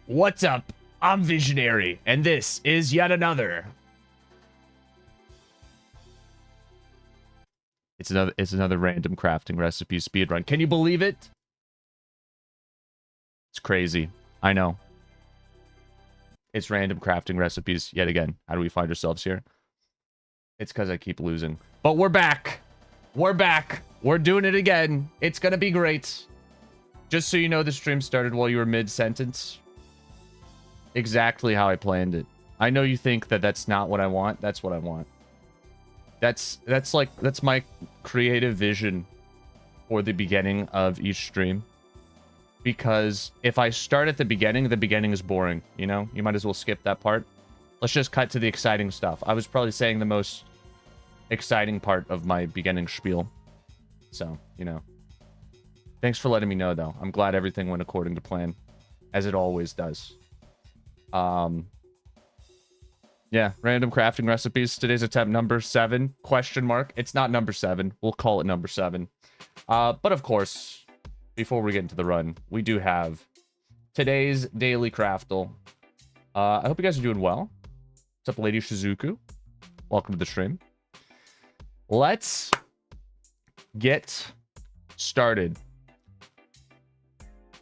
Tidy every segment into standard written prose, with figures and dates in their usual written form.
What's up? I'm Visionary, and this is yet another. It's another random crafting recipe speedrun. Can you believe it? It's crazy. I know. It's random crafting recipes yet again. How do we find ourselves here? It's because I keep losing. But we're back. We're back. We're doing it again. It's gonna be great. Just so you know, the stream started while you were mid-sentence. Exactly how I planned it. I know you think that that's not what I want. That's what I want. That's my creative vision for the beginning of each stream. Because if I start at the beginning is boring, you know? You might as well skip that part. Let's just cut to the exciting stuff. I was probably saying the most exciting part of my beginning spiel. So, you know. Thanks for letting me know, though. I'm glad everything went according to plan. As it always does. Yeah, random crafting recipes. Today's attempt number 7, question mark. It's not number 7. We'll call it number 7. But of course, before we get into the run, we do have today's daily craftle. I hope you guys are doing well. What's up, Lady Shizuku? Welcome to the stream. Let's get started.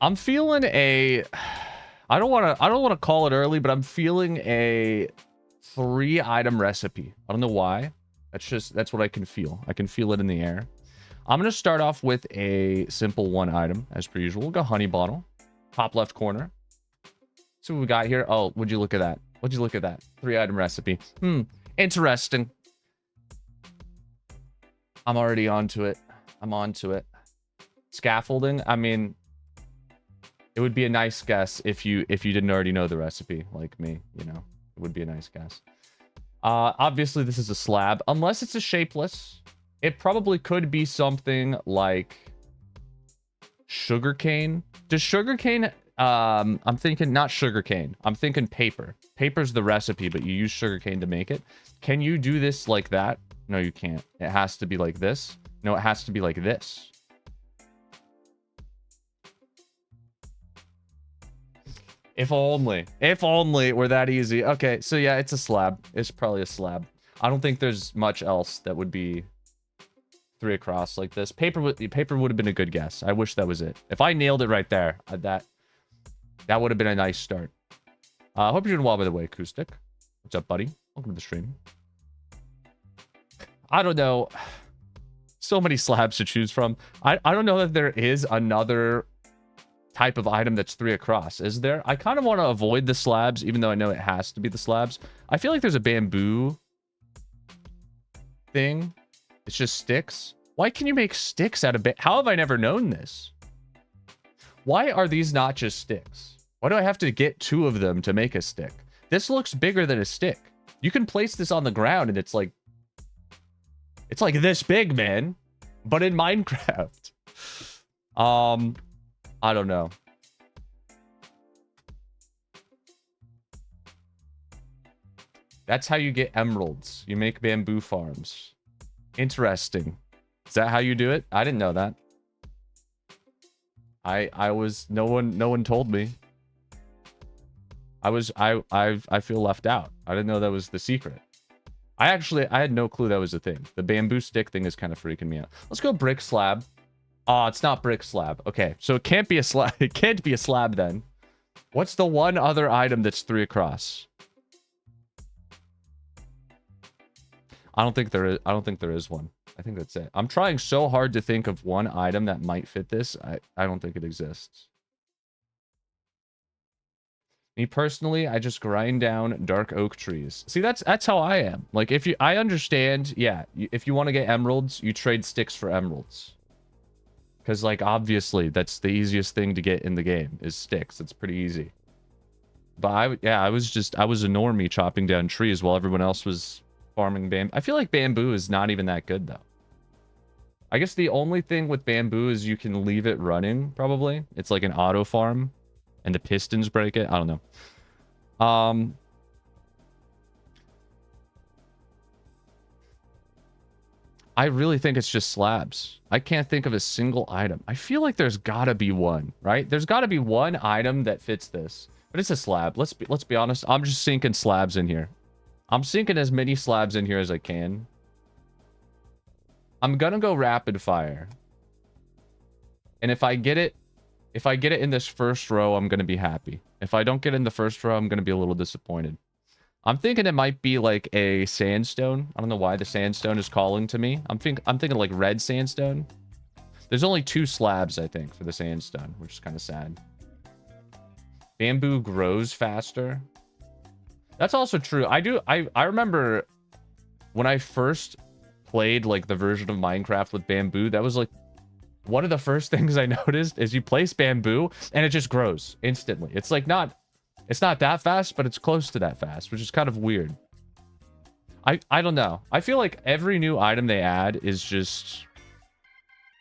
I'm feeling a... I don't want to call it early, but I'm feeling a 3-item recipe. I don't know why. That's what I can feel. I can feel it in the air. I'm going to start off with a simple 1 item, as per usual. We'll go honey bottle. Top left corner. See what we got here. Oh, would you look at that? Would you look at that? 3-item recipe. Interesting. I'm already onto it. I'm onto it. Scaffolding. I mean... It would be a nice guess if you didn't already know the recipe, like me, you know. It would be a nice guess. Obviously, this is a slab. Unless it's a shapeless, it probably could be something like sugarcane. Does sugarcane... I'm thinking not sugarcane. I'm thinking paper. Paper's the recipe, but you use sugarcane to make it. Can you do this like that? No, you can't. It has to be like this. No, it has to be like this. If only it were that easy. Okay, so yeah, it's a slab. It's probably a slab. I don't think there's much else that would be 3 across like this. Paper would have been a good guess. I wish that was it. If I nailed it right there, that would have been a nice start. I hope you're doing well, by the way, Acoustic. What's up, buddy? Welcome to the stream. I don't know. So many slabs to choose from. I don't know that there is another type of item that's 3 across, is there? I kind of want to avoid the slabs, even though I know it has to be the slabs. I feel like there's a bamboo thing. It's just sticks. Why can you make sticks out of how have I never known this? Why are these not just sticks? Why do I have to get 2 of them to make a stick? This looks bigger than a stick. You can place this on the ground and it's like this big, man. But in Minecraft. I don't know. That's how you get emeralds. You make bamboo farms. Interesting. Is that how you do it? I didn't know that. No one told me. I feel left out. I didn't know that was the secret. I had no clue that was a thing. The bamboo stick thing is kind of freaking me out. Let's go brick slab. Oh, it's not brick slab. Okay, so it can't be a slab. It can't be a slab then. What's the one other item that's 3 across? I don't think there is one. I think that's it. I'm trying so hard to think of one item that might fit this. I don't think it exists. Me personally, I just grind down dark oak trees. See, that's how I am. Like, I understand, yeah, if you want to get emeralds, you trade sticks for emeralds. Because, like, obviously, that's the easiest thing to get in the game, is sticks. It's pretty easy. But, I was a normie chopping down trees while everyone else was farming bamboo. I feel like bamboo is not even that good, though. I guess the only thing with bamboo is you can leave it running, probably. It's like an auto farm, and the pistons break it. I don't know. I really think it's just slabs. I can't think of a single item. I feel like there's gotta be one, right? There's gotta be one item that fits this. But it's a slab. Let's be honest. I'm just sinking slabs in here. I'm sinking as many slabs in here as I can. I'm gonna go rapid fire. And if I get it in this first row, I'm gonna be happy. If I don't get in the first row, I'm gonna be a little disappointed. I'm thinking it might be like a sandstone. I don't know why the sandstone is calling to me. I'm thinking like red sandstone. There's only 2 slabs, I think, for the sandstone, which is kind of sad. Bamboo grows faster. That's also true. I remember when I first played like the version of Minecraft with bamboo, that was like one of the first things I noticed is you place bamboo and it just grows instantly. It's like it's not that fast, but it's close to that fast, which is kind of weird. I don't know. I feel like every new item they add is just...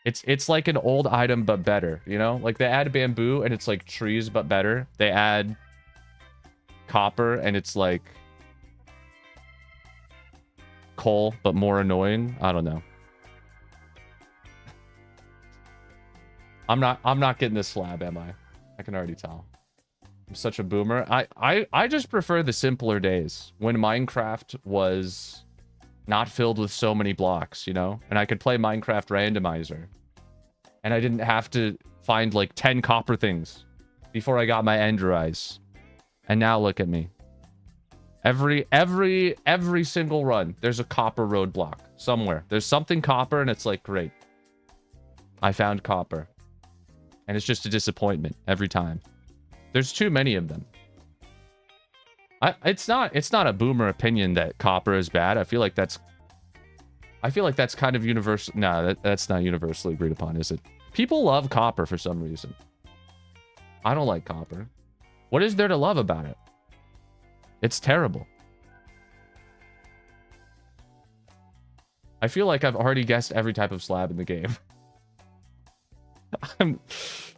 It's like an old item, but better, you know? Like, they add bamboo, and it's like trees, but better. They add copper, and it's like coal, but more annoying. I don't know. I'm not getting this slab, am I? I can already tell. I'm such a boomer. I just prefer the simpler days when Minecraft was not filled with so many blocks, you know? And I could play Minecraft randomizer. And I didn't have to find like 10 copper things before I got my ender eyes. And now look at me. Every single run, there's a copper roadblock somewhere. There's something copper and it's like, great. I found copper. And it's just a disappointment every time. There's too many of them. It's not a boomer opinion that copper is bad. I feel like that's kind of universal. No, that's not universally agreed upon, is it? People love copper for some reason. I don't like copper. What is there to love about it? It's terrible. I feel like I've already guessed every type of slab in the game.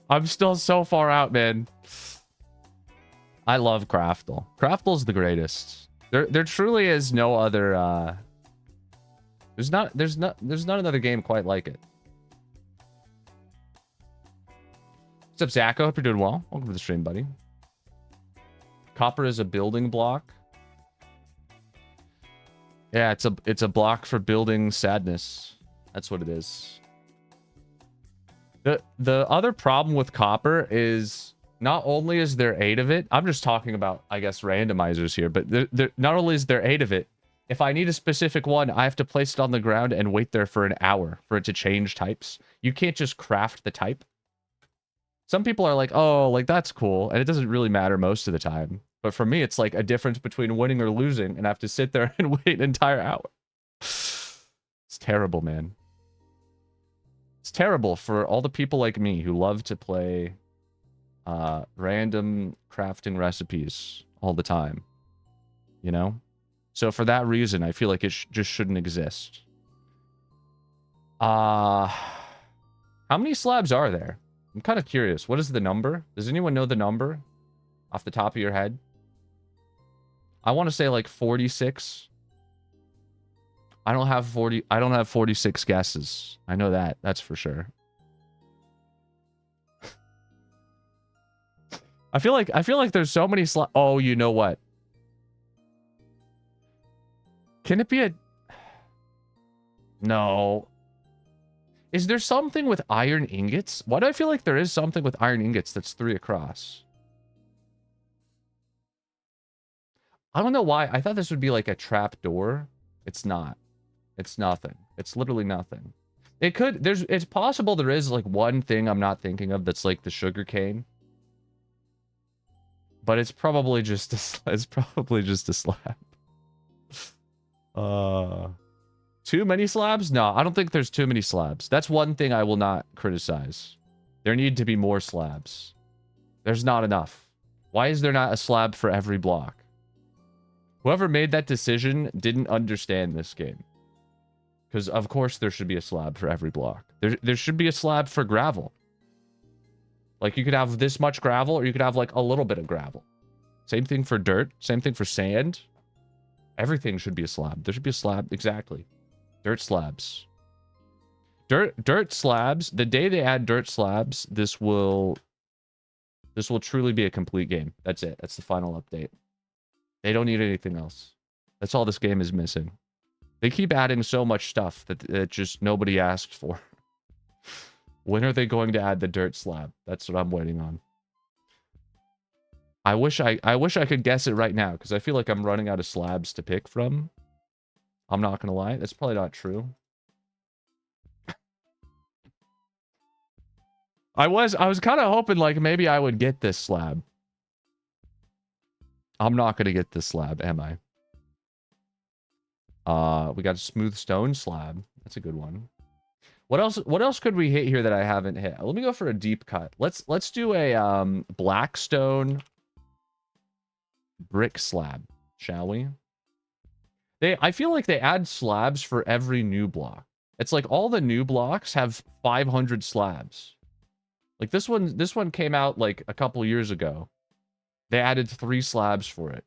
I'm still so far out, man. I love Craftle. Craftle's the greatest. There truly is no other there's not another game quite like it. What's up, Zach? I hope you're doing well. Welcome to the stream, buddy. Copper is a building block. Yeah, it's a block for building sadness. That's what it is. The other problem with copper is not only is there 8 of it, I'm just talking about, I guess, randomizers here, but not only is there 8 of it, if I need a specific one, I have to place it on the ground and wait there for an hour for it to change types. You can't just craft the type. Some people are like, oh, like that's cool, and it doesn't really matter most of the time. But for me, it's like a difference between winning or losing, and I have to sit there and wait an entire hour. It's terrible, man. It's terrible for all the people like me who love to play random crafting recipes all the time. You know? So for that reason, I feel like it just shouldn't exist. How many slabs are there? I'm kind of curious. What is the number? Does anyone know the number off the top of your head? I want to say like 46. I don't have 46 guesses. I know that. That's for sure. I feel like there's so many slabs. Oh, you know what? Can it be a... No. Is there something with iron ingots? Why do I feel like there is something with iron ingots that's 3 across? I don't know why. I thought this would be like a trap door. It's not. It's nothing. It's literally nothing. It could... It's possible there is like one thing I'm not thinking of that's like the sugar cane. But it's probably just a slab. Too many slabs? No, I don't think there's too many slabs. That's one thing I will not criticize. There need to be more slabs. There's not enough. Why is there not a slab for every block? Whoever made that decision didn't understand this game. Because of course there should be a slab for every block. There should be a slab for gravel. Like you could have this much gravel or you could have like a little bit of gravel. Same thing for dirt. Same thing for sand. Everything should be a slab. There should be a slab. Exactly. Dirt slabs. Dirt slabs. The day they add dirt slabs, this will truly be a complete game. That's it. That's the final update. They don't need anything else. That's all this game is missing. They keep adding so much stuff that just nobody asks for. When are they going to add the dirt slab? That's what I'm waiting on. I wish I could guess it right now, because I feel like I'm running out of slabs to pick from. I'm not gonna lie. That's probably not true. I was kind of hoping like maybe I would get this slab. I'm not gonna get this slab, am I? We got a smooth stone slab. That's a good one. What else could we hit here that I haven't hit? Let me go for a deep cut. Let's do a black stone brick slab, shall we? I feel like they add slabs for every new block. It's like all the new blocks have 500 slabs. Like this one came out like a couple years ago. They added 3 slabs for it.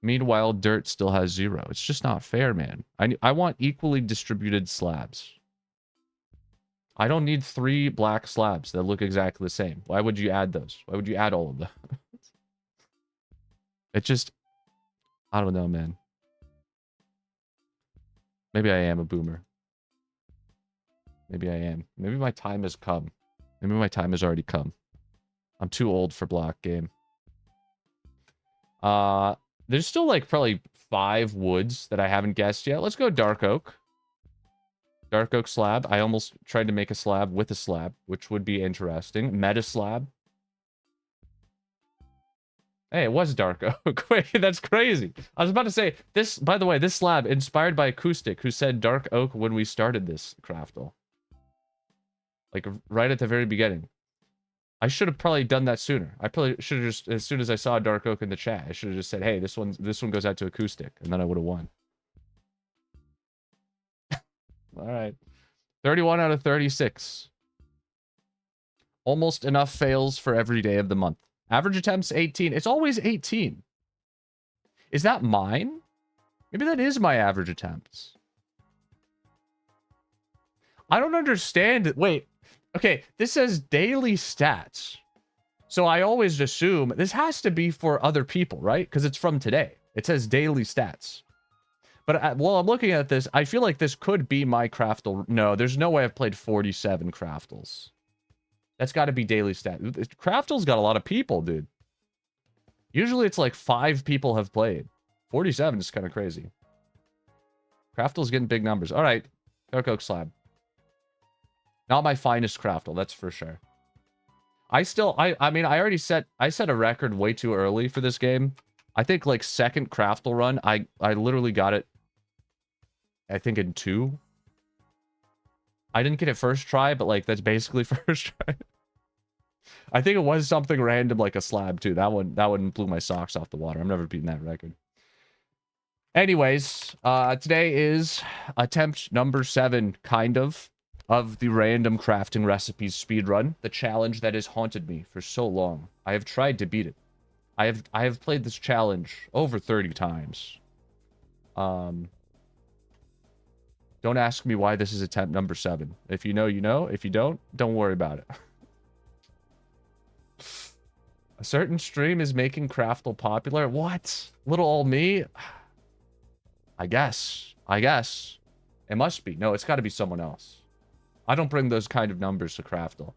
Meanwhile, dirt still has 0. It's just not fair, man. I want equally distributed slabs. I don't need 3 black slabs that look exactly the same. Why would you add those? Why would you add all of them? It just... I don't know, man. Maybe I am a boomer. Maybe I am. Maybe my time has come. Maybe my time has already come. I'm too old for block game. There's still like probably 5 woods that I haven't guessed yet. Let's go dark oak. Dark oak slab. I almost tried to make a slab with a slab, which would be interesting. Meta slab. Hey, it was dark oak. Wait, that's crazy. I was about to say, this, by the way, this slab inspired by Acoustic, who said dark oak when we started this craftle. Like, right at the very beginning. I should have probably done that sooner. I probably should have just, as soon as I saw dark oak in the chat, I should have just said, hey, this one goes out to Acoustic, and then I would have won. All right. 31 out of 36. Almost enough fails for every day of the month. Average attempts, 18. It's always 18. Is that mine? Maybe that is my average attempts. I don't understand it. Wait. Okay, this says daily stats. So I always assume this has to be for other people, right? Because it's from today. It says daily stats. But while I'm looking at this, I feel like this could be my craftal. No, there's no way I've played 47 craftals. That's got to be daily stat. Craftal's got a lot of people, dude. Usually it's like 5 people have played. 47 is kind of crazy. Craftal's getting big numbers. All right. Dark oak slab. Not my finest craftal, that's for sure. I mean, I set a record way too early for this game. I think like second craftal run, I literally got it, I think in 2. I didn't get it first try, but like that's basically first try. I think it was something random like a slab too. That one blew my socks off the water. I'm never beating that record. Anyways, today is attempt number 7, kind of the random crafting recipes speedrun, the challenge that has haunted me for so long. I have tried to beat it. I have played this challenge over 30 times. Don't ask me why this is attempt number 7. If you know, you know. If you don't worry about it. A certain stream is making Craftle popular. What? Little old me? I guess. It must be. No, it's got to be someone else. I don't bring those kind of numbers to Craftle.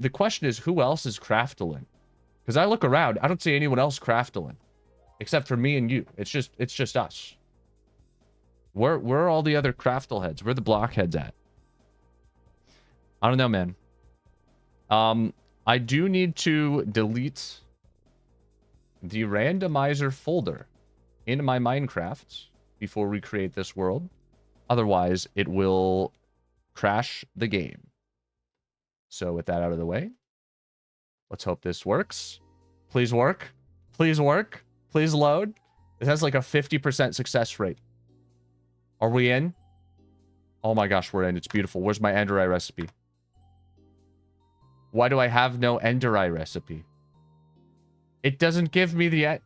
The question is, who else is Craftling? Because I look around, I don't see anyone else Craftling. Except for me and you. It's just us. Where are all the other Craftle heads? Where are the block heads at? I don't know, man. I do need to delete the randomizer folder in my Minecraft before we create this world. Otherwise, it will crash the game. So with that out of the way, let's hope this works. Please work. Please work. Please load. It has like a 50% success rate. Are we in? Oh my gosh, we're in. It's beautiful. Where's my ender eye recipe? Why do I have no ender eye recipe? It doesn't give me the...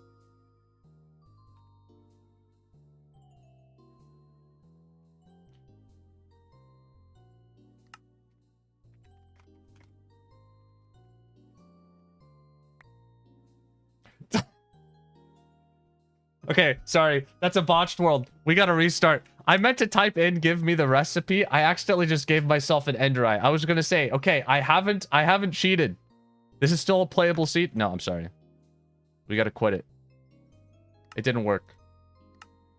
Okay, sorry. That's a botched world. We gotta restart. I meant to type in give me the recipe. I accidentally just gave myself an ender eye. I was gonna say, okay, I haven't cheated. This is still a playable seed. No, I'm sorry. We gotta quit it. It didn't work.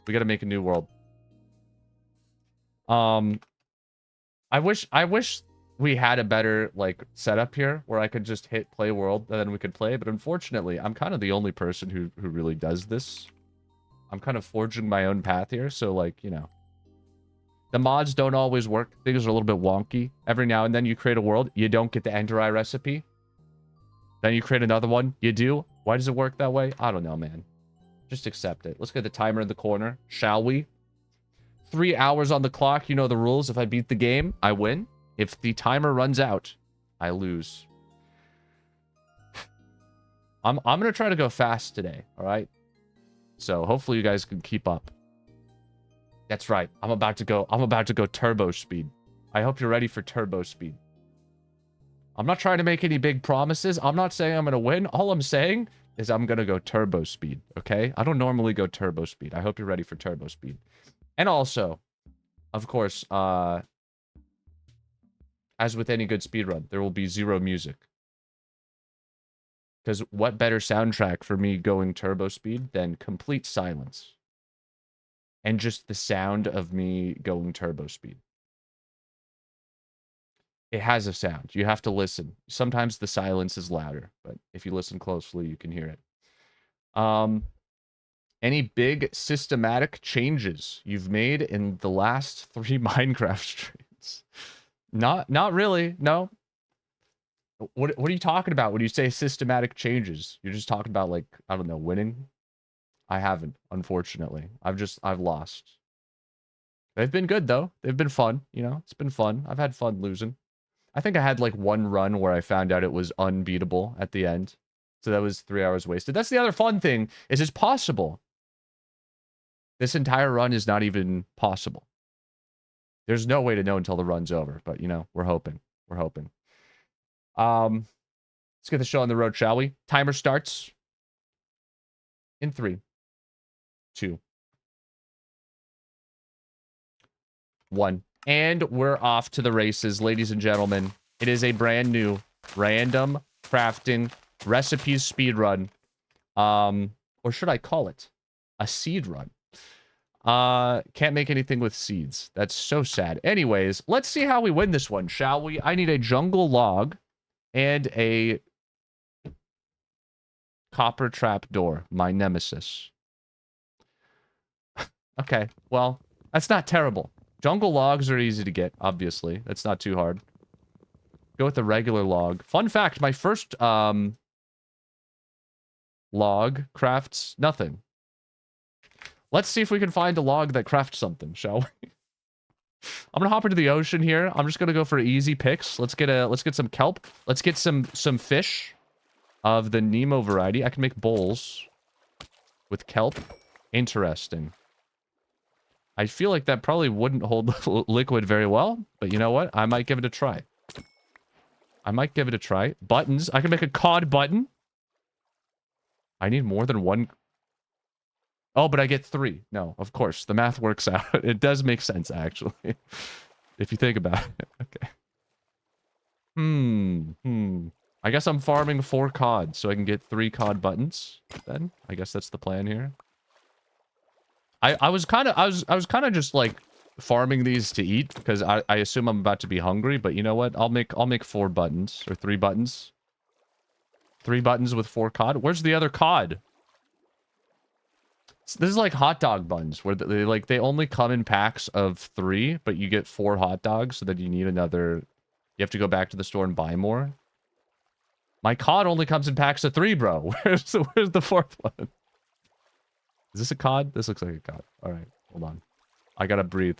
We gotta make a new world. I wish we had a better like setup here where I could just hit play world and then we could play, but unfortunately, I'm kind of the only person who really does this. I'm kind of forging my own path here, so like, you know. The mods don't always work. Things are a little bit wonky. Every now and then you create a world, you don't get the ender eye recipe. Then you create another one, you do. Why does it work that way? I don't know, man. Just accept it. Let's get the timer in the corner, shall we? 3 hours on the clock. You know the rules. If I beat the game, I win. If the timer runs out, I lose. I'm gonna try to go fast today, all right? So hopefully you guys can keep up. That's right. I'm about to go turbo speed. I hope you're ready for turbo speed. I'm not trying to make any big promises. I'm not saying I'm gonna win. All I'm saying is I'm gonna go turbo speed, okay? I don't normally go turbo speed. I hope you're ready for turbo speed. And also, of course, as with any good speedrun, there will be zero music. Because what better soundtrack for me going turbo speed than complete silence? And just the sound of me going turbo speed. It has a sound. You have to listen. Sometimes the silence is louder, but if you listen closely, you can hear it. Any big systematic changes you've made in the last 3 Minecraft streams? Not really. No. What are you talking about when you say systematic changes? You're just talking about, like, I don't know, winning? I haven't, unfortunately. I've lost. They've been good though. They've been fun, you know? It's been fun. I've had fun losing. I think I had like one run where I found out it was unbeatable at the end. So that was 3 hours wasted. That's the other fun thing, is it's possible. This entire run is not even possible. There's no way to know until the run's over, but you know, we're hoping. We're hoping. Let's get the show on the road, shall we? Timer starts in 3, 2, 1. And we're off to the races, ladies and gentlemen. It is a brand new random crafting recipes speed run. Or should I call it a seed run? Can't make anything with seeds. That's so sad. Anyways, let's see how we win this one, shall we? I need a jungle log and a copper trap door, my nemesis. Okay, well, that's not terrible. Jungle logs are easy to get, obviously. That's not too hard. Go with the regular log. Fun fact, my first log crafts nothing. Let's see if we can find a log that crafts something, shall we? I'm gonna hop into the ocean here. I'm just gonna go for easy picks. Let's get some kelp. Let's get some fish of the Nemo variety. I can make bowls with kelp. Interesting. I feel like that probably wouldn't hold liquid very well, but you know what? I might give it a try. I might give it a try. Buttons. I can make a cod button. I need more than one. Oh, but I get 3. No, of course. The math works out. It does make sense, actually. If you think about it. Okay. I guess I'm farming 4 cod, so I can get 3 cod buttons. Then I guess that's the plan here. I was kind of just like farming these to eat because I assume I'm about to be hungry. But you know what? I'll make 4 buttons or 3 buttons. 3 buttons with 4 cod. Where's the other cod? This is like hot dog buns where they only come in packs of 3, but you get 4 hot dogs, so that you need another. You have to go back to the store and buy more. My cod only comes in packs of 3, bro. Where's the 4th one? Is this a cod? This looks like a cod. All right, hold on. I gotta breathe.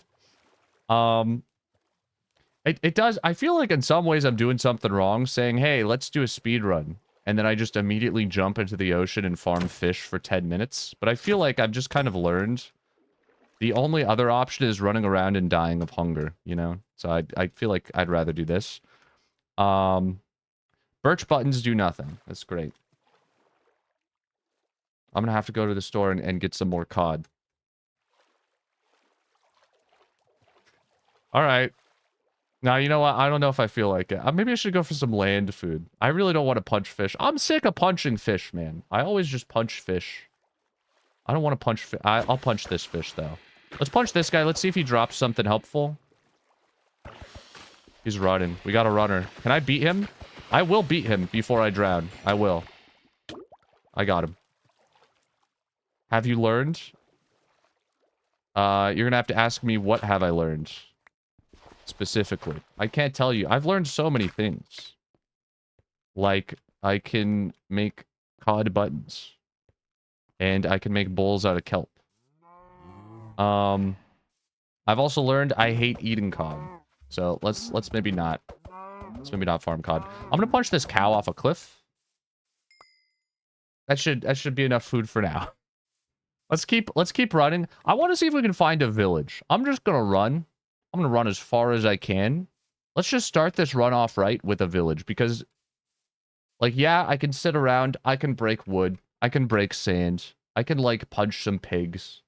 It does. I feel like in some ways I'm doing something wrong, saying, "Hey, let's do a speed run," and then I just immediately jump into the ocean and farm fish for 10 minutes. But I feel like I've just kind of learned the only other option is running around and dying of hunger. You know, so I feel like I'd rather do this. Birch buttons do nothing. That's great. I'm gonna have to go to the store and get some more cod. All right. Now, you know what? I don't know if I feel like it. Maybe I should go for some land food. I really don't want to punch fish. I'm sick of punching fish, man. I always just punch fish. I don't want to punch fish. I'll punch this fish, though. Let's punch this guy. Let's see if he drops something helpful. He's running. We got a runner. Can I beat him? I will beat him before I drown. I will. I got him. Have you learned? You're gonna have to ask me what have I learned. Specifically. I can't tell you. I've learned so many things. Like, I can make cod buttons. And I can make bowls out of kelp. I've also learned I hate eating cod. So let's maybe not. Let's maybe not farm cod. I'm gonna punch this cow off a cliff. That should be enough food for now. Let's keep running. I want to see if we can find a village. I'm just gonna run. I'm gonna run as far as I can. Let's just start this run off right with a village because, like, yeah, I can sit around. I can break wood. I can break sand. I can, like, punch some pigs.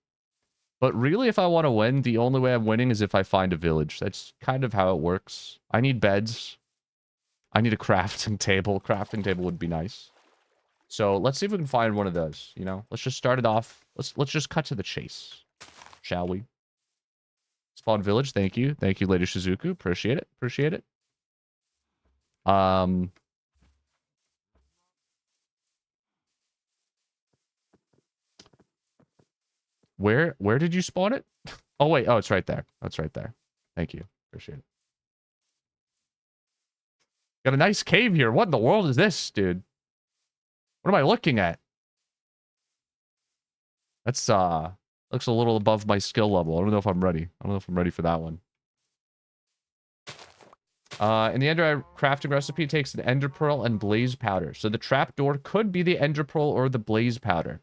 But really, if I want to win, the only way I'm winning is if I find a village. That's kind of how it works. I need beds. I need a crafting table. Crafting table would be nice. So let's see if we can find one of those, you know? Let's just start it off. Let's just cut to the chase. Shall we? Spawn village, thank you. Thank you, Lady Shizuku. Appreciate it. Appreciate it. Where did you spawn it? Oh, wait. Oh, it's right there. Oh, it's right there. Thank you. Appreciate it. Got a nice cave here. What in the world is this, dude? What am I looking at? That's, looks a little above my skill level. I don't know if I'm ready. I don't know if I'm ready for that one. In the Ender crafting recipe, it takes an Ender Pearl and Blaze Powder. So the trapdoor could be the Ender Pearl or the Blaze Powder.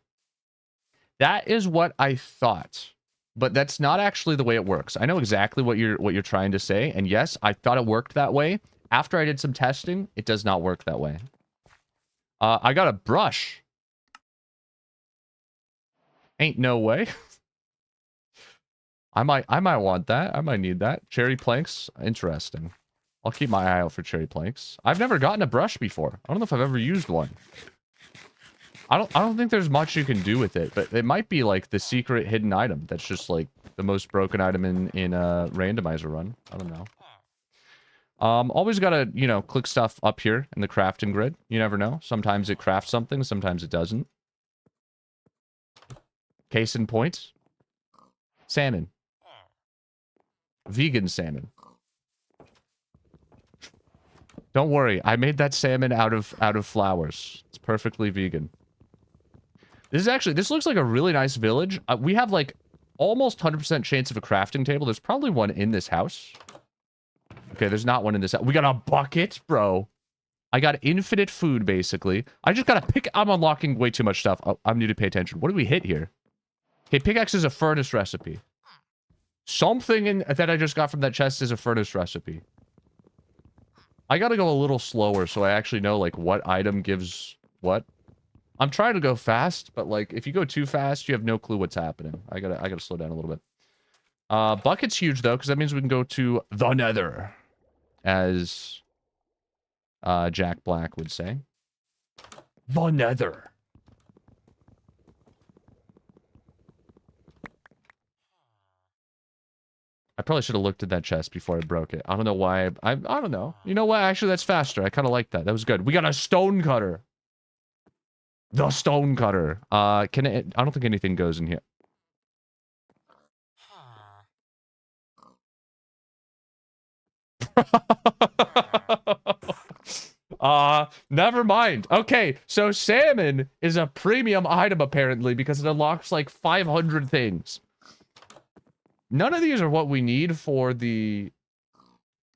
That is what I thought. But that's not actually the way it works. I know exactly what you're trying to say. And yes, I thought it worked that way. After I did some testing, it does not work that way. I got a brush. Ain't no way. I might want that. I might need that. Cherry planks. Interesting. I'll keep my eye out for cherry planks. I've never gotten a brush before. I don't know if I've ever used one. I don't think there's much you can do with it, but it might be like the secret hidden item that's just like the most broken item in a randomizer run. I don't know. Always gotta, you know, click stuff up here in the crafting grid. You never know. Sometimes it crafts something, sometimes it doesn't. Case in point. Salmon. Vegan salmon. Don't worry, I made that salmon out of flowers. It's perfectly vegan. This looks like a really nice village. We have like almost 100% chance of a crafting table. There's probably one in this house. Okay, there's not one in this house. We got a bucket, bro. I got infinite food, basically. I just gotta pick... I'm unlocking way too much stuff. I need to pay attention. What do we hit here? Okay, pickaxe is a furnace recipe. Something that I just got from that chest is a furnace recipe. I gotta go a little slower so I actually know, like, what item gives what. I'm trying to go fast, but, like, if you go too fast, you have no clue what's happening. I gotta slow down a little bit. Bucket's huge, though, because that means we can go to the Nether, as Jack Black would say. The Nether. I probably should have looked at that chest before I broke it. I don't know why. I don't know. You know what? Actually, that's faster. I kind of like that. That was good. We got a stone cutter. The stone cutter. I don't think anything goes in here. Never mind. Okay, so salmon is a premium item apparently because it unlocks like 500 things. None of these are what we need for the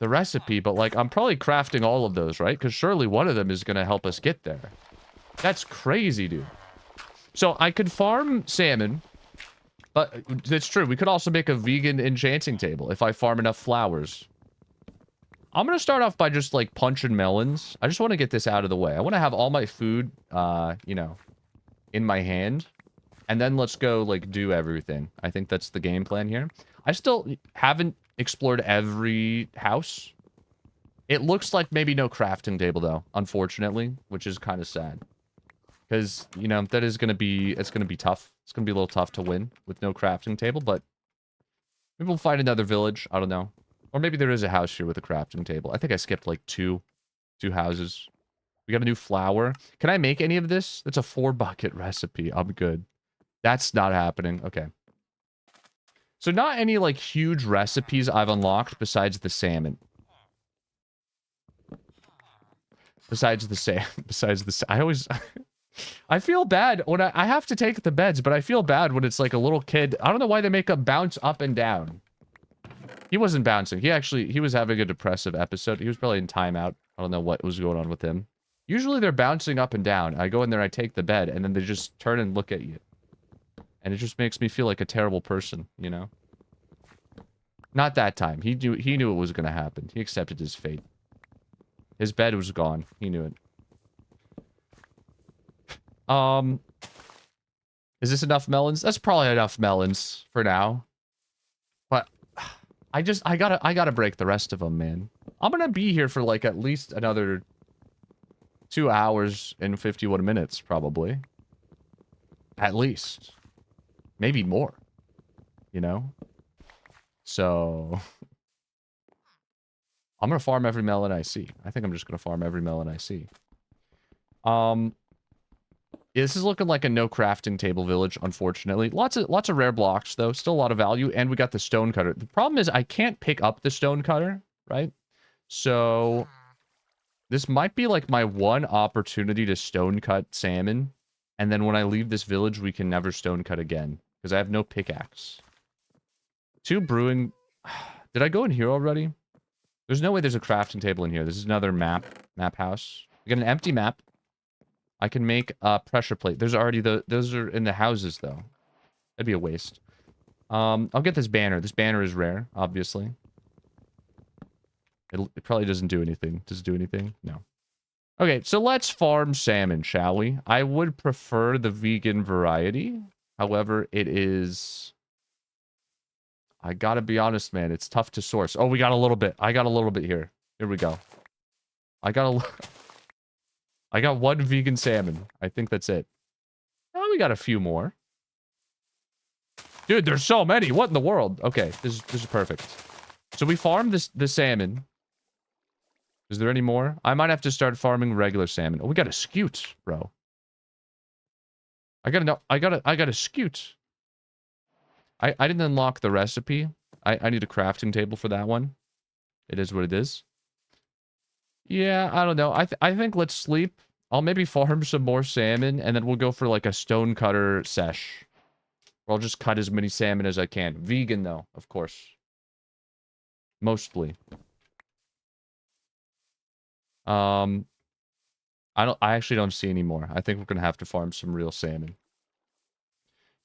recipe, but like I'm probably crafting all of those, right? Because surely one of them is going to help us get there. That's crazy, dude. So I could farm salmon, but it's true. We could also make a vegan enchanting table if I farm enough flowers. I'm going to start off by just like punching melons. I just want to get this out of the way. I want to have all my food, you know, in my hand. And then let's go, like, do everything. I think that's the game plan here. I still haven't explored every house. It looks like maybe no crafting table, though, unfortunately, which is kind of sad. Because, you know, that is going to be, it's going to be tough. It's going to be a little tough to win with no crafting table, but maybe we'll find another village. I don't know. Or maybe there is a house here with a crafting table. I think I skipped, like, two houses. We got a new flower. Can I make any of this? That's a 4-bucket recipe. I'm good. That's not happening. Okay. So not any, like, huge recipes I've unlocked besides the salmon. Besides the I always... I feel bad when I have to take the beds, but I feel bad when it's like a little kid. I don't know why they make him bounce up and down. He wasn't bouncing. He was having a depressive episode. He was probably in timeout. I don't know what was going on with him. Usually they're bouncing up and down. I go in there, I take the bed, and then they just turn and look at you. And it just makes me feel like a terrible person, you know? Not that time. He knew it was going to happen. He accepted his fate. His bed was gone. He knew it. Is this enough melons? That's probably enough melons for now. But I gotta break the rest of them, man. I'm gonna be here for like at least another 2 hours and 51 minutes, probably. At least. Maybe more. You know? So... I'm gonna farm every melon I see. I think I'm just gonna farm every melon I see. Yeah, this is looking like a no crafting table village, unfortunately. Lots of rare blocks, though. Still a lot of value, and we got the stone cutter. The problem is I can't pick up the stone cutter, right? So this might be like my one opportunity to stone cut salmon, and then when I leave this village, we can never stone cut again because I have no pickaxe. 2 brewing. Did I go in here already? There's no way there's a crafting table in here. This is another map house. We got an empty map. I can make a pressure plate. There's already those are in the houses though. That'd be a waste. I'll get this banner. This banner is rare, obviously. It probably doesn't do anything. Does it do anything? No. Okay, so let's farm salmon, shall we? I would prefer the vegan variety. However, it is... I gotta be honest, man. It's tough to source. Oh, we got a little bit. I got a little bit here. Here we go. I got 1 vegan salmon. I think that's it. Oh, we got a few more. Dude, there's so many. What in the world? Okay, this is perfect. So we farmed the salmon. Is there any more? I might have to start farming regular salmon. Oh, we got a scute, bro. I got a scute. I didn't unlock the recipe. I need a crafting table for that one. It is what it is. Yeah, I don't know. I think let's sleep. I'll maybe farm some more salmon, and then we'll go for like a stone cutter sesh. Or I'll just cut as many salmon as I can. Vegan, though, of course. Mostly. I actually don't see any more. I think we're gonna have to farm some real salmon.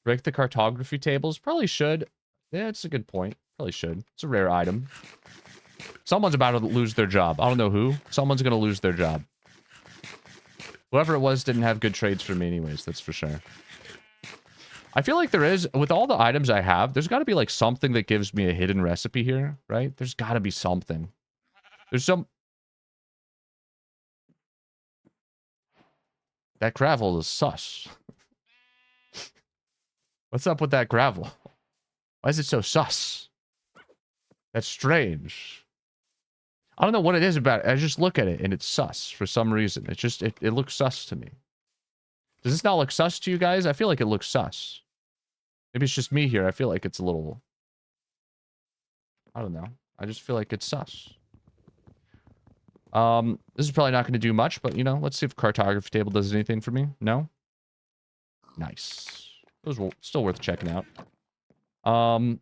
Break the cartography tables? Probably should. Yeah, it's a good point. Probably should. It's a rare item. Someone's about to lose their job. I don't know who. Someone's gonna lose their job. Whoever it was didn't have good trades for me anyways, that's for sure. I feel like there is, with all the items I have, there's got to be like something that gives me a hidden recipe here, right? There's got to be something. There's some... That gravel is sus. What's up with that gravel? Why is it so sus? That's strange. I don't know what it is about it. I just look at it and it's sus for some reason. It's just, it looks sus to me. Does this not look sus to you guys? I feel like it looks sus. Maybe it's just me here. I feel like it's a little... I don't know. I just feel like it's sus. This is probably not going to do much, but, you know, let's see if cartography table does anything for me. No? Nice. Those were still worth checking out. How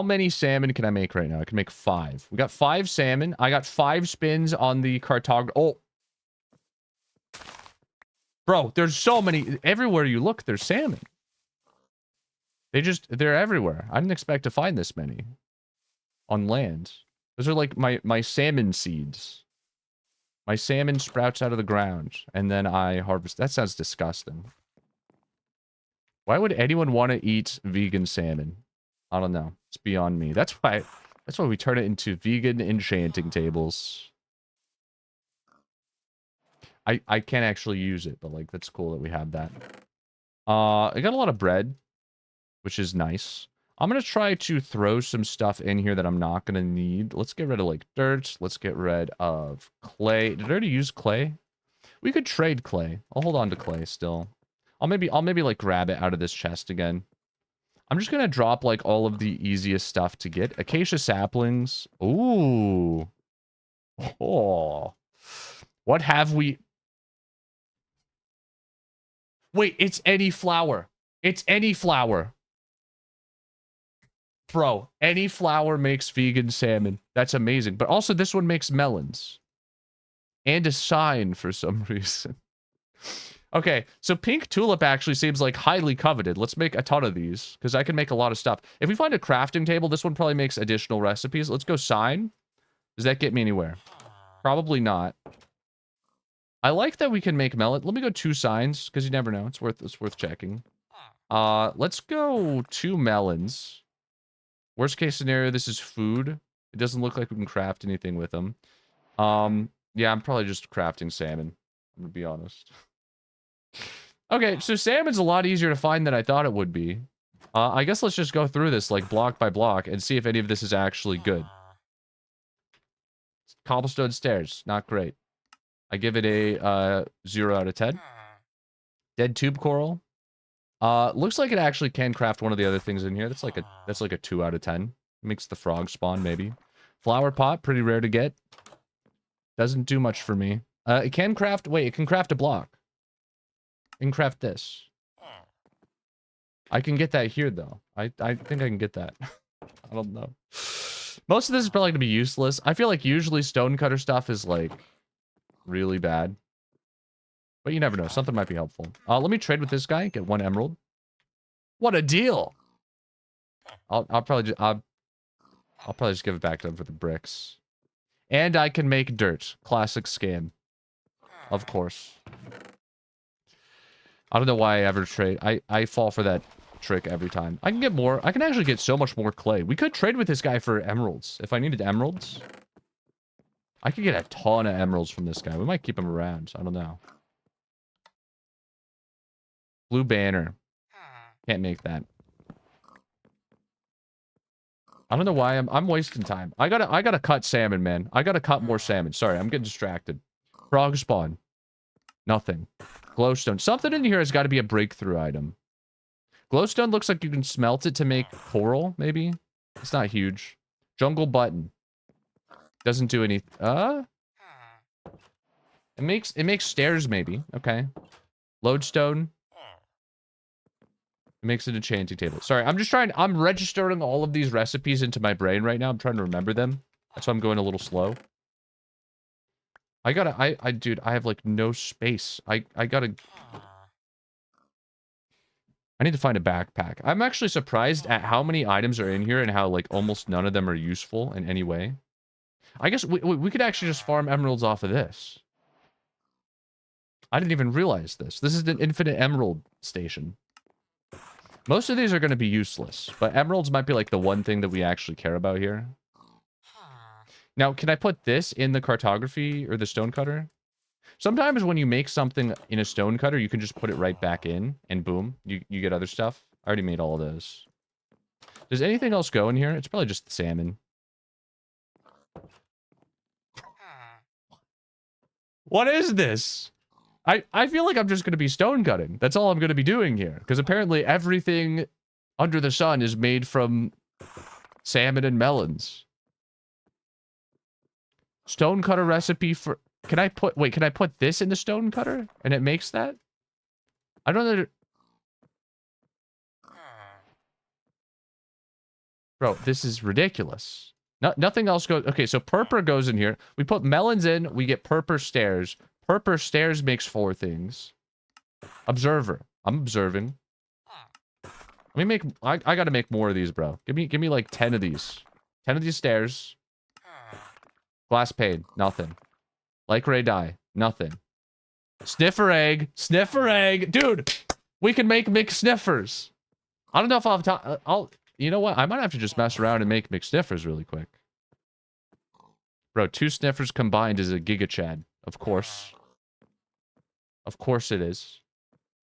many salmon can I make right now? I can make 5. We got 5 salmon. I got 5 spins on the cartography. Oh! Bro, there's so many. Everywhere you look, there's salmon. They're everywhere. I didn't expect to find this many. On land. Those are like my salmon seeds. My salmon sprouts out of the ground, and then I harvest. That sounds disgusting. Why would anyone want to eat vegan salmon? I don't know. It's beyond me. That's why we turn it into vegan enchanting tables. I can't actually use it, but like that's cool that we have that. I got a lot of bread, which is nice. I'm gonna try to throw some stuff in here that I'm not gonna need. Let's get rid of like dirt. Let's get rid of clay. Did I already use clay? We could trade clay. I'll hold on to clay still. I'll maybe like grab it out of this chest again. I'm just gonna drop like all of the easiest stuff to get. Acacia saplings. Ooh. Oh. What have we? Wait, it's any flour. It's any flour. Bro, any flour makes vegan salmon. That's amazing. But also this one makes melons. And a sign for some reason. Okay, so pink tulip actually seems like highly coveted. Let's make a ton of these, because I can make a lot of stuff. If we find a crafting table, this one probably makes additional recipes. Let's go sign. Does that get me anywhere? Probably not. I like that we can make melon. Let me go 2 signs, because you never know. It's worth checking. Let's go 2 melons. Worst case scenario, this is food. It doesn't look like we can craft anything with them. Yeah, I'm probably just crafting salmon. I'm gonna be honest. Okay, so salmon's a lot easier to find than I thought it would be. I guess let's just go through this, like, block by block and see if any of this is actually good. Cobblestone stairs, not great. I give it a 0 out of 10. Dead tube coral. Looks like it actually can craft one of the other things in here. That's like a 2 out of 10. Makes the frog spawn, maybe. Flower pot, pretty rare to get. Doesn't do much for me. It can craft... Wait, it can craft a block. It can craft this. I can get that here, though. I think I can get that. I don't know. Most of this is probably going to be useless. I feel like usually stonecutter stuff is, like, really bad. But you never know. Something might be helpful. Let me trade with this guy. Get 1 emerald. What a deal! I'll probably just give it back to him for the bricks. And I can make dirt. Classic scam. Of course. I don't know why I ever trade. I fall for that trick every time. I can get more. I can actually get so much more clay. We could trade with this guy for emeralds. If I needed emeralds, I could get a ton of emeralds from this guy. We might keep him around. I don't know. Blue banner. Can't make that. I don't know why I'm wasting time. I gotta cut salmon, man. I gotta cut more salmon. Sorry, I'm getting distracted. Frog spawn. Nothing. Glowstone. Something in here has got to be a breakthrough item. Glowstone looks like you can smelt it to make coral, maybe? It's not huge. Jungle button. Doesn't do any... It makes stairs, maybe. Okay. Lodestone. It makes an enchanting table. Sorry, I'm registering all of these recipes into my brain right now. I'm trying to remember them. That's why I'm going a little slow. Dude, I have, like, no space. I need to find a backpack. I'm actually surprised at how many items are in here and how, like, almost none of them are useful in any way. I guess we could actually just farm emeralds off of this. I didn't even realize this. This is an infinite emerald station. Most of these are going to be useless, but emeralds might be, like, the one thing that we actually care about here. Now, can I put this in the cartography or the stonecutter? Sometimes when you make something in a stonecutter, you can just put it right back in, and boom, you get other stuff. I already made all of those. Does anything else go in here? It's probably just the salmon. What is this? I feel like I'm just going to be stone cutting. That's all I'm going to be doing here. Because apparently everything under the sun is made from salmon and melons. Stonecutter recipe for... Can I put this in the stonecutter? And it makes that? I don't know. Bro, this is ridiculous. Nothing else goes... Okay, so purpur goes in here. We put melons in, we get purpur stairs. Purpur stairs makes 4 things. Observer. I'm observing. Let me make... I gotta make more of these, bro. Give me like 10 of these. 10 of these stairs. Glass pane. Nothing. Like ray dye. Nothing. Sniffer egg. Sniffer egg. Dude! We can make McSniffers. I don't know if I'll have time. You know what? I might have to just mess around and make McSniffers really quick. Bro, 2 sniffers combined is a Giga Chad. Of course. Of course it is.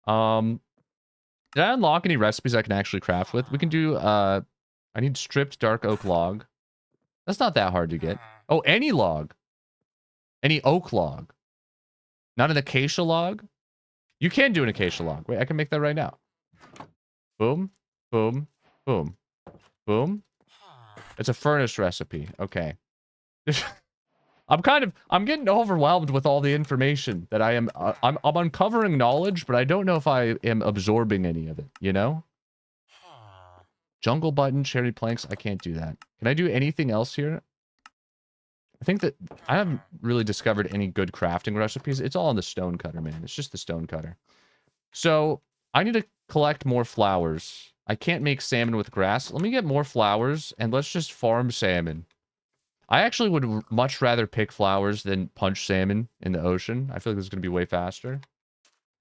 Did I unlock any recipes I can actually craft with? We can do, I need stripped dark oak log. That's not that hard to get. Oh, any log. Any oak log. Not an acacia log? You can do an acacia log. Wait, I can make that right now. Boom, boom, boom, boom. It's a furnace recipe. Okay. I'm getting overwhelmed with all the information that I am, I'm uncovering knowledge, but I don't know if I am absorbing any of it, you know? Jungle button, cherry planks, I can't do that. Can I do anything else here? I think that I haven't really discovered any good crafting recipes. It's all in the stone cutter, man. It's just the stone cutter. So I need to collect more flowers. I can't make salmon with grass. Let me get more flowers and let's just farm salmon. I actually would much rather pick flowers than punch salmon in the ocean. I feel like this is going to be way faster.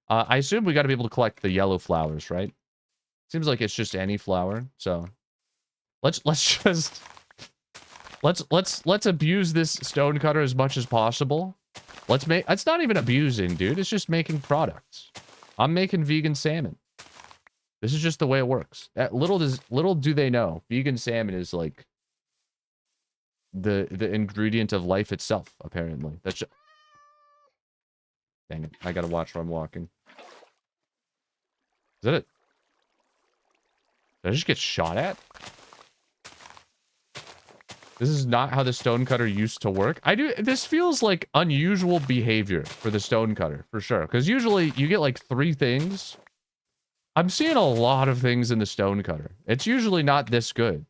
I assume we got to be able to collect the yellow flowers, right? Seems like it's just any flower. So let's abuse this stone cutter as much as possible. It's not even abusing, dude. It's just making products. I'm making vegan salmon. This is just the way it works. Little do they know, vegan salmon is like the ingredient of life itself, apparently. That's just... Dang it. I gotta watch where I'm walking. Is that it? Did I just get shot at? This is not how the stone cutter used to work. This feels like unusual behavior for the stone cutter, for sure. Because usually you get like 3 things. I'm seeing a lot of things in the stone cutter. It's usually not this good.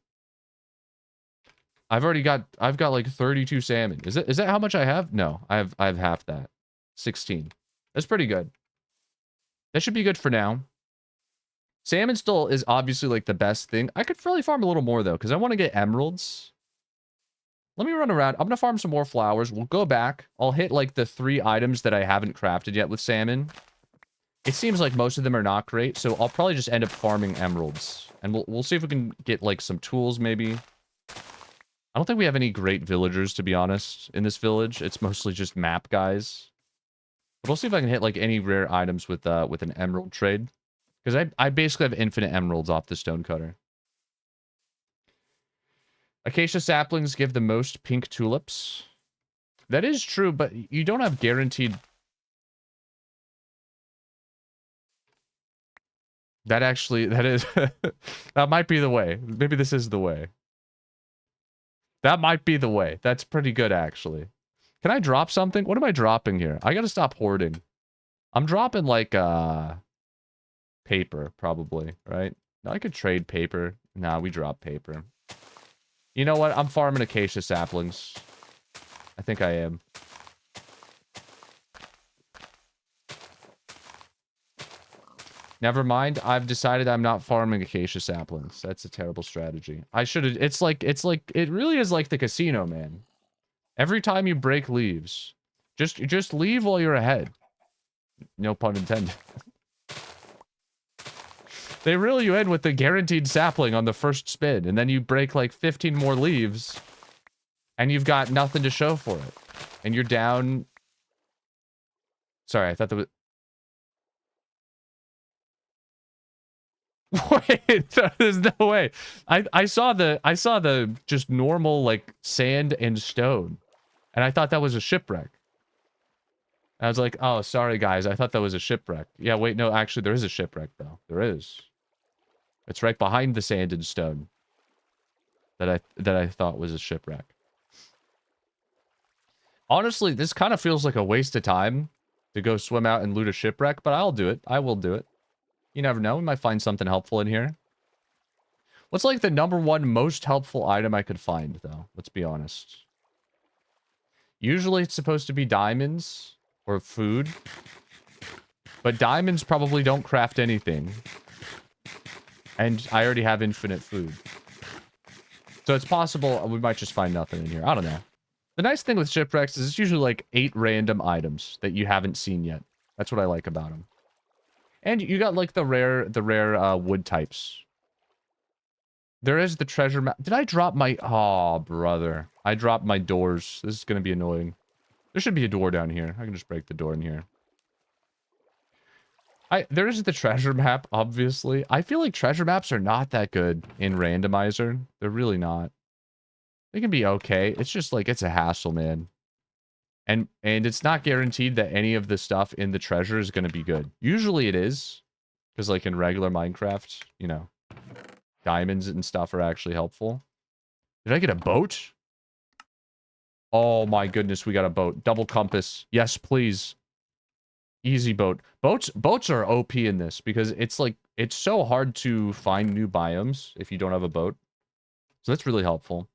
I've got like 32 salmon. Is that how much I have? No, I have half that. 16. That's pretty good. That should be good for now. Salmon still is obviously like the best thing. I could probably farm a little more though, because I want to get emeralds. Let me run around. I'm going to farm some more flowers. We'll go back. I'll hit like the 3 items that I haven't crafted yet with salmon. It seems like most of them are not great, so I'll probably just end up farming emeralds. And we'll see if we can get like some tools maybe. I don't think we have any great villagers, to be honest, in this village. It's mostly just map guys. But we'll see if I can hit like any rare items with an emerald trade. Because I basically have infinite emeralds off the stone cutter. Acacia saplings give the most pink tulips. That is true, but you don't have guaranteed... That is... that might be the way. Maybe this is the way. That might be the way. That's pretty good, actually. Can I drop something? What am I dropping here? I gotta stop hoarding. I'm dropping, like, paper, probably, right? No, I could trade paper. Nah, we drop paper. You know what? I'm farming acacia saplings. I think I am. Never mind. I've decided I'm not farming acacia saplings. That's a terrible strategy. I should have... it really is like the casino, man. Every time you break leaves, just leave while you're ahead. No pun intended. They reel you in with the guaranteed sapling on the first spin, and then you break like 15 more leaves, and you've got nothing to show for it. And you're down... Sorry, I thought that was... Wait, there's no way. I saw the just normal like sand and stone, and I thought that was a shipwreck. And I was like, oh, sorry guys, I thought that was a shipwreck. Yeah, wait, no, actually there is a shipwreck though. There is. It's right behind the sand and stone that I thought was a shipwreck. Honestly, this kind of feels like a waste of time to go swim out and loot a shipwreck, but I'll do it. I will do it. You never know. We might find something helpful in here. What's like the #1 most helpful item I could find, though? Let's be honest. Usually it's supposed to be diamonds or food. But diamonds probably don't craft anything. And I already have infinite food. So it's possible we might just find nothing in here. I don't know. The nice thing with shipwrecks is it's usually like 8 random items that you haven't seen yet. That's what I like about them. And you got like the rare wood types. There is the treasure map. Did I drop my... Oh, brother. I dropped my doors. This is going to be annoying. There should be a door down here. I can just break the door in here. There is the treasure map, obviously. I feel like treasure maps are not that good in randomizer. They're really not. They can be okay. It's just like, it's a hassle, man. And it's not guaranteed that any of the stuff in the treasure is going to be good. Usually it is. Because like in regular Minecraft, you know, diamonds and stuff are actually helpful. Did I get a boat? Oh my goodness, we got a boat. Double compass. Yes, please. Easy boat. Boats are OP in this because it's like, it's so hard to find new biomes if you don't have a boat. So that's really helpful.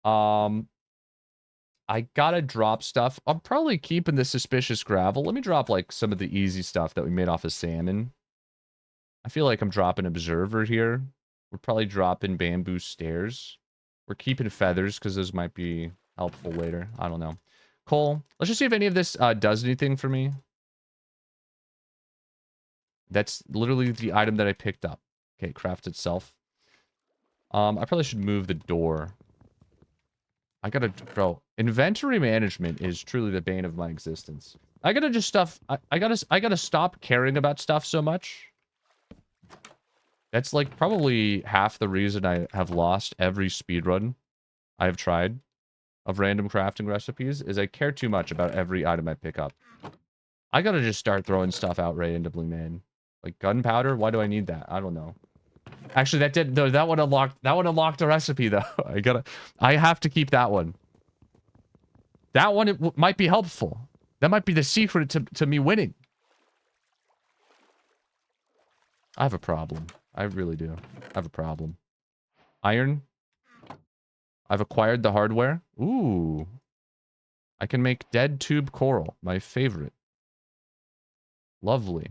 I gotta drop stuff. I'm probably keeping the suspicious gravel. Let me drop like some of the easy stuff that we made off of salmon. I feel like I'm dropping observer here. We're probably dropping bamboo stairs. We're keeping feathers because those might be helpful later. I don't know. Coal. Let's just see if any of this does anything for me. That's literally the item that I picked up. Okay, craft itself. I probably should move the door. I gotta, bro, inventory management is truly the bane of my existence. I gotta just stuff, I gotta stop caring about stuff so much. That's like probably half the reason I have lost every speedrun I've tried of random crafting recipes is I care too much about every item I pick up. I gotta just start throwing stuff out randomly, man. Like gunpowder, why do I need that? I don't know. Actually, that one unlocked a recipe though. I have to keep that one. That one might be helpful. That might be the secret to me winning. I have a problem. I really do. I have a problem. Iron. I've acquired the hardware. Ooh. I can make dead tube coral. My favorite. Lovely.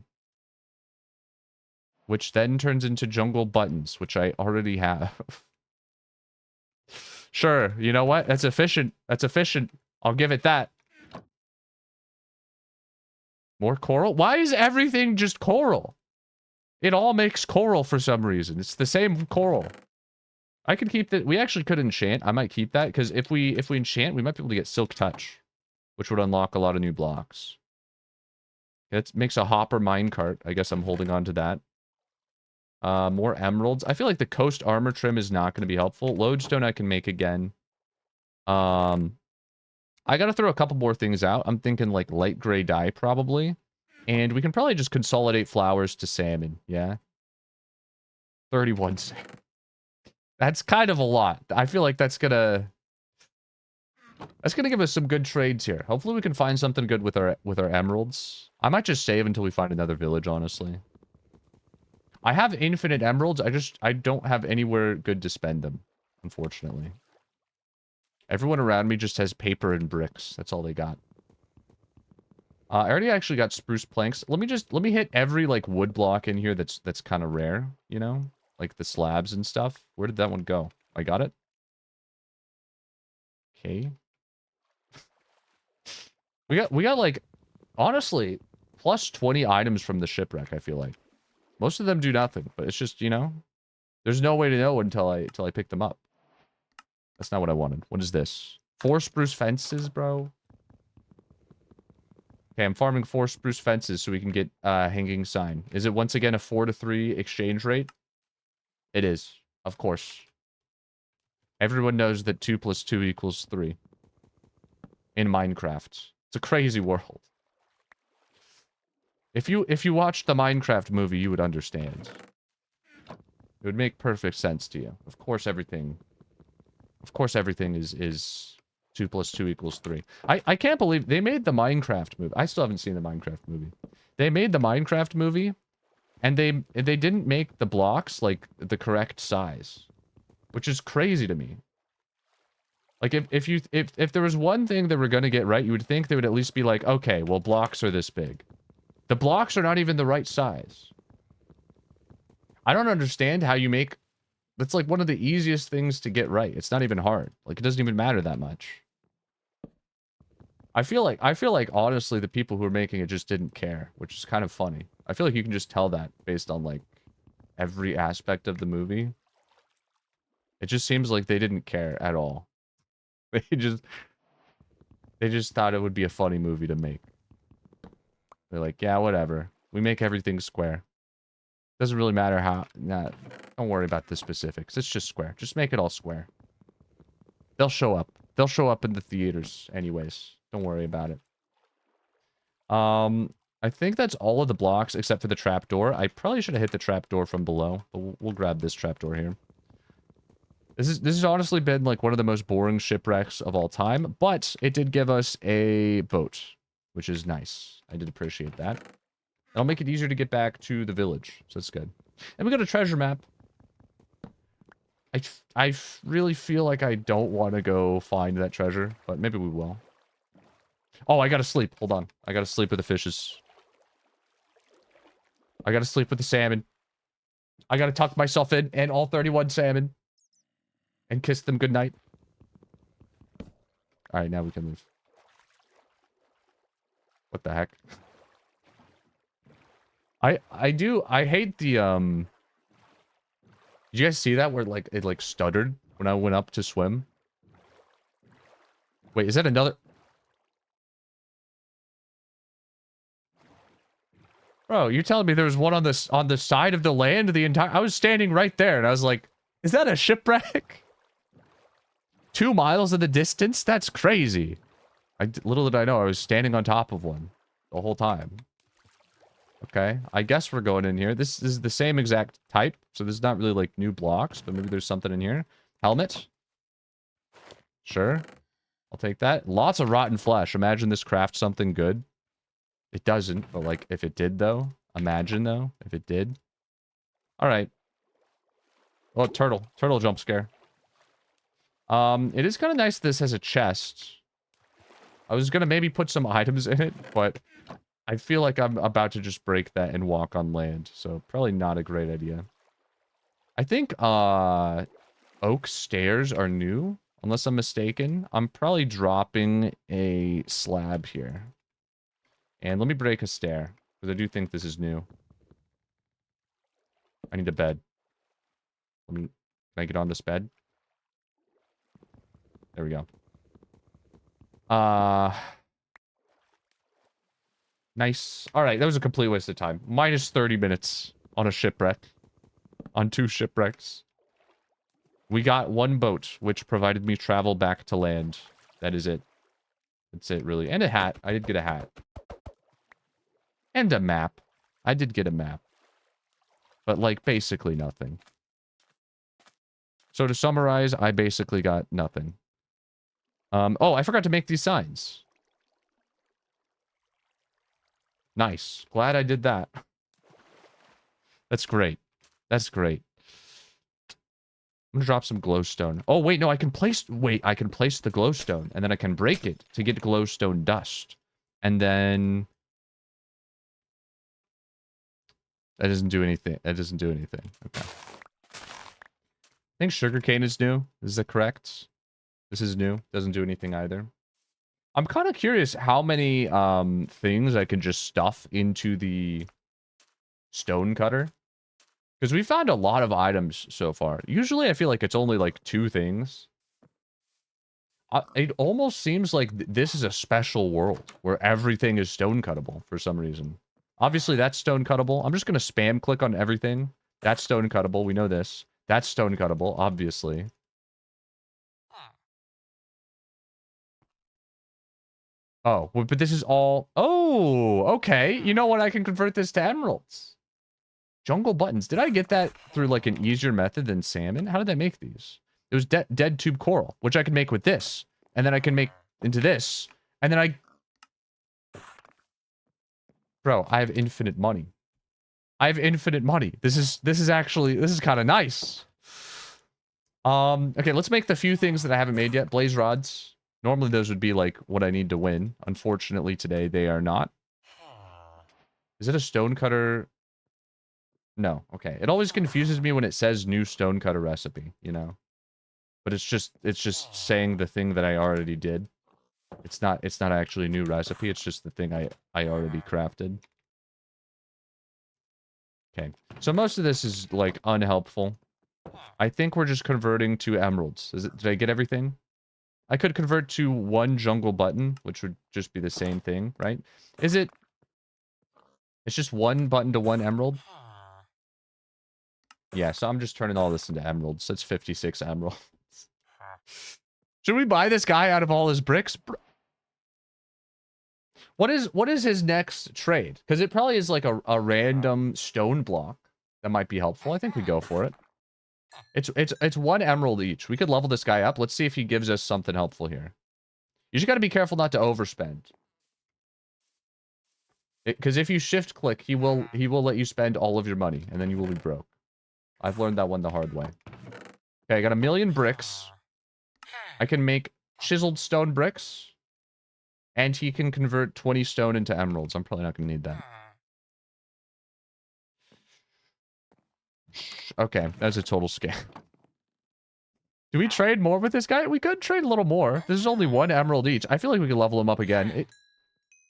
Which then turns into jungle buttons, which I already have. Sure, you know what? That's efficient. That's efficient. I'll give it that. More coral? Why is everything just coral? It all makes coral for some reason. It's the same coral. I could keep that. We actually could enchant. I might keep that because if we enchant, we might be able to get silk touch, which would unlock a lot of new blocks. It makes a hopper minecart. I guess I'm holding on to that. More emeralds. I feel like the coast armor trim is not going to be helpful. Lodestone I can make again. I got to throw a couple more things out. I'm thinking like light gray dye probably. And we can probably just consolidate flowers to salmon. Yeah. 31 salmon. That's kind of a lot. I feel like that's gonna give us some good trades here. Hopefully we can find something good with our emeralds. I might just save until we find another village, honestly. I have infinite emeralds. I don't have anywhere good to spend them, unfortunately. Everyone around me just has paper and bricks. That's all they got. I already actually got spruce planks. Let me hit every like wood block in here that's kind of rare, you know? Like the slabs and stuff. Where did that one go? I got it. Okay. We got like honestly plus 20 items from the shipwreck, I feel like. Most of them do nothing, but it's just, you know, there's no way to know until I pick them up. That's not what I wanted. What is this? 4 spruce fences, bro. Okay, I'm farming 4 spruce fences so we can get hanging sign. Is it once again a 4-to-3 exchange rate? It is, of course. Everyone knows that 2 + 2 = 3. In Minecraft. It's a crazy world. If you watched the Minecraft movie, you would understand. It would make perfect sense to you. Of course everything is 2 + 2 = 3. I can't believe they made the Minecraft movie. I still haven't seen the Minecraft movie. They made the Minecraft movie and they didn't make the blocks like the correct size, which is crazy to me. Like if there was one thing they were going to get right, you would think they would at least be like, okay, well blocks are this big. The blocks are not even the right size. I don't understand how you make... That's like one of the easiest things to get right. It's not even hard. Like, it doesn't even matter that much. I feel like honestly, the people who are making it just didn't care, which is kind of funny. I feel like you can just tell that based on, like, every aspect of the movie. It just seems like they didn't care at all. They just they just thought it would be a funny movie to make. They're like, yeah, whatever. We make everything square. Doesn't really matter how. Nah, don't worry about the specifics. It's just square. Just make it all square. They'll show up. They'll show up in the theaters anyways. Don't worry about it. I think that's all of the blocks except for the trapdoor. I probably should have hit the trapdoor from below, but we'll grab this trapdoor here. This has honestly been like one of the most boring shipwrecks of all time, but it did give us a boat, which is nice. I did appreciate that. That'll make it easier to get back to the village, so that's good. And we got a treasure map. I really feel like I don't want to go find that treasure, but maybe we will. Oh, I gotta sleep. Hold on. I gotta sleep with the fishes. I gotta sleep with the salmon. I gotta tuck myself in and all 31 salmon. And kiss them goodnight. Alright, now we can leave. What the heck? I hate the, Did you guys see that where, like, it, like, stuttered when I went up to swim? Wait, is that another... Bro, you're telling me there was one on the side of the land the entire... I was standing right there, and I was like, is that a shipwreck? 2 miles in the distance? That's crazy. Little did I know, I was standing on top of one the whole time. Okay, I guess we're going in here. This is the same exact type, so there's not really, like, new blocks, but maybe there's something in here. Helmet. Sure. I'll take that. Lots of rotten flesh. Imagine this crafts something good. It doesn't, but, like, if it did, though. Imagine, though, if it did. Alright. Oh, turtle. Turtle jump scare. It is kind of nice this has a chest. I was gonna maybe put some items in it, but I feel like I'm about to just break that and walk on land, so probably not a great idea. I think, oak stairs are new, unless I'm mistaken. I'm probably dropping a slab here. And let me break a stair, because I do think this is new. I need a bed. Can I get on this bed? There we go. Nice. Alright, that was a complete waste of time. Minus 30 minutes on a shipwreck. On 2 shipwrecks. We got 1 boat, which provided me travel back to land. That is it. That's it, really. And a hat. I did get a hat. And a map. I did get a map. But, like, basically nothing. So to summarize, I basically got nothing. Oh, I forgot to make these signs. Nice. Glad I did that. That's great. That's great. I'm gonna drop some glowstone. Oh, wait, no, I can place... Wait, I can place the glowstone, and then I can break it to get glowstone dust. And then... That doesn't do anything. That doesn't do anything. Okay. I think sugarcane is new. Is that correct? This is new. Doesn't do anything either. I'm kind of curious how many things I can just stuff into the stone cutter. Because we found a lot of items so far. Usually I feel like it's only like 2 things. It almost seems like this is a special world where everything is stone cuttable for some reason. Obviously that's stone cuttable. I'm just going to spam click on everything. That's stone cuttable. We know this. That's stone cuttable, obviously. Oh, well, but this is all... Oh, okay. You know what? I can convert this to emeralds. Jungle buttons. Did I get that through, like, an easier method than salmon? How did I make these? It was dead tube coral, which I can make with this. And then I can make into this. And then I... Bro, I have infinite money. I have infinite money. This is kind of nice. Okay, let's make the few things that I haven't made yet. Blaze rods. Normally those would be, like, what I need to win. Unfortunately, today they are not. Is it a stone cutter? No. Okay. It always confuses me when it says new stone cutter recipe, you know? But it's just saying the thing that I already did. It's not actually a new recipe. It's just the thing I already crafted. Okay. So most of this is, like, unhelpful. I think we're just converting to emeralds. Did I get everything? I could convert to one jungle button, which would just be the same thing, right? Is it... It's just one button to one emerald? Yeah, so I'm just turning all this into emeralds. That's 56 emeralds. Should we buy this guy out of all his bricks? What is his next trade? Because it probably is like a random stone block that might be helpful. I think we go for it. It's one emerald each. We could level this guy up. Let's see if he gives us something helpful here. You just got to be careful not to overspend. Because if you shift click, he will let you spend all of your money, and then you will be broke. I've learned that one the hard way. Okay, I got 1,000,000 bricks. I can make chiseled stone bricks. And he can convert 20 stone into emeralds. I'm probably not going to need that. Okay, that's a total scam. Do we trade more with this guy? We could trade a little more. This is only one emerald each. I feel like we could level him up again.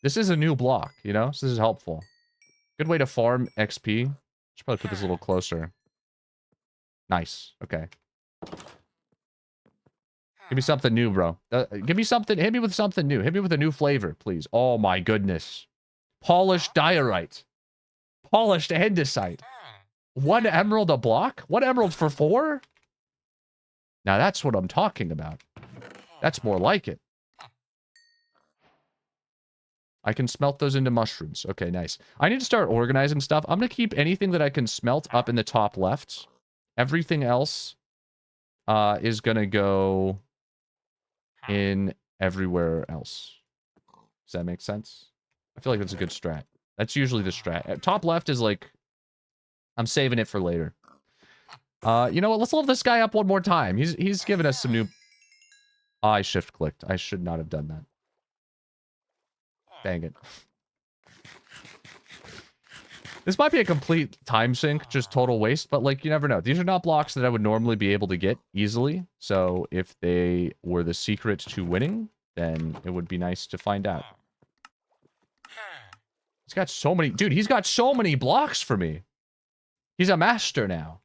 This is a new block, you know? So this is helpful. Good way to farm XP. Should probably put this a little closer. Nice. Okay. Give me something new, bro. Give me something. Hit me with something new. Hit me with a new flavor, please. Oh, my goodness. Polished diorite. Polished andesite. 1 emerald a block? 1 emerald for 4? Now, that's what I'm talking about. That's more like it. I can smelt those into mushrooms. Okay, nice. I need to start organizing stuff. I'm going to keep anything that I can smelt up in the top left. Everything else is going to go in everywhere else. Does that make sense? I feel like that's a good strat. That's usually the strat. Top left is like, I'm saving it for later. You know what? Let's level this guy up one more time. He's given us some new... Oh, I shift clicked. I should not have done that. Dang it. This might be a complete time sink, just total waste, but like, you never know. These are not blocks that I would normally be able to get easily. So if they were the secret to winning, then it would be nice to find out. He's got so many... Dude, he's got so many blocks for me. He's a master now.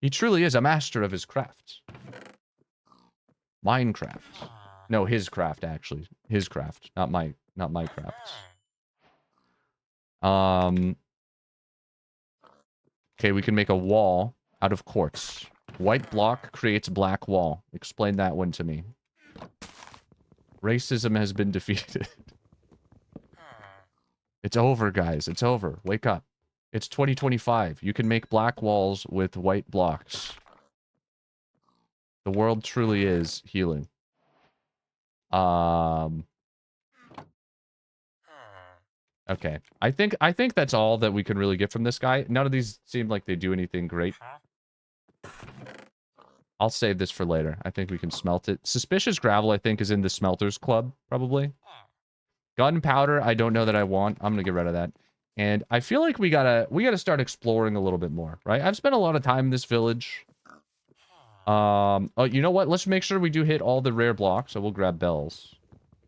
He truly is a master of his crafts. Minecraft. No, his craft, actually. His craft, not my crafts. Okay, we can make a wall out of quartz. White block creates black wall. Explain that one to me. Racism has been defeated. It's over, guys. It's over. Wake up. It's 2025. You can make black walls with white blocks. The world truly is healing. Okay. I think that's all that we can really get from this guy. None of these seem like they do anything great. I'll save this for later. I think we can smelt it. Suspicious gravel, I think, is in the smelters club, probably. Gunpowder, I don't know that I want. I'm gonna get rid of that. And I feel like we gotta start exploring a little bit more, right? I've spent a lot of time in this village. Oh, you know what? Let's make sure we do hit all the rare blocks. So we'll grab bells.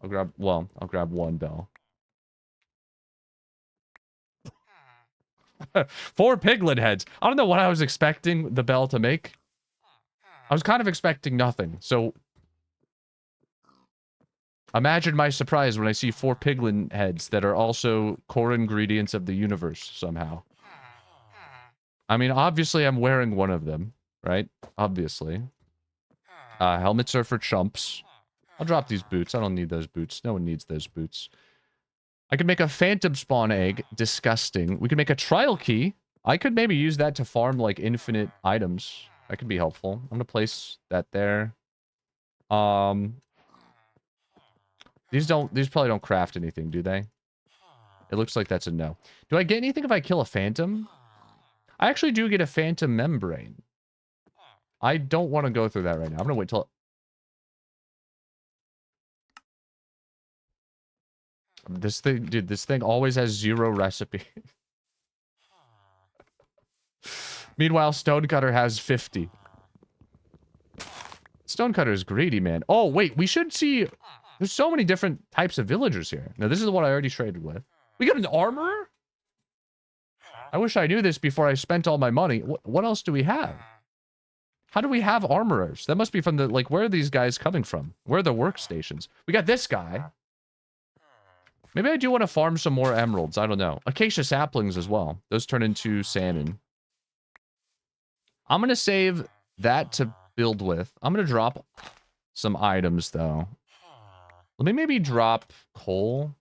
I'll grab 1 bell. 4 piglet heads. I don't know what I was expecting the bell to make. I was kind of expecting nothing. So imagine my surprise when I see 4 piglet heads that are also core ingredients of the universe somehow. I mean, obviously I'm wearing one of them, right? Obviously. Helmets are for chumps. I'll drop these boots. I don't need those boots. No one needs those boots. I could make a phantom spawn egg. Disgusting. We could make a trial key. I could maybe use that to farm, like, infinite items. That could be helpful. I'm gonna place that there. These probably don't craft anything, do they? It looks like that's a no. Do I get anything if I kill a phantom? I actually do get a phantom membrane. I don't want to go through that right now. I'm gonna wait till... This thing, dude, this thing always has 0 recipe. Meanwhile, Stonecutter has 50. Stonecutter is greedy, man. Oh, wait, we should see... There's so many different types of villagers here. Now, this is the one I already traded with. We got an armorer? I wish I knew this before I spent all my money. What else do we have? How do we have armorers? That must be from the, like, where are these guys coming from? Where are the workstations? We got this guy. Maybe I do want to farm some more emeralds. I don't know. Acacia saplings as well. Those turn into salmon. I'm going to save that to build with. I'm going to drop some items, though. Let me maybe drop coal.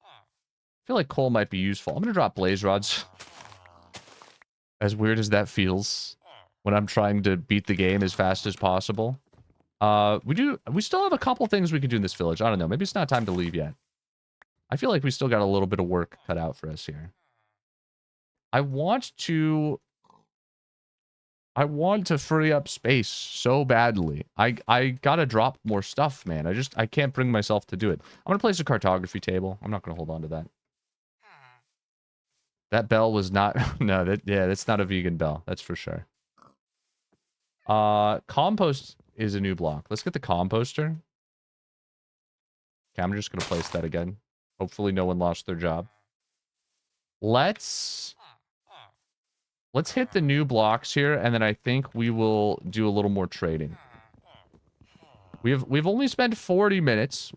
I feel like coal might be useful. I'm going to drop blaze rods. As weird as that feels when I'm trying to beat the game as fast as possible. We still have a couple things we can do in this village. I don't know. Maybe it's not time to leave yet. I feel like we still got a little bit of work cut out for us here. I want to free up space so badly. I gotta drop more stuff, man. I can't bring myself to do it. I'm gonna place a cartography table. I'm not gonna hold on to that. That bell was not... No, that's not a vegan bell. That's for sure. Compost is a new block. Let's get the composter. Okay, I'm just gonna place that again. Hopefully no one lost their job. Let's hit the new blocks here, and then I think we will do a little more trading. We've only spent 40 minutes.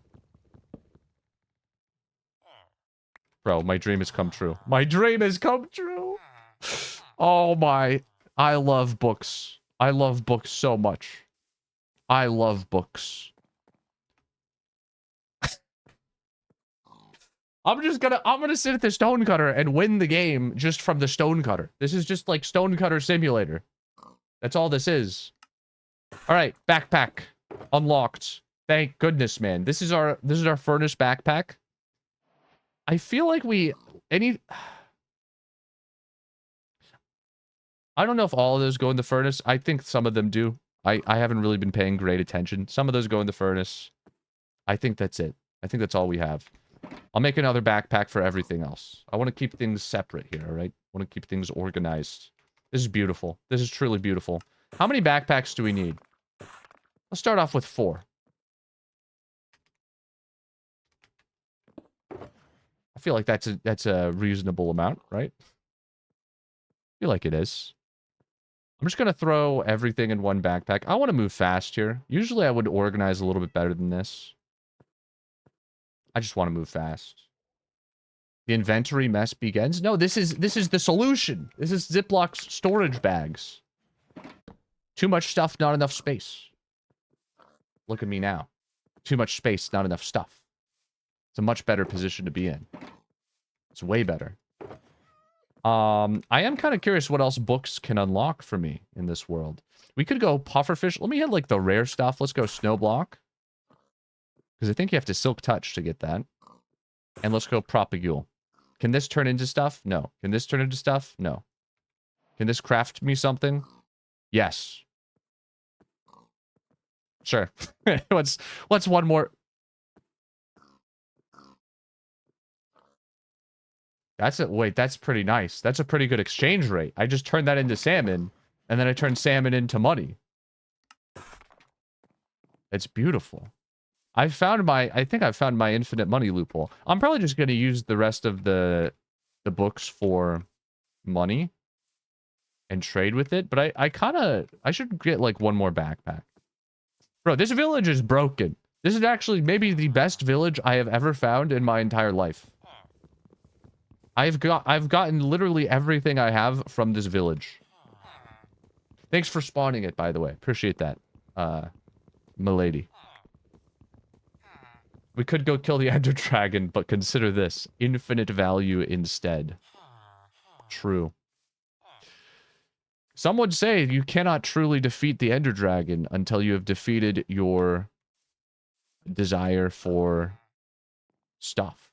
Bro, my dream has come true. My dream has come true! Oh my... I love books. I love books so much. I love books. I'm gonna sit at the stonecutter and win the game just from the stonecutter. This is just like stonecutter simulator. That's all this is. All right, backpack unlocked. Thank goodness, man. This is our furnace backpack. I feel like I don't know if all of those go in the furnace. I think some of them do. I haven't really been paying great attention. Some of those go in the furnace. I think that's it. I think that's all we have. I'll make another backpack for everything else. I want to keep things separate here, all right? I want to keep things organized. This is beautiful. This is truly beautiful. How many backpacks do we need? Let's start off with 4. I feel like that's a reasonable amount, right? I feel like it is. I'm just going to throw everything in one backpack. I want to move fast here. Usually I would organize a little bit better than this. I just want to move fast. The inventory mess begins. No, this is the solution. This is Ziploc storage bags. Too much stuff, not enough space. Look at me now. Too much space, not enough stuff. It's a much better position to be in. It's way better. I am kind of curious what else books can unlock for me in this world. We could go pufferfish. Let me hit like the rare stuff. Let's go snow block. Because I think you have to silk touch to get that. And let's go propagule. Can this turn into stuff? No. Can this turn into stuff? No. Can this craft me something? Yes. Sure. What's one more? That's it. Wait, that's pretty nice. That's a pretty good exchange rate. I just turned that into salmon, and then I turned salmon into money. It's beautiful. I think I've found my infinite money loophole. I'm probably just going to use the rest of the books for money and trade with it, but I should get like one more backpack. Bro, this village is broken. This is actually maybe the best village I have ever found in my entire life. I've gotten literally everything I have from this village. Thanks for spawning it, by the way. Appreciate that, milady. We could go kill the Ender Dragon, but consider this. Infinite value instead. True. Some would say you cannot truly defeat the Ender Dragon until you have defeated your desire for stuff.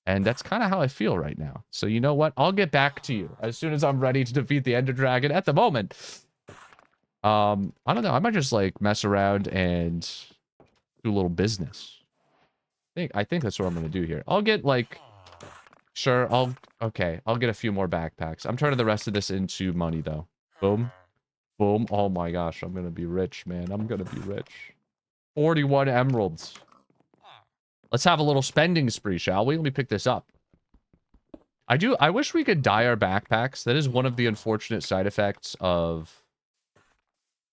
And that's kind of how I feel right now. So you know what? I'll get back to you as soon as I'm ready to defeat the Ender Dragon. At the moment, I don't know. I might just like mess around and do a little business. I think that's what I'm gonna do here. I'll get like, sure. I'll get a few more backpacks. I'm turning the rest of this into money though. Boom, boom. Oh my gosh, I'm gonna be rich, man. I'm gonna be rich. 41 emeralds. Let's have a little spending spree, shall we? Let me pick this up. I wish we could dye our backpacks. That is one of the unfortunate side effects of,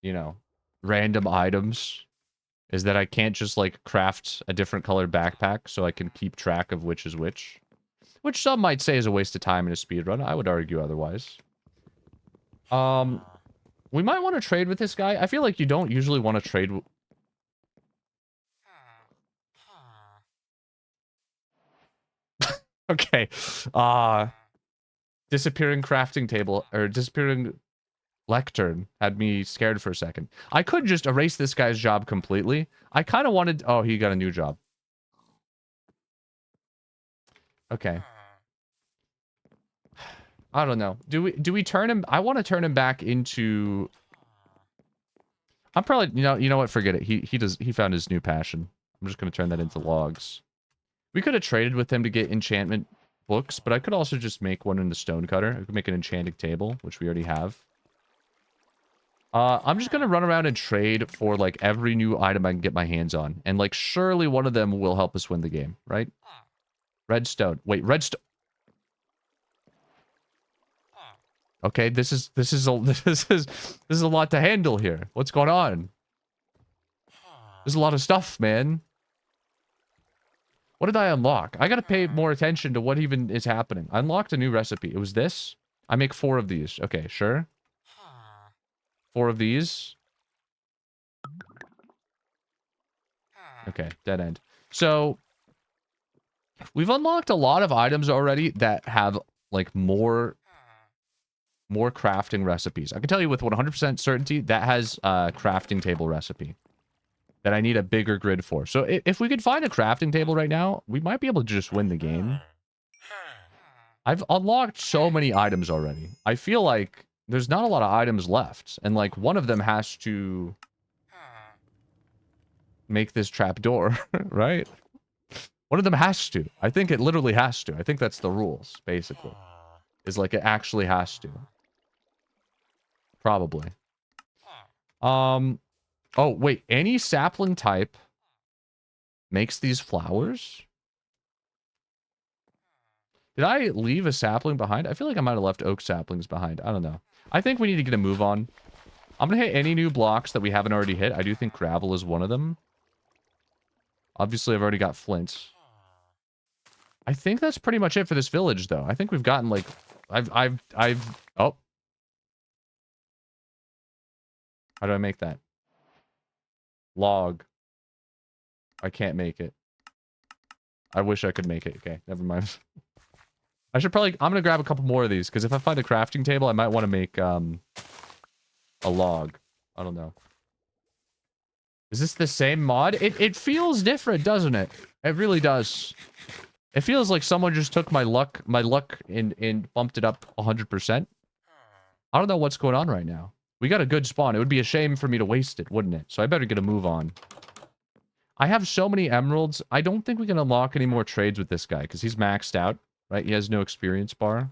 you know, random items. Is that I can't just, like, craft a different colored backpack so I can keep track of which is which. Which some might say is a waste of time in a speedrun. I would argue otherwise. We might want to trade with this guy. I feel like you don't usually want to trade... Okay. Disappearing crafting table, or disappearing lectern had me scared for a second. I could just erase this guy's job completely. I kind of wanted... Oh, he got a new job. Okay. I don't know. Do we turn him... I want to turn him back into... I'm probably... You know what? Forget it. He found his new passion. I'm just going to turn that into logs. We could have traded with him to get enchantment books, but I could also just make one in the stonecutter. I could make an enchanting table, which we already have. I'm just going to run around and trade for, like, every new item I can get my hands on. And, like, surely one of them will help us win the game, right? Redstone. Wait, redstone. Okay, this is a lot to handle here. What's going on? There's a lot of stuff, man. What did I unlock? I gotta pay more attention to what even is happening. I unlocked a new recipe. It was this. I make 4 of these. Okay, sure. 4 of these. Okay, dead end. So, we've unlocked a lot of items already that have, like, more crafting recipes. I can tell you with 100% certainty that has a crafting table recipe that I need a bigger grid for. So if we could find a crafting table right now, we might be able to just win the game. I've unlocked so many items already. I feel like there's not a lot of items left. And, like, one of them has to make this trapdoor, right? One of them has to. I think it literally has to. I think that's the rules, basically. Is, like, it actually has to. Probably. Oh, wait. Any sapling type makes these flowers? Did I leave a sapling behind? I feel like I might have left oak saplings behind. I don't know. I think we need to get a move on. I'm going to hit any new blocks that we haven't already hit. I do think gravel is one of them. Obviously, I've already got flint. I think that's pretty much it for this village, though. I think we've gotten, like... Oh. How do I make that? Log. I can't make it. I wish I could make it. Okay, never mind. I should probably... I'm gonna grab a couple more of these, because if I find a crafting table, I might want to make, a log. I don't know. Is this the same mod? It feels different, doesn't it? It really does. It feels like someone just took my luck and bumped it up 100%. I don't know what's going on right now. We got a good spawn. It would be a shame for me to waste it, wouldn't it? So I better get a move on. I have so many emeralds. I don't think we can unlock any more trades with this guy, because he's maxed out, right? He has no experience bar.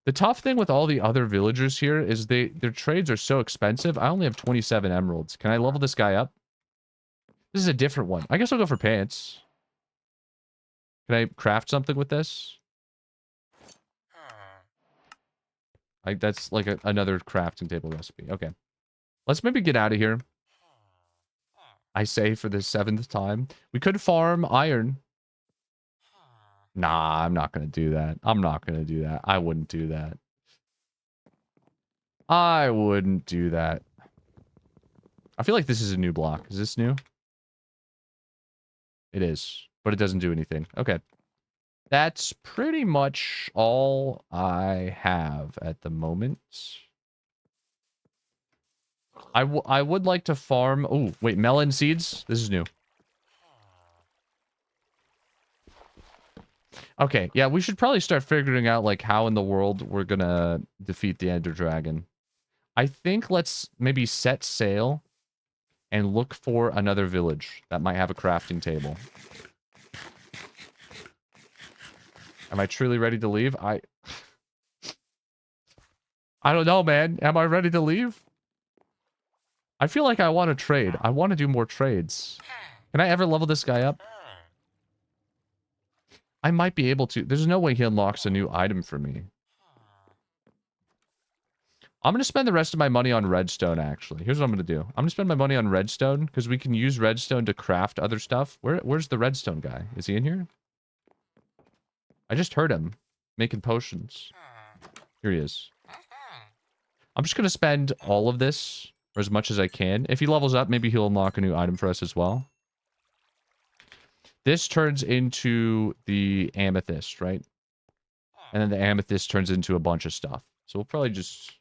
The tough thing with all the other villagers here is their trades are so expensive. I only have 27 emeralds. Can I level this guy up? This is a different one. I guess I'll go for pants. Can I craft something with this? That's like another crafting table recipe. Okay. Let's maybe get out of here. I say for the 7th time. We could farm iron. Nah, I'm not going to do that. I'm not going to do that. I wouldn't do that. I wouldn't do that. I feel like this is a new block. Is this new? It is, but it doesn't do anything. Okay. That's pretty much all I have at the moment. I would like to farm... Oh, wait, melon seeds? This is new. Okay, yeah, we should probably start figuring out, like, how in the world we're gonna defeat the Ender Dragon. I think let's maybe set sail and look for another village that might have a crafting table. Am I truly ready to leave? I don't know, man. Am I ready to leave? I feel like I want to trade. I want to do more trades. Can I ever level this guy up? I might be able to. There's no way he unlocks a new item for me. I'm going to spend the rest of my money on redstone, actually. Here's what I'm going to do. I'm going to spend my money on redstone, because we can use redstone to craft other stuff. Where's the redstone guy? Is he in here? I just heard him making potions. Here he is. I'm just going to spend all of this, or as much as I can. If he levels up, maybe he'll unlock a new item for us as well. This turns into the amethyst, right? And then the amethyst turns into a bunch of stuff. So we'll probably just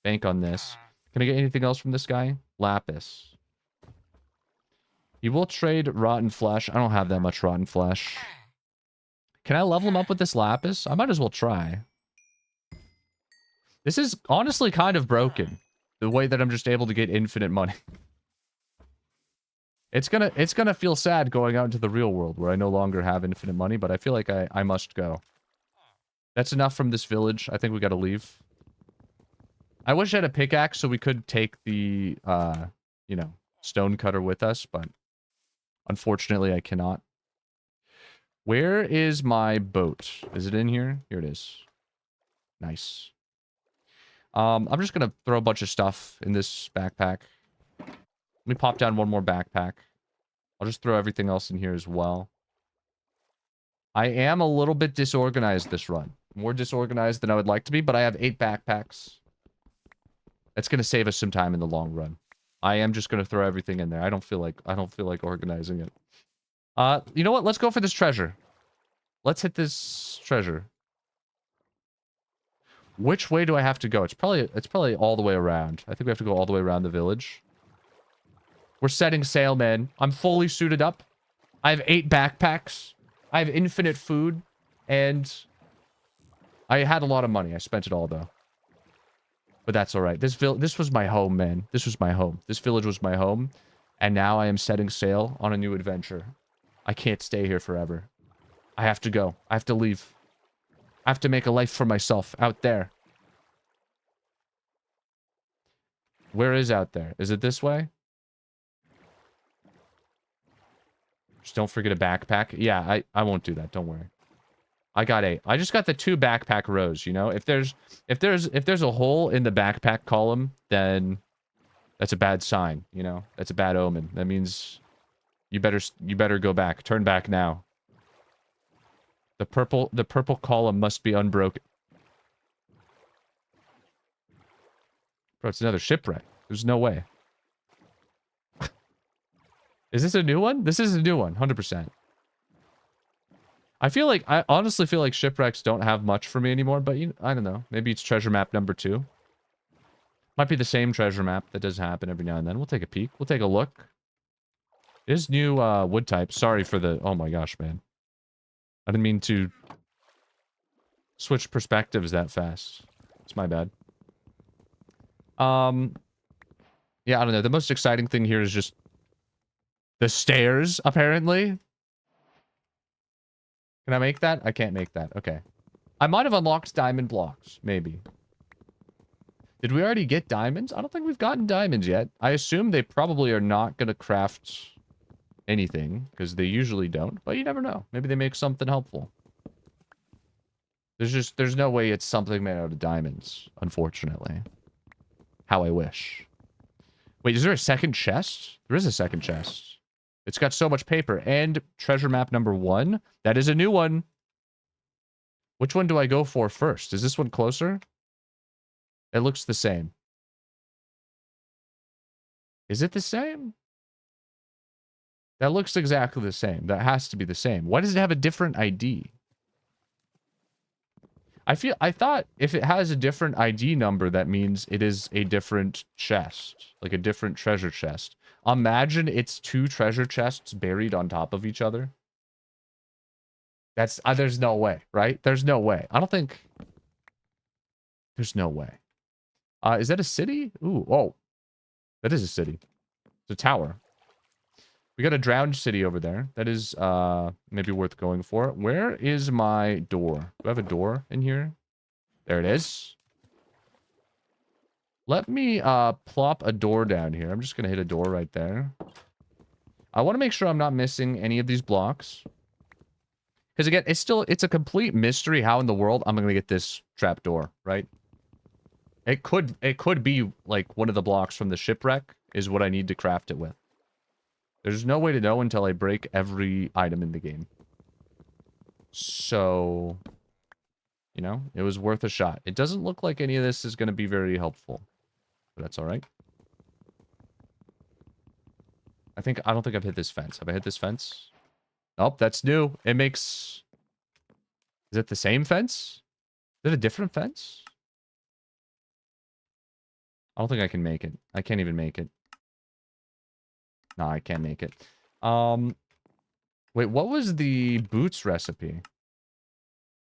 bank on this. Can I get anything else from this guy? Lapis. He will trade rotten flesh. I don't have that much rotten flesh. Can I level him up with this lapis? I might as well try. This is honestly kind of broken. The way that I'm just able to get infinite money. It's gonna feel sad going out into the real world where I no longer have infinite money, but I feel like I must go. That's enough from this village. I think we gotta leave. I wish I had a pickaxe so we could take the, you know, stone cutter with us, but unfortunately I cannot. Where is my boat? Is it in here? Here it is. Nice. I'm just gonna throw a bunch of stuff in this backpack. Let me pop down one more backpack. I'll just throw everything else in here as well. I am a little bit disorganized this run. More disorganized than I would like to be, but I have 8 backpacks. That's going to save us some time in the long run. I am just going to throw everything in there. I don't feel like organizing it. You know what? Let's go for this treasure. Let's hit this treasure. Which way do I have to go? It's probably all the way around. I think we have to go all the way around the village. We're setting sail, man. I'm fully suited up. I have 8 backpacks. I have infinite food. And I had a lot of money. I spent it all, though. But that's all right. This was my home, man. This was my home. This village was my home. And now I am setting sail on a new adventure. I can't stay here forever. I have to go. I have to leave. I have to make a life for myself out there. Where is out there? Is it this way? Just don't forget a backpack. Yeah, I won't do that. Don't worry. I got 8. I just got the 2 backpack rows, you know? If there's a hole in the backpack column, then that's a bad sign, you know? That's a bad omen. That means you better go back. Turn back now. The purple column must be unbroken. Bro, it's another shipwreck. There's no way. Is this a new one? This is a new one, 100%. I honestly feel like shipwrecks don't have much for me anymore, but I don't know. Maybe it's treasure map number 2. Might be the same treasure map that does happen every now and then. We'll take a peek. We'll take a look. It is new wood type. Sorry for the... Oh my gosh, man. I didn't mean to switch perspectives that fast. It's my bad. Yeah, I don't know. The most exciting thing here is just the stairs, apparently. Can I make that? I can't make that. Okay. I might have unlocked diamond blocks. Maybe. Did we already get diamonds? I don't think we've gotten diamonds yet. I assume they probably are not going to craft anything, because they usually don't. But you never know. Maybe they make something helpful. There's no way it's something made out of diamonds, unfortunately. How I wish. Wait, is there a second chest? There is a second chest. It's got so much paper. And treasure map number 1. That is a new one. Which one do I go for first? Is this one closer? It looks the same. Is it the same? That looks exactly the same. That has to be the same. Why does it have a different ID? I thought if it has a different ID number, that means it is a different chest. Like a different treasure chest. Imagine it's 2 treasure chests buried on top of each other. That's... there's no way, right? There's no way. I don't think... There's no way. Is that a city? Ooh, oh. That is a city. It's a tower. We got a drowned city over there. That is, maybe worth going for. Where is my door? Do I have a door in here? There it is. Let me, plop a door down here. I'm just gonna hit a door right there. I want to make sure I'm not missing any of these blocks. Because again, it's a complete mystery how in the world I'm gonna get this trapdoor, right? It could be like one of the blocks from the shipwreck is what I need to craft it with. There's no way to know until I break every item in the game. So, you know, it was worth a shot. It doesn't look like any of this is going to be very helpful, but that's all right. I don't think I've hit this fence. Have I hit this fence? Oh, that's new. It makes... Is it the same fence? Is it a different fence? I don't think I can make it. I can't even make it. No, I can't make it. Wait, what was the boots recipe?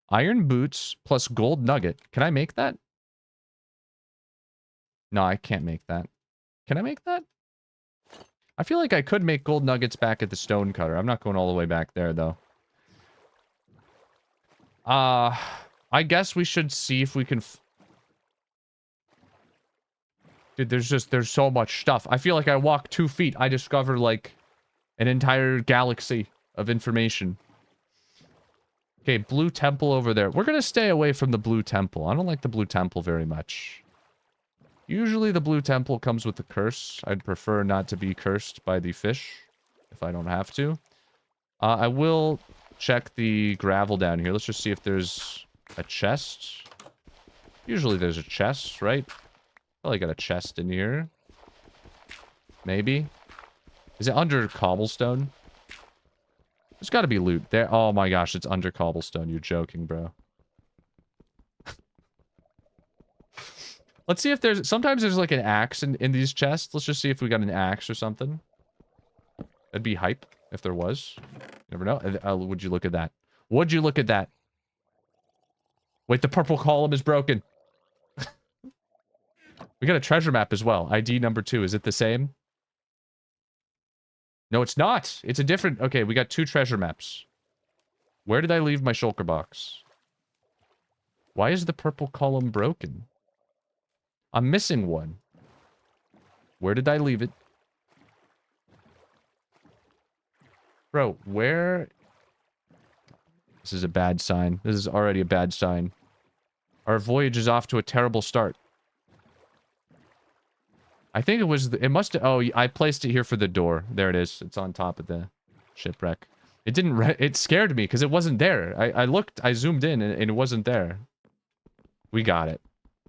Iron boots plus gold nugget. Can I make that? No, I can't make that. Can I make that? I feel like I could make gold nuggets back at the stone cutter. I'm not going all the way back there, though. I guess we should see if we can... Dude, there's so much stuff. I feel like I walk 2 feet. I discover, like, an entire galaxy of information. Okay, blue temple over there. We're gonna stay away from the blue temple. I don't like the blue temple very much. Usually the blue temple comes with a curse. I'd prefer not to be cursed by the fish, if I don't have to. I will check the gravel down here. Let's just see if there's a chest. Usually there's a chest, right? Probably got a chest in here. Maybe. Is it under cobblestone? There's got to be loot there. Oh my gosh, it's under cobblestone. You're joking, bro. Let's see if there's... Sometimes there's like an axe in these chests. Let's just see if we got an axe or something. That'd be hype if there was. You never know. Would you look at that? Would you look at that? Wait, the purple column is broken. We got a treasure map as well. ID number 2. Is it the same? No, it's not. It's a different... Okay, we got 2 treasure maps. Where did I leave my shulker box? Why is the purple column broken? I'm missing one. Where did I leave it? Bro, where... This is a bad sign. This is already a bad sign. Our voyage is off to a terrible start. I think it was... It must have... Oh, I placed it here for the door. There it is. It's on top of the shipwreck. It didn't... It scared me because it wasn't there. I looked... I zoomed in and it wasn't there. We got it.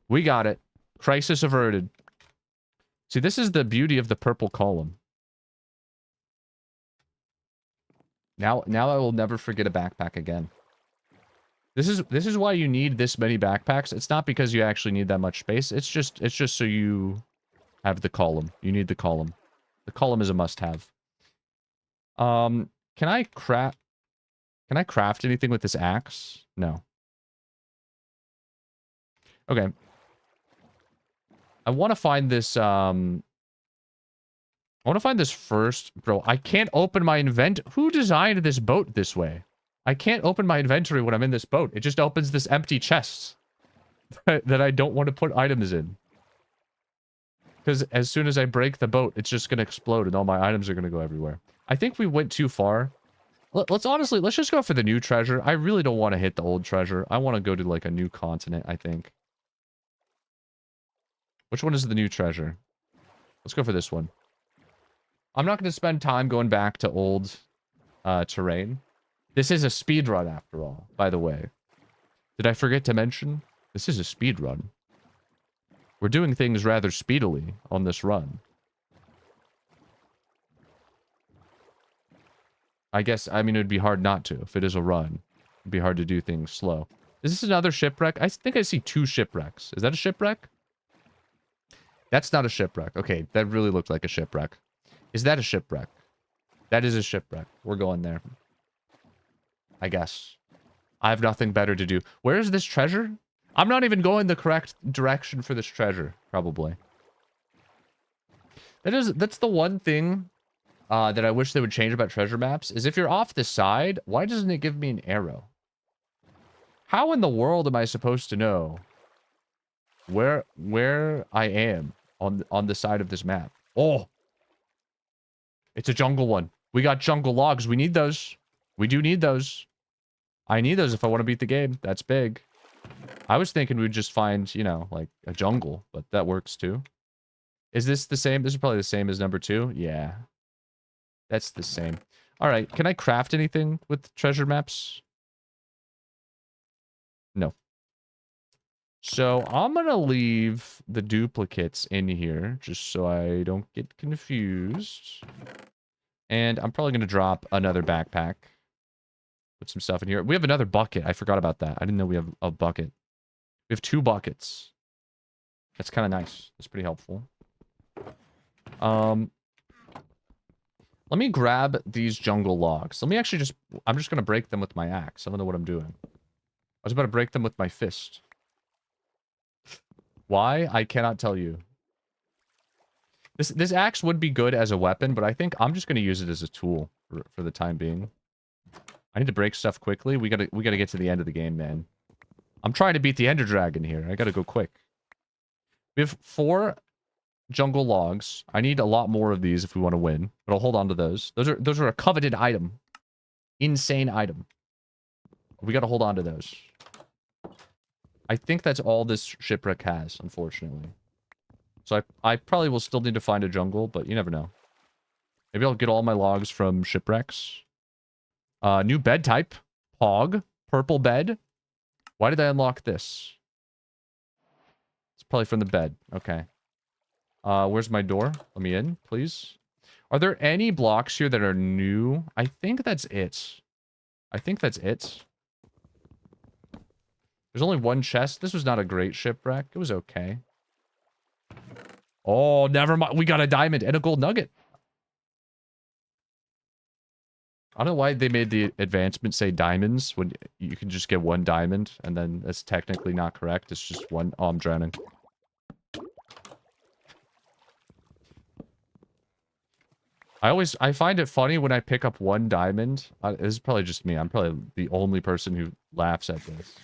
We got it. Crisis averted. See, this is the beauty of the purple column. Now I will never forget a backpack again. This is why you need this many backpacks. It's not because you actually need that much space. It's just so you have the column. You need the column. The column is a must-have. Can I craft anything with this axe? No. Okay. I want to find this, I want to find this first. Bro, I can't open my Who designed this boat this way? I can't open my inventory when I'm in this boat. It just opens this empty chest that I don't want to put items in. Because as soon as I break the boat, it's just going to explode and all my items are going to go everywhere. I think we went too far. Let's just go for the new treasure. I really don't want to hit the old treasure. I want to go to like a new continent, I think. Which one is the new treasure? Let's go for this one. I'm not going to spend time going back to old terrain. This is a speed run after all, by the way. Did I forget to mention? This is a speed run. We're doing things rather speedily on this run. I guess, I mean, it would be hard not to. If it is a run, it'd be hard to do things slow. Is this another shipwreck? I think I see 2 shipwrecks. Is that a shipwreck? That's not a shipwreck. Okay, that really looked like a shipwreck. Is that a shipwreck? That is a shipwreck. We're going there. I guess. I have nothing better to do. Where is this treasure? I'm not even going the correct direction for this treasure, probably. That's the one thing that I wish they would change about treasure maps, is if you're off the side, why doesn't it give me an arrow? How in the world am I supposed to know where I am on the side of this map? Oh! It's a jungle one. We got jungle logs. We need those. We do need those. I need those if I want to beat the game. That's big. I was thinking we'd just find, you know, like a jungle, but that works too. Is this the same? This is probably the same as number 2. Yeah. That's the same. All right. Can I craft anything with treasure maps? No. So I'm going to leave the duplicates in here just so I don't get confused. And I'm probably going to drop another backpack. Put some stuff in here. We have another bucket. I forgot about that. I didn't know we have a bucket. We have 2 buckets. That's kind of nice. That's pretty helpful. Let me grab these jungle logs. Let me actually just... I'm just going to break them with my axe. I don't know what I'm doing. I was about to break them with my fist. Why? I cannot tell you. This axe would be good as a weapon, but I think I'm just going to use it as a tool for the time being. I need to break stuff quickly. We gotta get to the end of the game, man. I'm trying to beat the Ender Dragon here. I gotta go quick. We have 4 jungle logs. I need a lot more of these if we want to win, but I'll hold on to those. Those are a coveted item. Insane item. We gotta hold on to those. I think that's all this shipwreck has, unfortunately. So I probably will still need to find a jungle, but you never know. Maybe I'll get all my logs from shipwrecks. New bed type. Pog. Purple bed. Why did I unlock this? It's probably from the bed. Okay. Where's my door? Let me in, please. Are there any blocks here that are new? I think that's it. I think that's it. There's only 1 chest. This was not a great shipwreck. It was okay. Oh, never mind. We got a diamond and a gold nugget. I don't know why they made the advancement say diamonds when you can just get 1 diamond, and then that's technically not correct. It's just 1. Oh, I'm drowning. I find it funny when I pick up 1 diamond. This is probably just me. I'm probably the only person who laughs at this.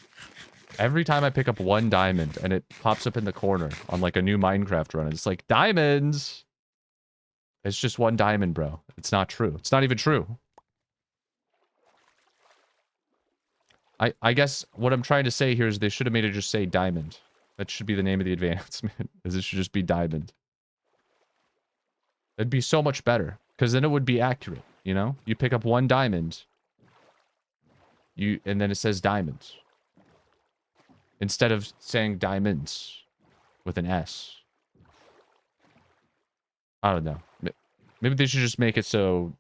Every time I pick up 1 diamond and it pops up in the corner on like a new Minecraft run, it's like, diamonds! It's just 1 diamond, bro. It's not true. It's not even true. I guess what I'm trying to say here is they should have made it just say diamond. That should be the name of the advancement. Is it should just be diamond. It'd be so much better. Because then it would be accurate, you know? You pick up 1 diamond. And then it says diamonds. Instead of saying diamonds with an S. I don't know. Maybe they should just make it so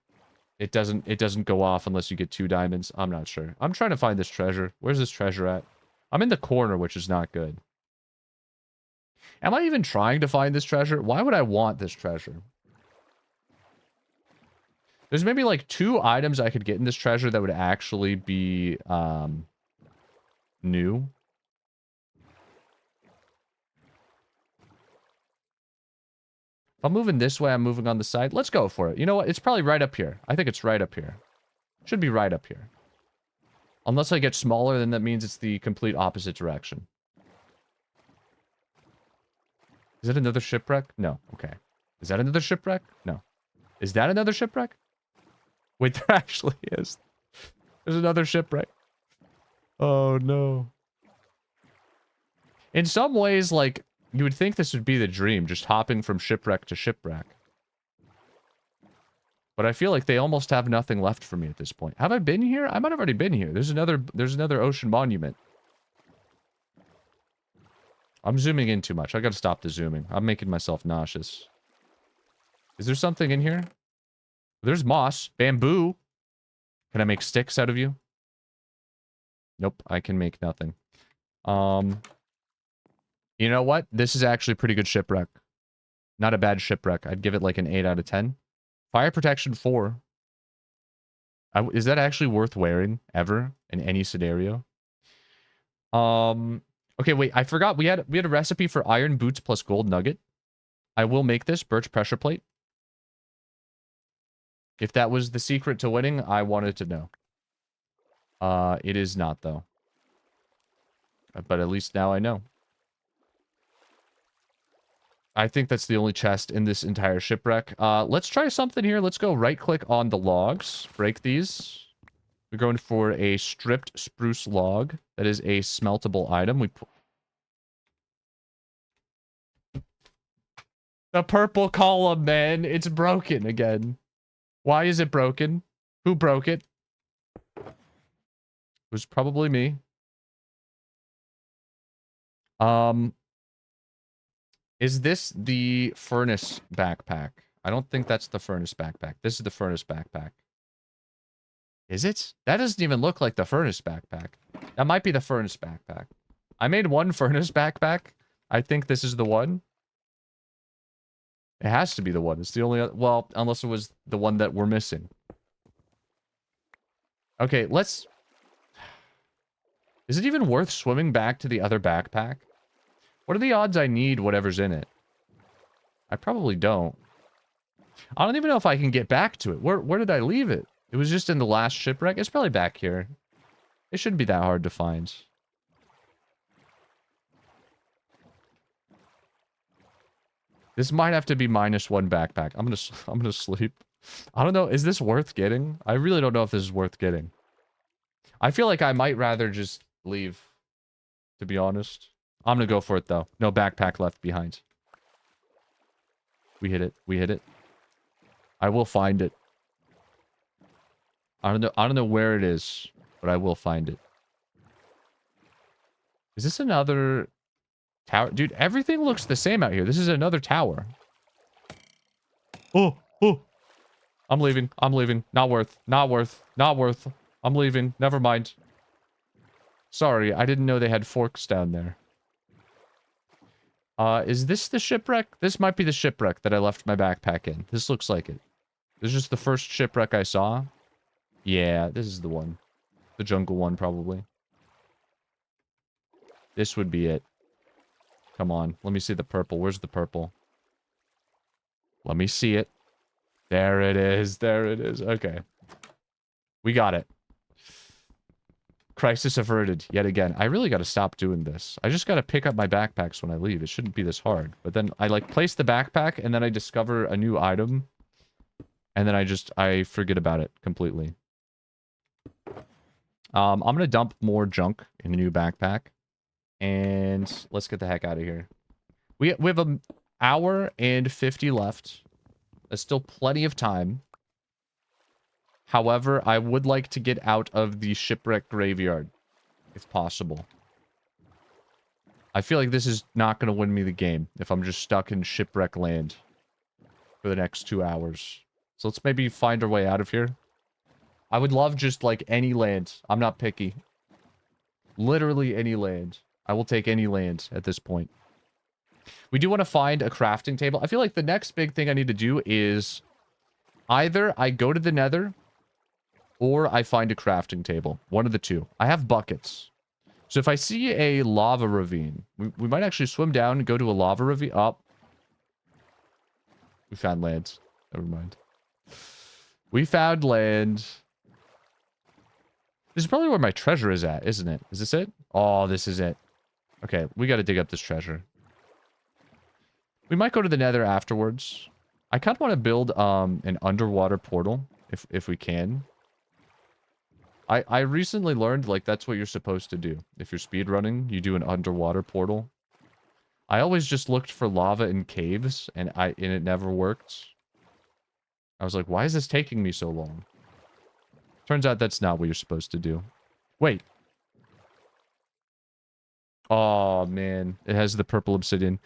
it doesn't go off unless you get 2 diamonds. I'm not sure. I'm trying to find this treasure. Where's this treasure at? I'm in the corner, which is not good. Am I even trying to find this treasure? Why would I want this treasure? There's maybe like 2 items I could get in this treasure that would actually be new. If I'm moving this way, I'm moving on the side. Let's go for it. You know what? It's probably right up here. I think it's right up here. Should be right up here. Unless I get smaller, then that means it's the complete opposite direction. Is it another shipwreck? No. Okay. Is that another shipwreck? No. Is that another shipwreck? Wait, there actually is. There's another shipwreck. Oh, no. In some ways, like, you would think this would be the dream, just hopping from shipwreck to shipwreck. But I feel like they almost have nothing left for me at this point. Have I been here? I might have already been here. There's another ocean monument. I'm zooming in too much. I gotta stop the zooming. I'm making myself nauseous. Is there something in here? There's moss. Bamboo. Can I make sticks out of you? Nope, I can make nothing. You know what? This is actually a pretty good shipwreck. Not a bad shipwreck. I'd give it like an 8 out of 10. Fire protection 4. Is that actually worth wearing ever in any scenario? Okay, wait. I forgot we had a recipe for iron boots plus gold nugget. I will make this birch pressure plate. If that was the secret to winning, I wanted to know. It is not though. But at least now I know. I think that's the only chest in this entire shipwreck. Let's try something here. Let's go right-click on the logs. Break these. We're going for a stripped spruce log. That is a smeltable item. The purple column, man. It's broken again. Why is it broken? Who broke it? It was probably me. Is this the furnace backpack? I don't think that's the furnace backpack. This is the furnace backpack. Is it? That doesn't even look like the furnace backpack. That might be the furnace backpack. I made one furnace backpack. I think this is the one. It has to be the one. It's the only... Well, unless it was the one that we're missing. Okay, let's... Is it even worth swimming back to the other backpack? What are the odds I need whatever's in it? I probably don't. I don't even know if I can get back to it. Where did I leave it? It was just in the last shipwreck. It's probably back here. It shouldn't be that hard to find. This might have to be -1 backpack. I'm gonna sleep. I don't know. Is this worth getting? I really don't know if this is worth getting. I feel like I might rather just leave, to be honest. I'm gonna go for it though. No backpack left behind. We hit it. We hit it. I will find it. I don't know where it is, but I will find it. Is this another tower? Dude, everything looks the same out here. This is another tower. Oh. I'm leaving. I'm leaving. Not worth. Not worth. Not worth. I'm leaving. Never mind. Sorry, I didn't know they had forks down there. Is this the shipwreck? This might be the shipwreck that I left my backpack in. This looks like it. This is just the first shipwreck I saw. Yeah, this is the one. The jungle one, probably. This would be it. Come on. Let me see the purple. Where's the purple? Let me see it. There it is. There it is. Okay. We got it. Crisis averted. Yet again. I really got to stop doing this. I just got to pick up my backpacks when I leave. It shouldn't be this hard. But then I, like, place the backpack, and then I discover a new item. And then I forget about it completely. I'm going to dump more junk in the new backpack. And let's get the heck out of here. We have an hour and 50 left. There's still plenty of time. However, I would like to get out of the shipwreck graveyard, if possible. I feel like this is not going to win me the game if I'm just stuck in shipwreck land for the next 2 hours. So let's maybe find our way out of here. I would love just, like, any land. I'm not picky. Literally any land. I will take any land at this point. We do want to find a crafting table. I feel like the next big thing I need to do is either I go to the nether or I find a crafting table. One of the two. I have buckets. So if I see a lava ravine, we might actually swim down and go to a lava ravine. Oh. We found land. Never mind. We found land. This is probably where my treasure is at, isn't it? Is this it? Oh, this is it. Okay, we got to dig up this treasure. We might go to the nether afterwards. I kind of want to build an underwater portal, if we can. I recently learned, like, that's what you're supposed to do. If you're speedrunning, you do an underwater portal. I always just looked for lava in caves, and it never worked. I was like, why is this taking me so long? Turns out that's not what you're supposed to do. Wait. Oh, man. It has the purple obsidian.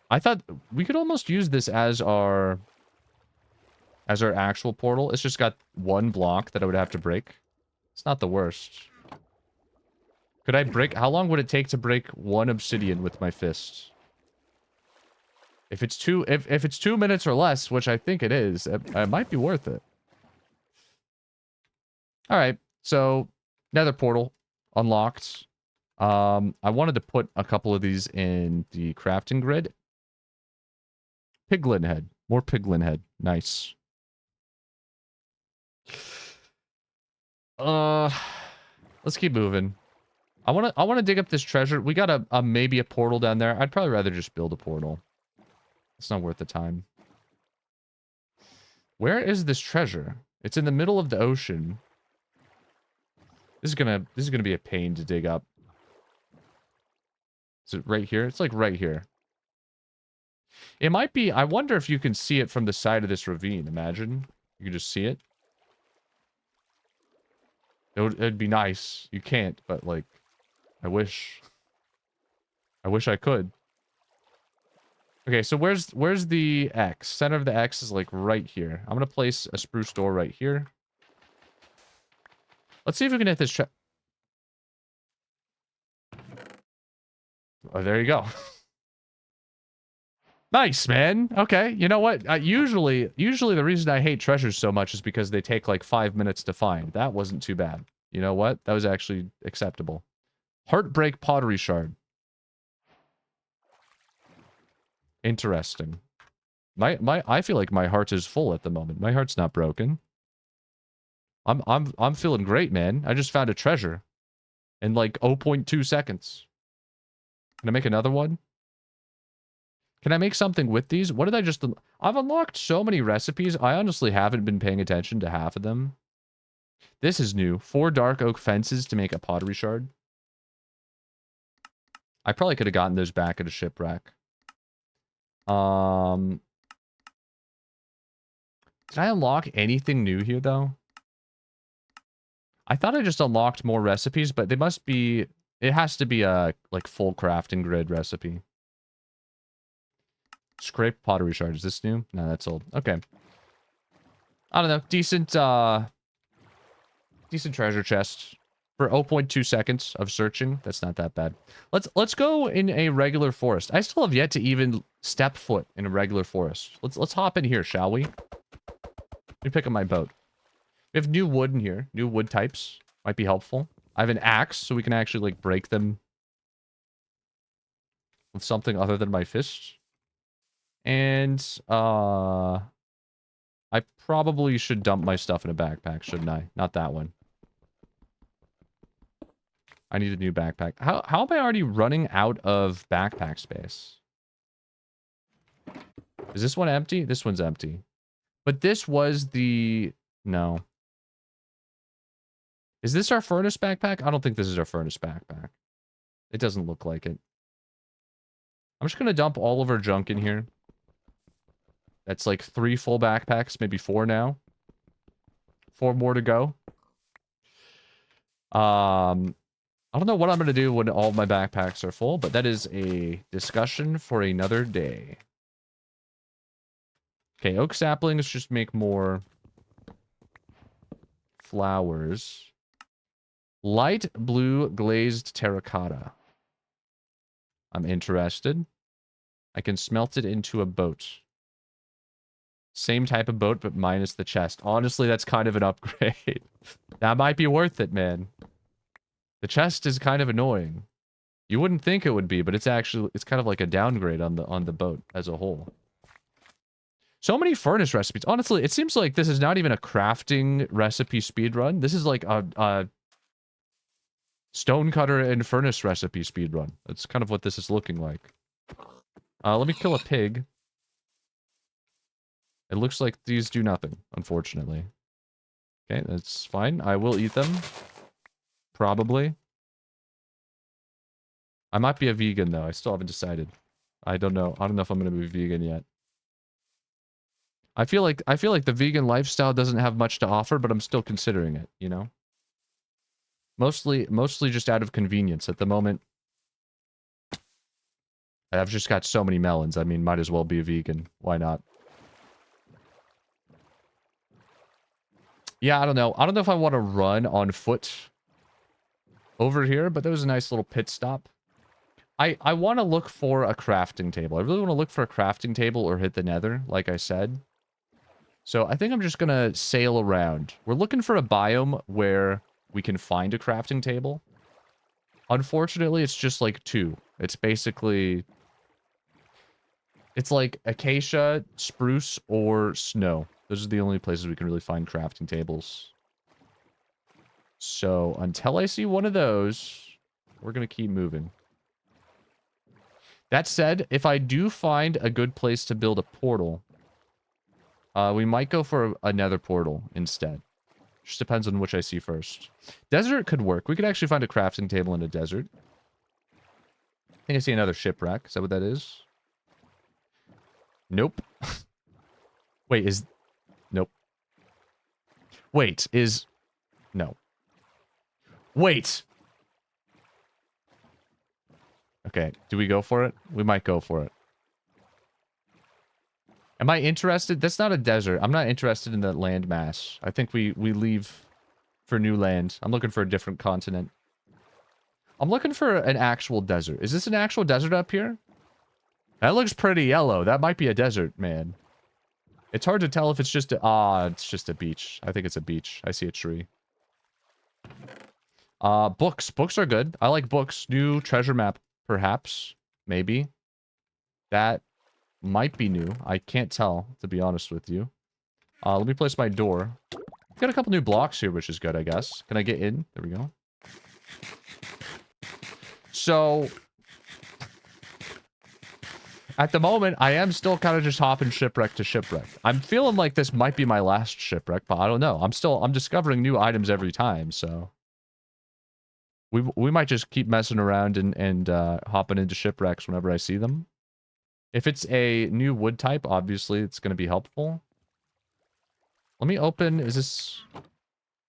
I thought we could almost use this as our actual portal. It's just got one block that I would have to break. It's not the worst. Could I break... How long would it take to break one obsidian with my fist? If it's 2 minutes or less, which I think it is, it might be worth it. All right, so nether portal unlocked. I wanted to put a couple of these in the crafting grid. Piglin head. More piglin head. Nice. Let's keep moving. I want to dig up this treasure. We got a maybe a portal down there. I'd probably rather just build a portal. It's not worth the time. Where is this treasure? It's in the middle of the ocean. This is gonna be a pain to dig up. Is it right here? It's like right here. It might be... I wonder if you can see it from the side of this ravine. Imagine. You can just see it. It'd be nice. You can't, but, like... I wish. I wish I could. Okay, so where's the X? Center of the X is, like, right here. I'm gonna place a spruce door right here. Let's see if we can hit this trap. Oh, there you go. Nice, man. Okay, you know what? Usually the reason I hate treasures so much is because they take like 5 minutes to find. That wasn't too bad. You know what? That was actually acceptable. Heartbreak pottery shard. Interesting. I feel like my heart is full at the moment. My heart's not broken. I'm feeling great, man. I just found a treasure in like 0.2 seconds. Can I make another one? Can I make something with these? What did I just... I've unlocked so many recipes. I honestly haven't been paying attention to half of them. This is new. 4 dark oak fences to make a pottery shard. I probably could have gotten those back at a shipwreck. Did I unlock anything new here, though? I thought I just unlocked more recipes, but they must be... It has to be a, like, full crafting grid recipe. Scrape pottery shard. Is this new? No, that's old. Okay. I don't know. Decent treasure chest. For 0.2 seconds of searching. That's not that bad. Let's go in a regular forest. I still have yet to even step foot in a regular forest. Let's hop in here, shall we? Let me pick up my boat. We have new wood in here. New wood types. Might be helpful. I have an axe, so we can actually, like, break them with something other than my fist. And, I probably should dump my stuff in a backpack, shouldn't I? Not that one. I need a new backpack. How am I already running out of backpack space? Is this one empty? This one's empty. But this was the... No. Is this our furnace backpack? I don't think this is our furnace backpack. It doesn't look like it. I'm just gonna dump all of our junk in here. That's like 3 full backpacks, maybe 4 now. 4 more to go. I don't know what I'm gonna do when all my backpacks are full, but that is a discussion for another day. Okay, oak saplings just make more flowers. Light blue glazed terracotta. I'm interested. I can smelt it into a boat. Same type of boat, but minus the chest. Honestly, that's kind of an upgrade. That might be worth it, man. The chest is kind of annoying. You wouldn't think it would be, but it's actually... It's kind of like a downgrade on the boat as a whole. So many furnace recipes. Honestly, it seems like this is not even a crafting recipe speedrun. This is like a stonecutter and furnace recipe speedrun. That's kind of what this is looking like. Let me kill a pig. It looks like these do nothing, unfortunately. Okay, that's fine. I will eat them. Probably. I might be a vegan, though. I still haven't decided. I don't know. I don't know if I'm going to be vegan yet. I feel like the vegan lifestyle doesn't have much to offer, but I'm still considering it, you know? Mostly just out of convenience. At the moment, I've just got so many melons. I mean, might as well be a vegan. Why not? Yeah, I don't know. I don't know if I want to run on foot over here, but that was a nice little pit stop. I want to look for a crafting table. I really want to look for a crafting table or hit the nether, like I said. So I think I'm just going to sail around. We're looking for a biome where we can find a crafting table. Unfortunately, it's just like 2. It's basically... It's like acacia, spruce, or snow. Those are the only places we can really find crafting tables. So until I see one of those, we're going to keep moving. That said, if I do find a good place to build a portal, we might go for a nether portal instead. Just depends on which I see first. Desert could work. We could actually find a crafting table in a desert. I think I see another shipwreck. Is that what that is? Nope. Wait, is... Nope. Wait, is... No. Wait! Okay, do we go for it? We might go for it. Am I interested? That's not a desert. I'm not interested in that land mass. I think we leave for new land. I'm looking for a different continent. I'm looking for an actual desert. Is this an actual desert up here? That looks pretty yellow. That might be a desert, man. It's hard to tell if it's just a... Ah, it's just a beach. I think it's a beach. I see a tree. Books. Books are good. I like books. New treasure map, perhaps. Maybe. That might be new. I can't tell, to be honest with you. Let me place my door. Got a couple new blocks here, which is good, I guess. Can I get in? There we go. So, at the moment, I am still kind of just hopping shipwreck to shipwreck. I'm feeling like this might be my last shipwreck, but I don't know. I'm discovering new items every time, so... We might just keep messing around and hopping into shipwrecks whenever I see them. If it's a new wood type, obviously it's going to be helpful. Let me open... Is this...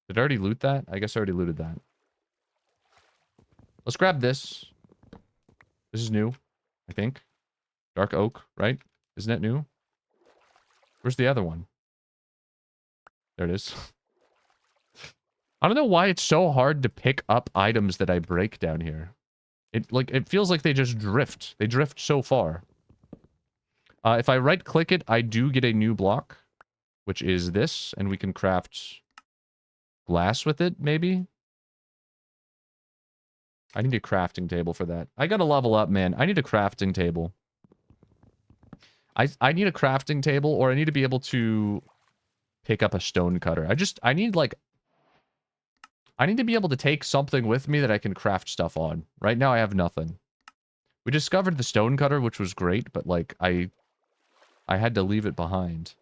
Did I already loot that? I guess I already looted that. Let's grab this. This is new, I think. Dark oak, right? Isn't it new? Where's the other one? There it is. I don't know why it's so hard to pick up items that I break down here. It feels like they just drift. They drift so far. If I right-click it, I do get a new block, which is this, and we can craft glass with it, maybe? I need a crafting table for that. I gotta level up, man. I need a crafting table. I need a crafting table, or I need to be able to pick up a stone cutter. I need, like... I need to be able to take something with me that I can craft stuff on. Right now, I have nothing. We discovered the stone cutter, which was great, but, like, I had to leave it behind.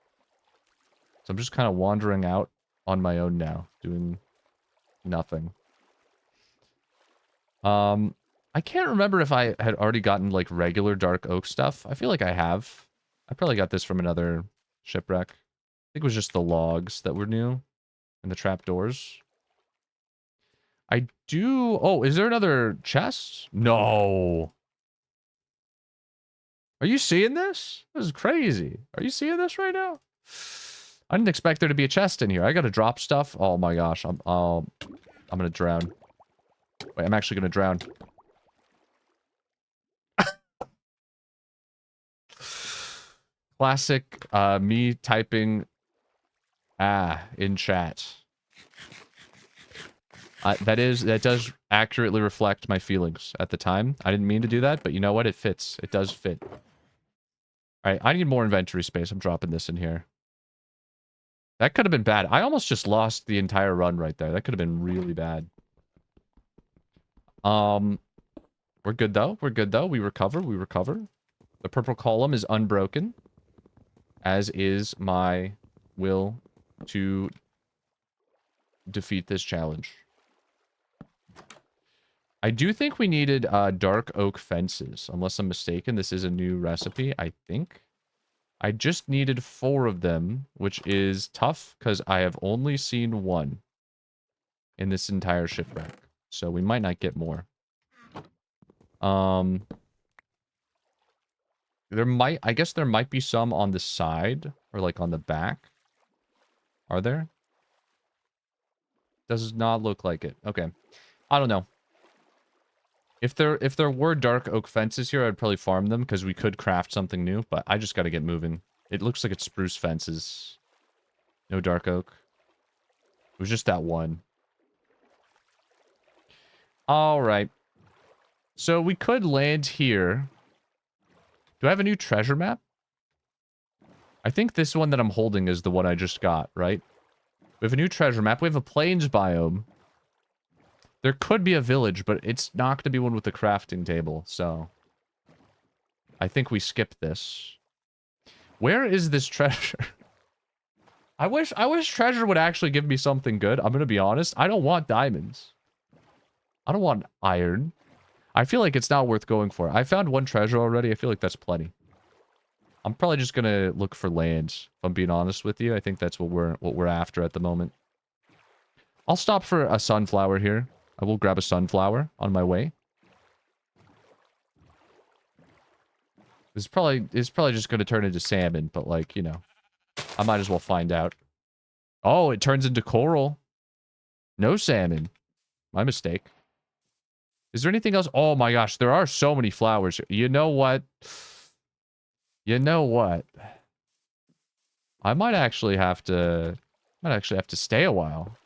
So I'm just kind of wandering out on my own now, doing nothing. I can't remember if I had already gotten, like, regular dark oak stuff. I feel like I have. I probably got this from another shipwreck. I think it was just the logs that were new. And the trapdoors. I do... Oh, is there another chest? No. Are you seeing this? This is crazy. Are you seeing this right now? I didn't expect there to be a chest in here. I gotta drop stuff. Oh my gosh. I'm gonna drown. Wait, I'm actually gonna drown. Classic, me typing in chat. That does accurately reflect my feelings at the time. I didn't mean to do that, but you know what? It fits. It does fit. Alright, I need more inventory space. I'm dropping this in here. That could have been bad. I almost just lost the entire run right there. That could have been really bad. We're good though. We're good though. We recover. We recover. The purple column is unbroken. As is my will to defeat this challenge. I do think we needed dark oak fences. Unless I'm mistaken, this is a new recipe, I think. I just needed 4 of them, which is tough because I have only seen 1 in this entire shipwreck. So we might not get more. I guess there might be some on the side or like on the back. Are there? Does not look like it. Okay. I don't know. If there were dark oak fences here, I'd probably farm them because we could craft something new, but I just got to get moving. It looks like it's spruce fences. No dark oak. It was just that one. All right. So we could land here. Do I have a new treasure map? I think this one that I'm holding is the one I just got, right? We have a new treasure map. We have a plains biome. There could be a village, but it's not going to be one with a crafting table, so... I think we skip this. Where is this treasure? I wish treasure would actually give me something good. I'm gonna be honest. I don't want diamonds. I don't want iron. I feel like it's not worth going for. I found one treasure already. I feel like that's plenty. I'm probably just gonna look for land, if I'm being honest with you. I think that's what we're after at the moment. I'll stop for a sunflower here. I will grab a sunflower on my way. It's probably just gonna turn into salmon, but like, you know, I might as well find out. Oh, it turns into coral. No salmon. My mistake. Is there anything else? Oh my gosh, there are so many flowers. You know what? You know what? I might actually have to stay a while.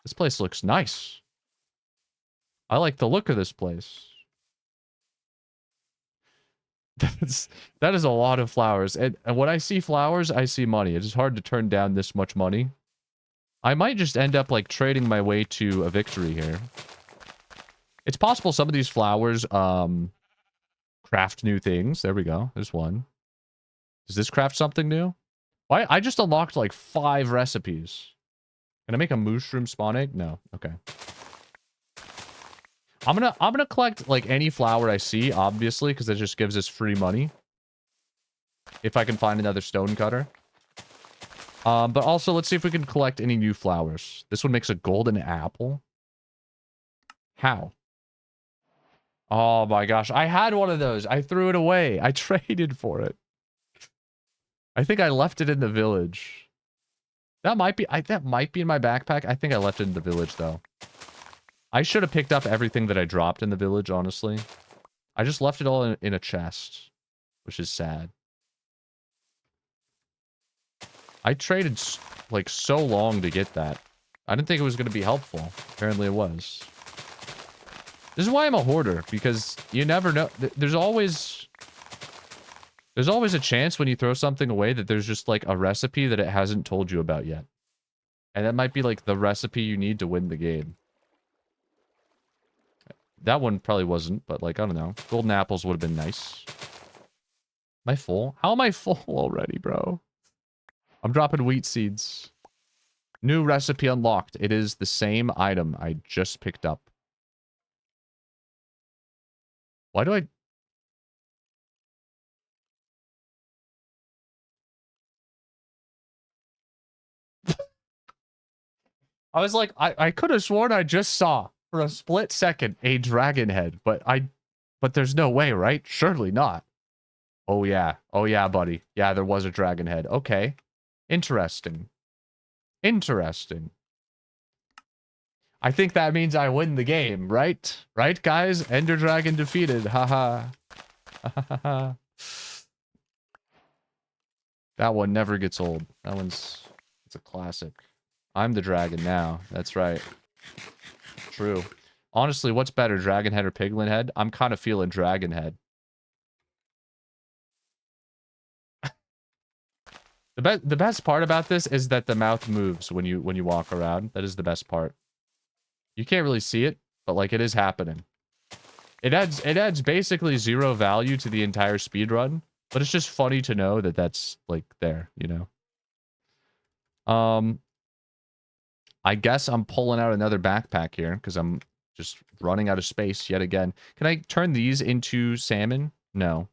This place looks nice. I like the look of this place. That is a lot of flowers. And when I see flowers, I see money. It is hard to turn down this much money. I might just end up like trading my way to a victory here. It's possible some of these flowers craft new things. There we go. There's one. Does this craft something new? Why? I just unlocked like 5 recipes. Can I make a mushroom spawn egg? No. Okay. I'm gonna collect like any flower I see, obviously, because it just gives us free money. If I can find another stone cutter. But also let's see if we can collect any new flowers. This one makes a golden apple. How? Oh my gosh, I had one of those. I threw it away. I traded for it. I think I left it in the village. That might be in my backpack. I think I left it in the village though. I should have picked up everything that I dropped in the village, honestly. I just left it all in a chest, which is sad. I traded like so long to get that. I didn't think it was going to be helpful. Apparently it was. This is why I'm a hoarder, because you never know. There's always a chance when you throw something away that there's just like a recipe that it hasn't told you about yet. And that might be like the recipe you need to win the game. That one probably wasn't, but like, I don't know. Golden apples would have been nice. Am I full? How am I full already, bro? I'm dropping wheat seeds. New recipe unlocked. It is the same item I just picked up. Why do I... I was like, I could have sworn I just saw, for a split second, a dragon head, but there's no way, right? Surely not. Oh yeah. Oh yeah, buddy. Yeah, there was a dragon head. Okay. Interesting. Interesting. I think that means I win the game, right? Right, guys? Ender Dragon defeated. Haha. Ha. That one never gets old. It's a classic. I'm the dragon now. That's right. True. Honestly, what's better, dragon head or piglin head? I'm kind of feeling dragon head. The best part about this is that the mouth moves when you walk around. That is the best part. You can't really see it, but like it is happening. It adds basically 0 value to the entire speed run, but it's just funny to know that that's like there, you know. I guess I'm pulling out another backpack here because I'm just running out of space yet again. Can I turn these into salmon? No.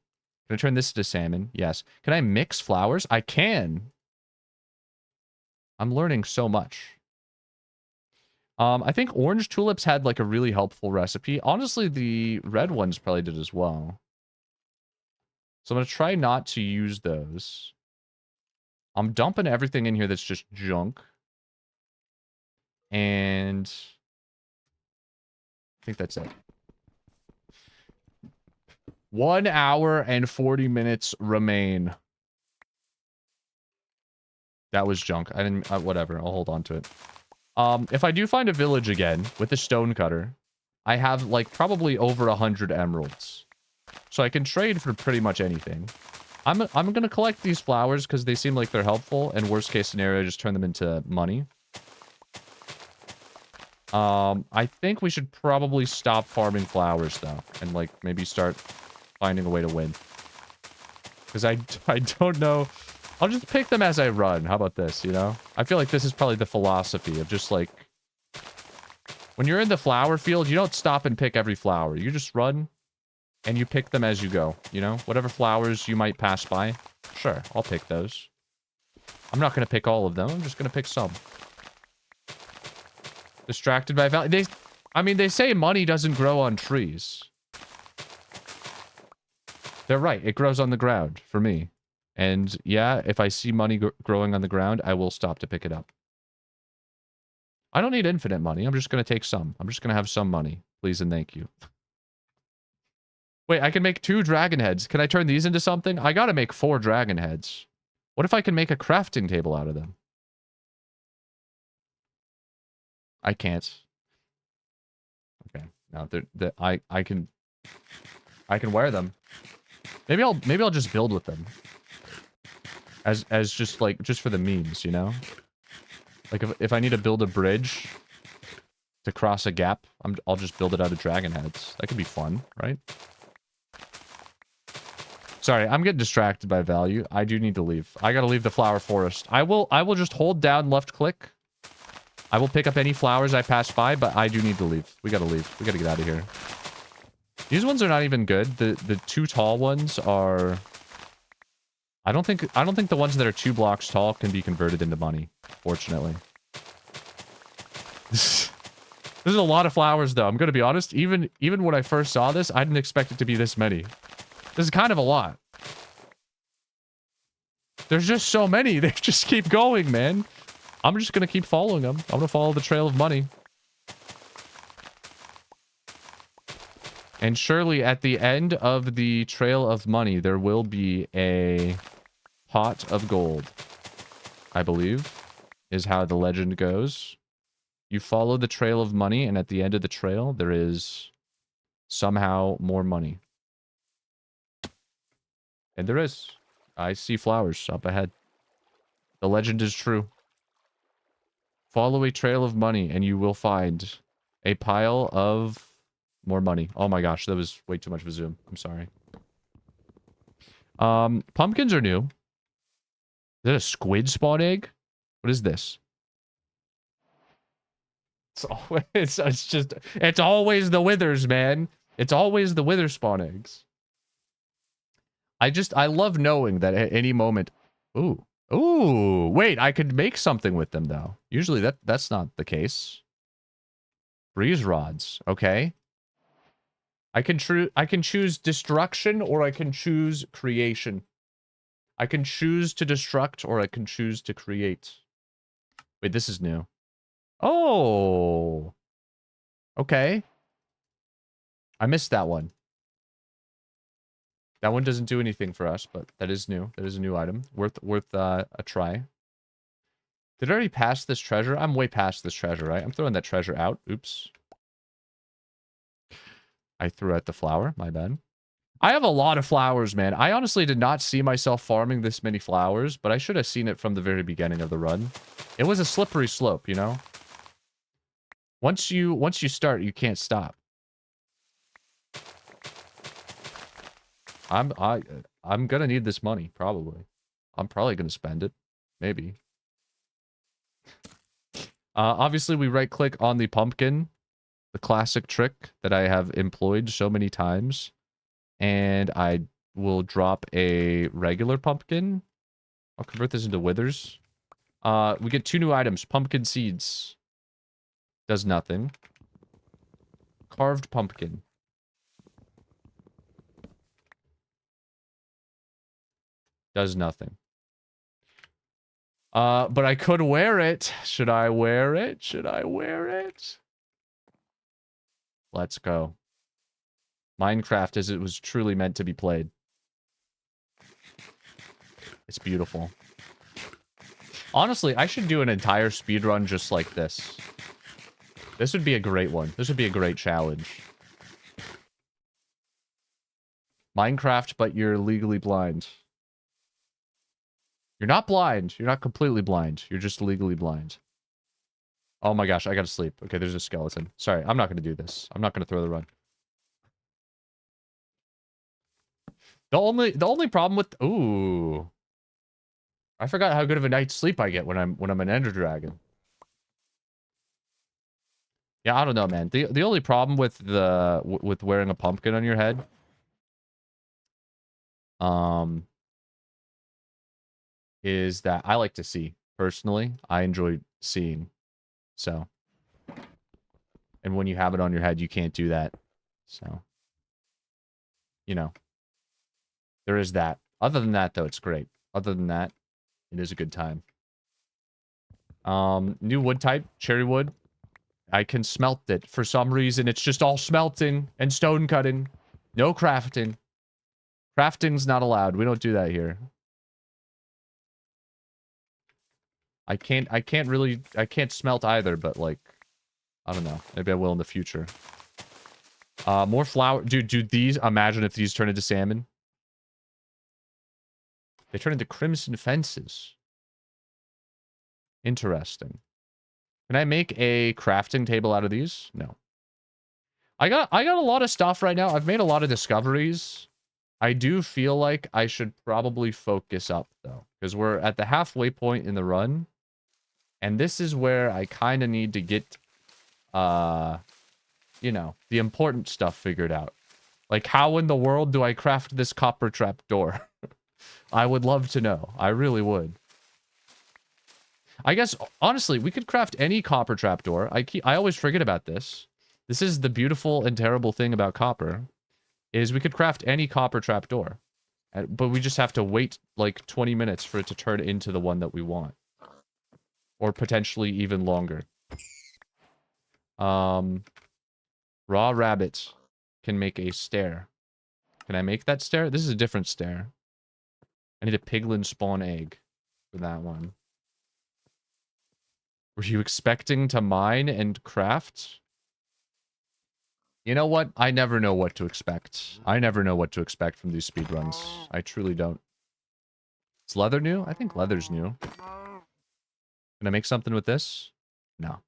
Can I turn this into salmon? Yes. Can I mix flowers? I can. I'm learning so much. I think orange tulips had like a really helpful recipe. Honestly, the red ones probably did as well. So I'm going to try not to use those. I'm dumping everything in here that's just junk. And I think that's it. 1 hour and 40 minutes remain. That was junk. I didn't... whatever. I'll hold on to it. If I do find a village again with a stone cutter, I have like probably over 100 emeralds. So I can trade for pretty much anything. I'm going to collect these flowers because they seem like they're helpful. And worst case scenario, just turn them into money. I think we should probably stop farming flowers though. And like maybe start finding a way to win. Because I don't know I'll just pick them as I run. How about this, you know? I feel like this is probably the philosophy of just like... When you're in the flower field, you don't stop and pick every flower. You just run and you pick them as you go, you know? Whatever flowers you might pass by. Sure, I'll pick those. I'm not going to pick all of them. I'm just going to pick some. Distracted by value. I mean, they say money doesn't grow on trees. They're right. It grows on the ground for me. And yeah, if I see money growing on the ground, I will stop to pick it up. I don't need infinite money. I'm just going to take some. I'm just going to have some money. Please and thank you. Wait, I can make 2 dragon heads. Can I turn these into something? I got to make 4 dragon heads. What if I can make a crafting table out of them? I can't. Okay. No, I can wear them. Maybe I'll just build with them. As just like just for the memes, you know? Like if I need to build a bridge to cross a gap, I'll just build it out of dragon heads. That could be fun, right? Sorry, I'm getting distracted by value. I do need to leave. I gotta leave the flower forest. I will just hold down left click. I will pick up any flowers I pass by, but I do need to leave. We gotta leave. We gotta get out of here. These ones are not even good. The 2 tall ones are... I don't think the ones that are 2 blocks tall can be converted into money, fortunately. This is a lot of flowers, though. I'm gonna be honest. Even when I first saw this, I didn't expect it to be this many. This is kind of a lot. There's just so many. They just keep going, man. I'm just gonna keep following them. I'm gonna follow the trail of money. And surely at the end of the trail of money, there will be a pot of gold. I believe is how the legend goes. You follow the trail of money, and at the end of the trail, there is somehow more money. And there is. I see flowers up ahead. The legend is true. Follow a trail of money, and you will find a pile of more money. Oh my gosh, that was way too much of a zoom. I'm sorry. Pumpkins are new. Is that a squid spawn egg? What is this? It's always the withers, man. It's always the wither spawn eggs. I love knowing that at any moment... Ooh, wait, I could make something with them, though. Usually that's not the case. Breeze rods, okay. I can choose destruction, or I can choose creation. I can choose to destruct, or I can choose to create. Wait, this is new. Oh! Okay. I missed that one. That one doesn't do anything for us, but that is new. That is a new item. Worth a try. Did I already pass this treasure? I'm way past this treasure, right? I'm throwing that treasure out. Oops. I threw out the flower. My bad. I have a lot of flowers, man. I honestly did not see myself farming this many flowers, but I should have seen it from the very beginning of the run. It was a slippery slope, you know? Once you start, you can't stop. I'm gonna need this money, probably. I'm probably gonna spend it. Maybe. Obviously, we right-click on the pumpkin. The classic trick that I have employed so many times. And I will drop a regular pumpkin. I'll convert this into withers. We get 2 new items. Pumpkin seeds. Does nothing. Carved pumpkin. Does nothing. But I could wear it. Should I wear it? Should I wear it? Let's go. Minecraft as it was truly meant to be played. It's beautiful. Honestly, I should do an entire speedrun just like this. This would be a great one. This would be a great challenge. Minecraft, but you're legally blind. You're not blind. You're not completely blind. You're just legally blind. Oh my gosh, I gotta sleep. Okay, there's a skeleton. Sorry, I'm not gonna do this. I'm not gonna throw the run. The only problem with... Ooh. I forgot how good of a night's sleep I get when I'm an Ender Dragon. Yeah, I don't know, man. The only problem with with wearing a pumpkin on your head, um, is that I like to see. Personally, I enjoy seeing. So, and when you have it on your head, you can't do that. So, you know, there is that. Other than that, though, it's great. Other than that, it is a good time. New wood type, cherry wood. I can smelt it. For some reason, it's just all smelting and stone cutting. No crafting. Crafting's not allowed. We don't do that here. I can't smelt either, but like, I don't know. Maybe I will in the future. More flour. Dude, these, imagine if these turn into salmon. They turn into crimson fences. Interesting. Can I make a crafting table out of these? No. I got a lot of stuff right now. I've made a lot of discoveries. I do feel like I should probably focus up, though. Because we're at the halfway point in the run. And this is where I kind of need to get, you know, the important stuff figured out. Like, how in the world do I craft this copper trap door? I would love to know. I really would. I guess, honestly, we could craft any copper trapdoor. I always forget about this. This is the beautiful and terrible thing about copper, is we could craft any copper trapdoor. But we just have to wait, like, 20 minutes for it to turn into the one that we want. Or potentially even longer. Raw rabbit can make a stair. Can I make that stair? This is a different stair. I need a piglin spawn egg for that one. Were you expecting to mine and craft? You know what? I never know what to expect. I never know what to expect from these speedruns. I truly don't. Is leather new? I think leather's new. Can I make something with this? No.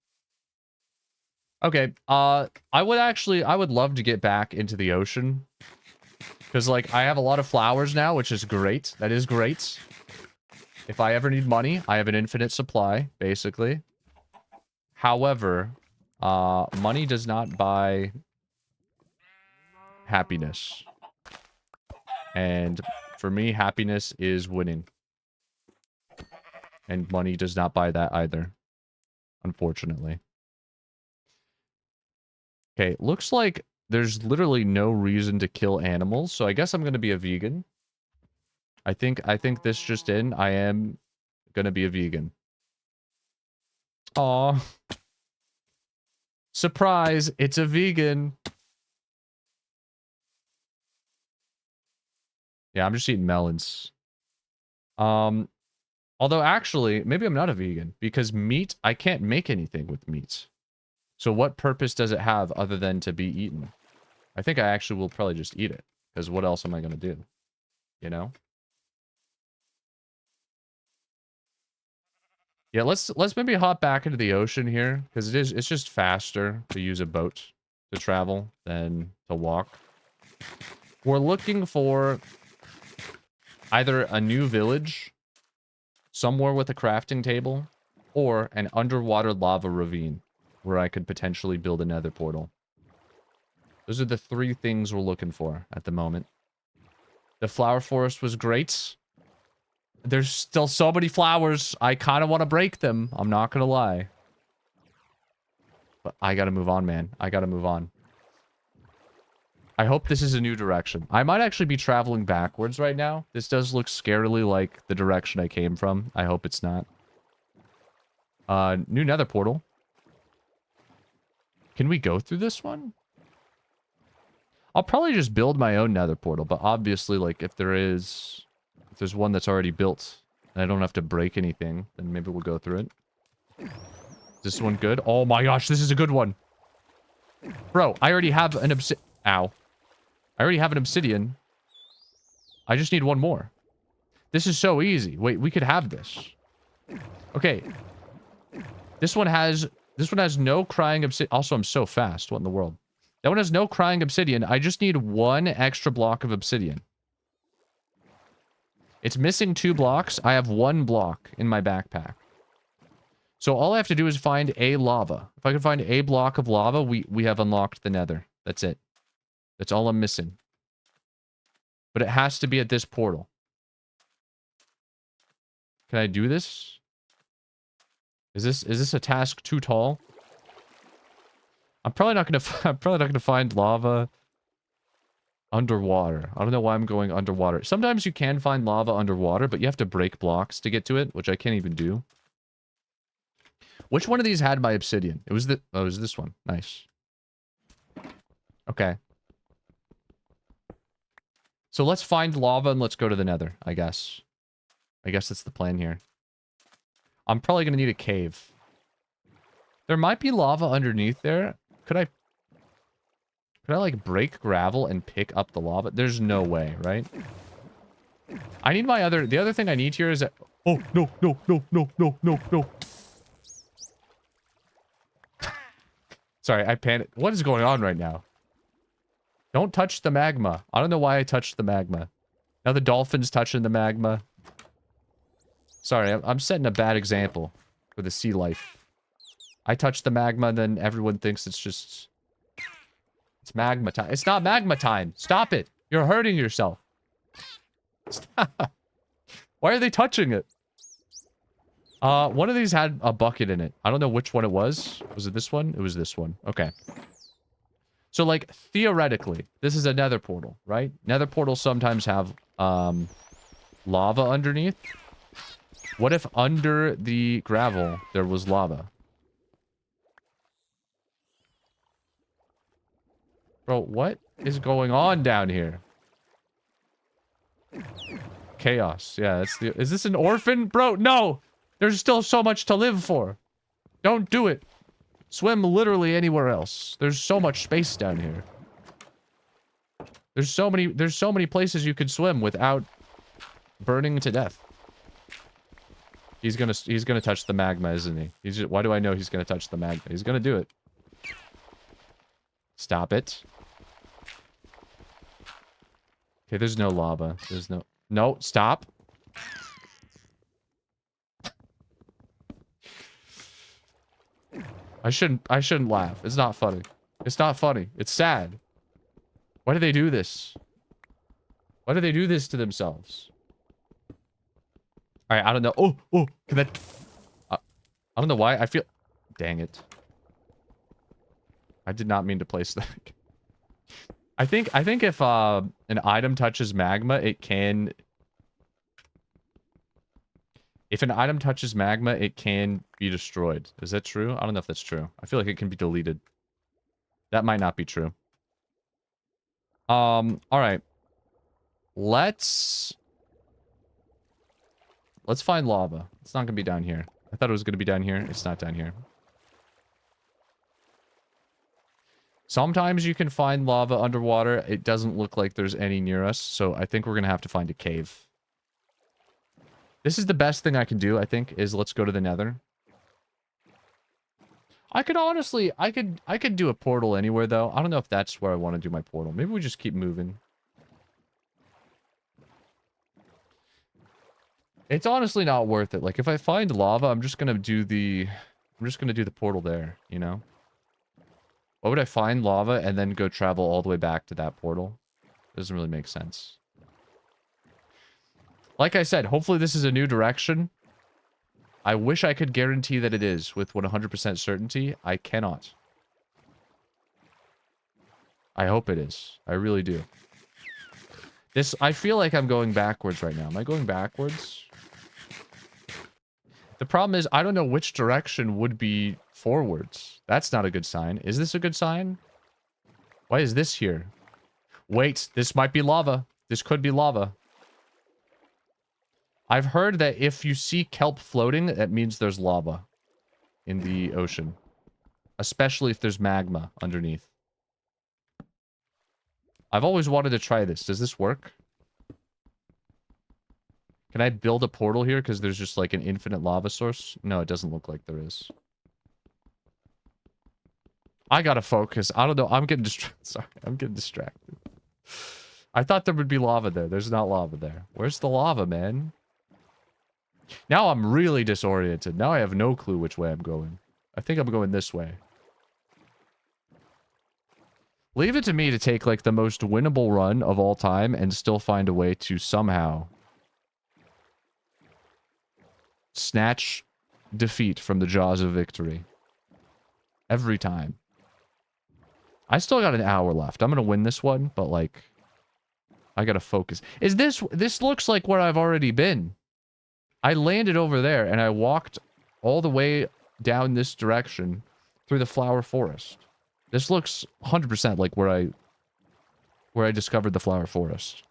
Okay, I would love to get back into the ocean. Because, like, I have a lot of flowers now, which is great. That is great. If I ever need money, I have an infinite supply, basically. However, money does not buy happiness. And for me, happiness is winning. And money does not buy that either. Unfortunately. Okay, looks like there's literally no reason to kill animals, so I guess I'm gonna be a vegan. I think this just in, I am gonna be a vegan. Aw. Surprise, it's a vegan. Yeah, I'm just eating melons. Although actually, maybe I'm not a vegan, because meat, I can't make anything with meat. So what purpose does it have other than to be eaten? I think I actually will probably just eat it, because what else am I going to do? You know? Yeah, let's maybe hop back into the ocean here, because it's just faster to use a boat to travel than to walk. We're looking for either a new village, somewhere with a crafting table, or an underwater lava ravine where I could potentially build a nether portal. Those are the three things we're looking for at the moment. The flower forest was great. There's still so many flowers. I kind of want to break them. I'm not going to lie. But I got to move on, man. I got to move on. I hope this is a new direction. I might actually be traveling backwards right now. This does look scarily like the direction I came from. I hope it's not. New nether portal. Can we go through this one? I'll probably just build my own nether portal, but obviously, like, if there's one that's already built and I don't have to break anything, then maybe we'll go through it. Is this one good? Oh my gosh, this is a good one. Bro, I already have an Ow. I already have an obsidian. I just need one more. This is so easy. Wait, we could have this. Okay. This one has no crying obsidian. Also, I'm so fast. What in the world? That one has no crying obsidian. I just need one extra block of obsidian. It's missing 2 blocks. I have 1 block in my backpack. So all I have to do is find a lava. If I can find a block of lava, we have unlocked the nether. That's it. That's all I'm missing. But it has to be at this portal. Can I do this? Is this a task too tall? I'm probably not gonna find lava underwater. I don't know why I'm going underwater. Sometimes you can find lava underwater, but you have to break blocks to get to it, which I can't even do. Which one of these had my obsidian? It was it was this one. Nice. Okay. So let's find lava and let's go to the nether, I guess. I guess that's the plan here. I'm probably gonna need a cave. There might be lava underneath there. Could I like break gravel and pick up the lava? There's no way, right? I need the other thing I need here is that... Oh, no, no, no, no, no, no, no. Sorry, I panicked. What is going on right now? Don't touch the magma. I don't know why I touched the magma. Now the dolphin's touching the magma. Sorry, I'm setting a bad example for the sea life. I touch the magma, and then everyone thinks it's just... It's magma time. It's not magma time. Stop it. You're hurting yourself. Stop. Why are they touching it? One of these had a bucket in it. I don't know which one it was. Was it this one? It was this one. Okay. So, like, theoretically, this is a nether portal, right? Nether portals sometimes have, lava underneath. What if under the gravel there was lava? Bro, what is going on down here? Chaos. Yeah, that's the... Is this an orphan? Bro, no! There's still so much to live for. Don't do it. Swim literally anywhere else. There's so much space down here. There's so many places you could swim without burning to death. He's gonna touch the magma, isn't he? Why do I know he's gonna touch the magma? He's gonna do it. Stop it. Okay, there's no lava. There's no... No, stop. I shouldn't laugh. It's not funny. It's not funny. It's sad. Why do they do this? Why do they do this to themselves? Alright, I don't know. Oh, can that... I don't know why. I feel... Dang it. I did not mean to place that. I think if an item touches magma, it can... If an item touches magma, it can be destroyed. Is that true? I don't know if that's true. I feel like it can be deleted. That might not be true. Alright. Let's find lava. It's not gonna be down here. I thought it was gonna be down here. It's not down here. Sometimes you can find lava underwater. It doesn't look like there's any near us, so I think we're gonna have to find a cave. This is the best thing I can do, I think, is let's go to the nether. I could honestly, I could do a portal anywhere, though. I don't know if that's where I want to do my portal. Maybe we just keep moving. It's honestly not worth it. Like, if I find lava, I'm just gonna do the portal there, you know? Why would I find lava and then go travel all the way back to that portal? Doesn't really make sense. Like I said, hopefully this is a new direction. I wish I could guarantee that it is with 100% certainty. I cannot. I hope it is. I really do. I feel like I'm going backwards right now. Am I going backwards? The problem is, I don't know which direction would be forwards. That's not a good sign. Is this a good sign? Why is this here? Wait, this might be lava. This could be lava. I've heard that if you see kelp floating, that means there's lava in the ocean. Especially if there's magma underneath. I've always wanted to try this. Does this work? Can I build a portal here because there's just like an infinite lava source? No, it doesn't look like there is. I gotta focus. I don't know. I'm getting distracted. Sorry, I'm getting distracted. I thought there would be lava there. There's not lava there. Where's the lava, man? Now I'm really disoriented. Now I have no clue which way I'm going. I think I'm going this way. Leave it to me to take, like, the most winnable run of all time and still find a way to somehow snatch defeat from the jaws of victory. Every time. I still got an hour left. I'm gonna win this one, but, like, I gotta focus. This looks like where I've already been. I landed over there, and I walked all the way down this direction through the flower forest. This looks 100% like where I discovered the flower forest.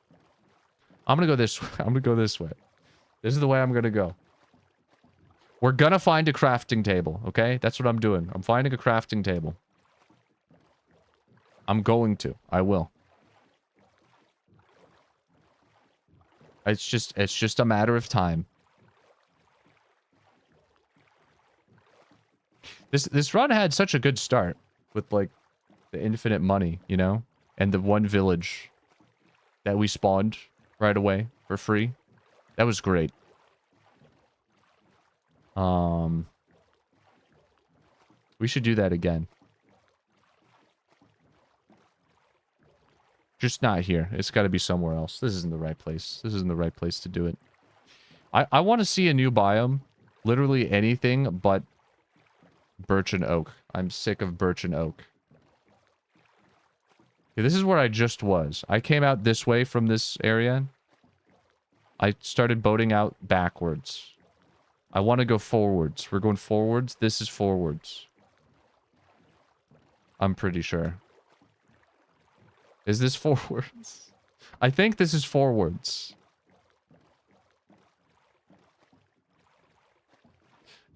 I'm gonna go this way. I'm gonna go this way. This is the way I'm gonna go. We're gonna find a crafting table, okay? That's what I'm doing. I'm finding a crafting table. I'm going to. I will. It's just a matter of time. This run had such a good start with, like, the infinite money, you know? And the one village that we spawned right away for free. That was great. We should do that again. Just not here. It's got to be somewhere else. This isn't the right place. This isn't the right place to do it. I want to see a new biome. Literally anything but birch and oak. I'm sick of birch and oak. Okay, this is where I just was. I came out this way from this area. I started boating out backwards. I want to go forwards. We're going forwards. This is forwards. I'm pretty sure. Is this forwards? I think this is forwards.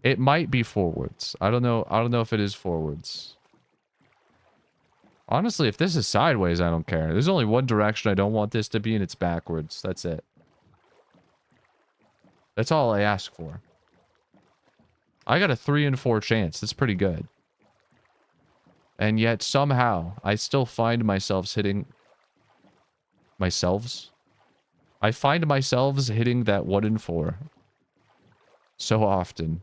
It might be forwards. I don't know. I don't know if it is forwards. Honestly, if this is sideways, I don't care. There's only one direction I don't want this to be, and it's backwards. That's it. That's all I ask for. I got a 3 in 4 chance. That's pretty good. And yet, somehow, I still find myself hitting... Myselves? I find myself hitting that 1 in 4. So often.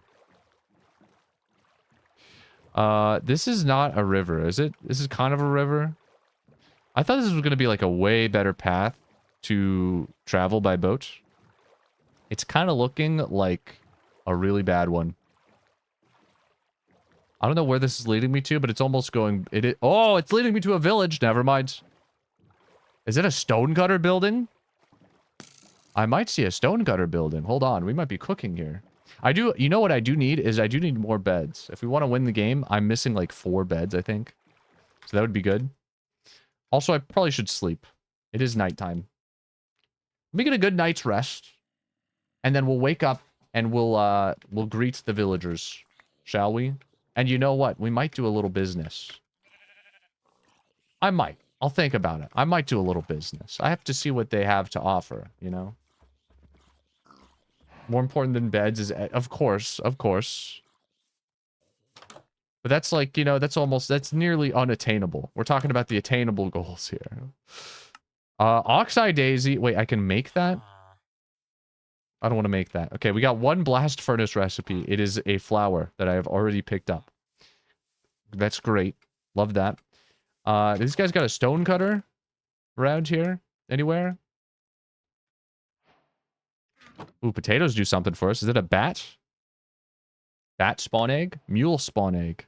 This is not a river, is it? This is kind of a river. I thought this was going to be like a way better path to travel by boat. It's kind of looking like a really bad one. I don't know where this is leading me to, but it's almost going... Oh, it's leading me to a village. Never mind. Is it a stonecutter building? I might see a stonecutter building. Hold on. We might be cooking here. I do... You know what I do need is I do need more beds. If we want to win the game, I'm missing like 4 beds, I think. So that would be good. Also, I probably should sleep. It is nighttime. Let me get a good night's rest. And then we'll wake up and we'll greet the villagers. Shall we? And you know what? We might do a little business. I might. I'll think about it. I might do a little business. I have to see what they have to offer, you know? More important than beds is... Of course. Of course. But that's like, you know, that's nearly unattainable. We're talking about the attainable goals here. Oxeye Daisy. Wait, I can make that? I don't want to make that. Okay, we got 1 blast furnace recipe. It is a flower that I have already picked up. That's great. Love that. This guy's got a stone cutter around here. Anywhere? Ooh, potatoes do something for us. Is it a bat? Bat spawn egg? Mule spawn egg.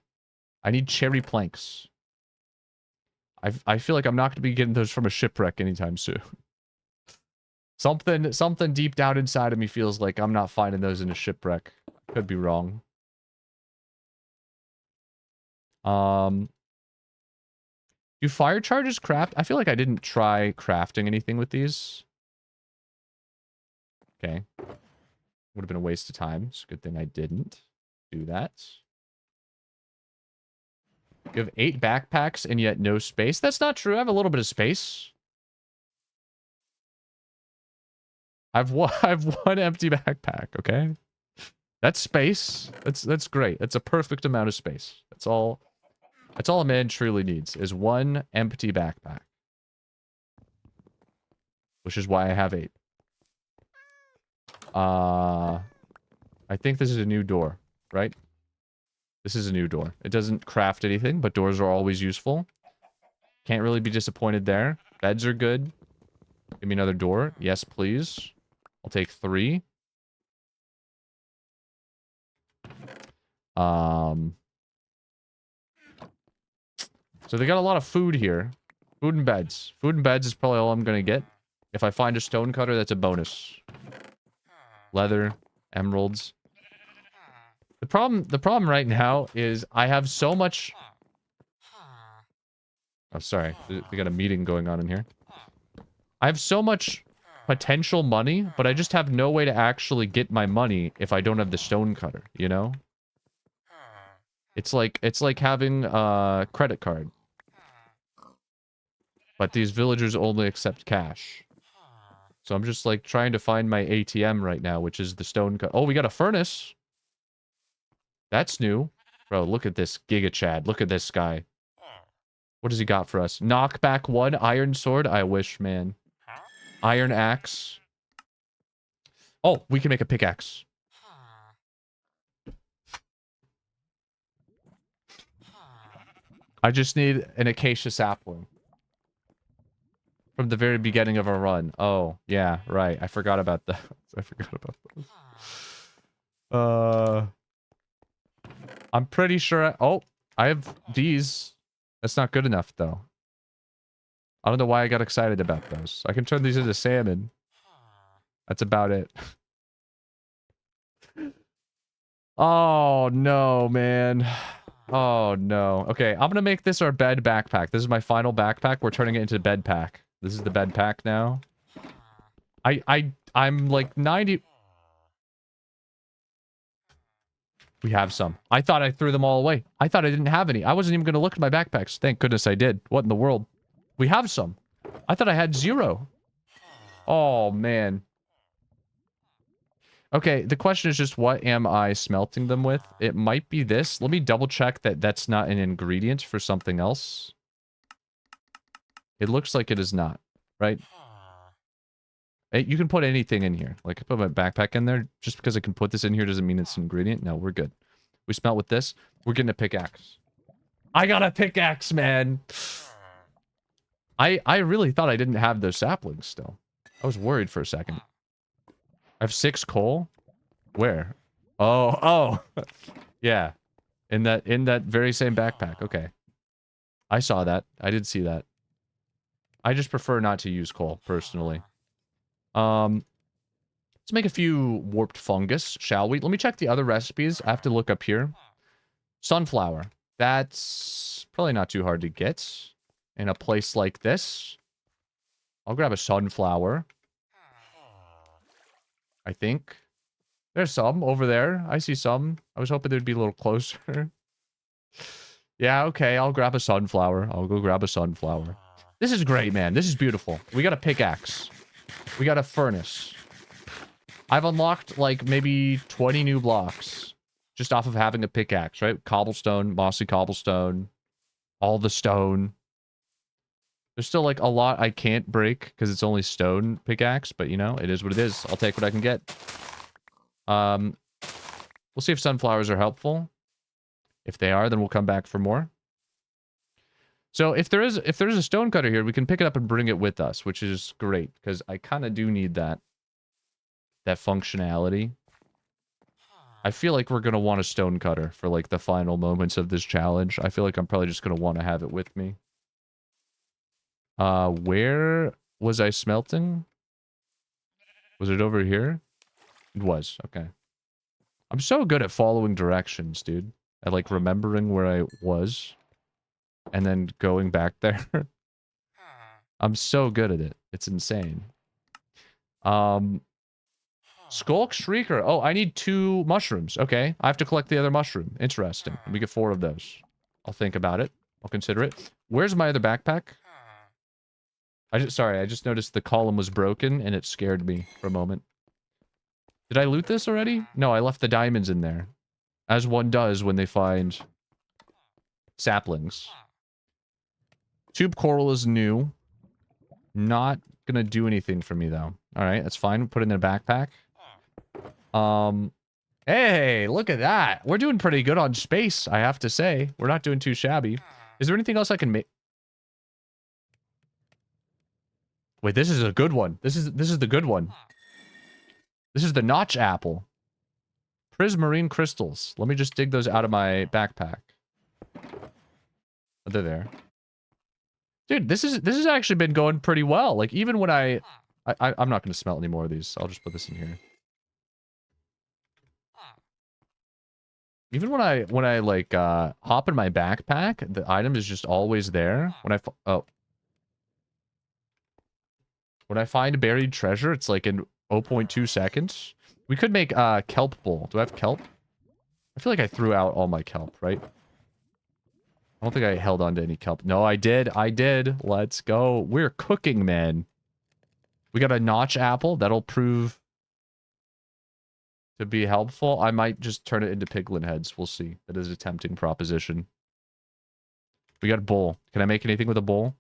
I need cherry planks. I feel like I'm not going to be getting those from a shipwreck anytime soon. Something deep down inside of me feels like I'm not finding those in a shipwreck. Could be wrong. Do fire charges craft? I feel like I didn't try crafting anything with these. Okay. Would have been a waste of time. It's a good thing I didn't do that. You have 8 backpacks and yet no space. That's not true. I have a little bit of space. I've one empty backpack, okay? That's space. That's great. That's a perfect amount of space. That's all a man truly needs, is 1 empty backpack. which is why I have 8. I think this is a new door, right? This is a new door. It doesn't craft anything, but doors are always useful. Can't really be disappointed there. Beds are good. Give me another door. Yes, please. I'll take 3. So they got a lot of food here. Food and beds. Food and beds is probably all I'm gonna get. If I find a stone cutter, that's a bonus. Leather, emeralds. The problem right now is I have so much... Oh, sorry. We got a meeting going on in here. I have so much potential money, but I just have no way to actually get my money if I don't have the stone cutter, you know? It's like having a credit card. But these villagers only accept cash. So I'm just like trying to find my ATM right now, which is the stone cutter. Oh, we got a furnace. That's new. Bro, look at this Giga Chad. Look at this guy. What has he got for us? Knockback 1, iron sword. I wish, man. Iron axe. Oh, we can make a pickaxe. I just need an acacia sapling. From the very beginning of our run. Oh, yeah, right. I forgot about that. I forgot about those. I'm pretty sure oh, I have these. That's not good enough, though. I don't know why I got excited about those. I can turn these into salmon. That's about it. Oh, no, man. Oh, no. Okay, I'm gonna make this our bed backpack. This is my final backpack. We're turning it into a bed pack. This is the bed pack now. I'm like 90... We have some. I thought I threw them all away. I thought I didn't have any. I wasn't even going to look at my backpacks. Thank goodness I did. What in the world? We have some. I thought I had 0. Oh, man. Okay, the question is just what am I smelting them with? It might be this. Let me double check that that's not an ingredient for something else. It looks like it is not, right? You can put anything in here. Like, I put my backpack in there. Just because I can put this in here doesn't mean it's an ingredient. No, we're good. We smelt with this. We're getting a pickaxe. I got a pickaxe, man! I really thought I didn't have those saplings still. I was worried for a second. I have 6 coal? Where? Oh. Yeah. In that very same backpack. Okay. I saw that. I did see that. I just prefer not to use coal, personally. Let's make a few warped fungus, shall we? Let me check the other recipes. I have to look up here. Sunflower. That's probably not too hard to get in a place like this. I'll grab a sunflower. I think. There's some over there. I see some. I was hoping they'd be a little closer. Yeah, okay. I'll grab a sunflower. I'll go grab a sunflower. This is great, man. This is beautiful. We got a pickaxe. We got a furnace. I've unlocked, like, maybe 20 new blocks. Just off of having a pickaxe, right? Cobblestone, mossy cobblestone. All the stone. There's still, like, a lot I can't break, because it's only stone pickaxe. But, you know, it is what it is. I'll take what I can get. We'll see if sunflowers are helpful. If they are, then we'll come back for more. So if there is a stone cutter here, we can pick it up and bring it with us, which is great, because I kind of do need that functionality. I feel like we're going to want a stone cutter for, like, the final moments of this challenge. I feel like I'm probably just going to want to have it with me. Where was I smelting? Was it over here? It was. Okay. I'm so good at following directions, dude. At, like, remembering where I was. And then going back there. I'm so good at it. It's insane. Skulk Shrieker. Oh, I need 2 mushrooms. Okay. I have to collect the other mushroom. Interesting. We get 4 of those. I'll think about it. I'll consider it. Where's my other backpack? Sorry, I just noticed the column was broken and it scared me for a moment. Did I loot this already? No, I left the diamonds in there. As one does when they find saplings. Tube coral is new. Not gonna do anything for me, though. Alright, that's fine. Put it in a backpack. Hey, look at that. We're doing pretty good on space, I have to say. We're not doing too shabby. Is there anything else I can make? Wait, this is a good one. This is the good one. This is the notch apple. Prismarine crystals. Let me just dig those out of my backpack. Oh, they're there. Dude, this has actually been going pretty well. Like, even when I'm not going to smelt any more of these. I'll just put this in here. Even when I like hop in my backpack, the item is just always there. When I find buried treasure, it's like in 0.2 seconds. We could make a kelp bowl. Do I have kelp? I feel like I threw out all my kelp, right? I don't think I held on to any kelp. No, I did. I did. Let's go. We're cooking, man. We got a notch apple. That'll prove to be helpful. I might just turn it into piglin heads. We'll see. That is a tempting proposition. We got a bowl. Can I make anything with a bowl?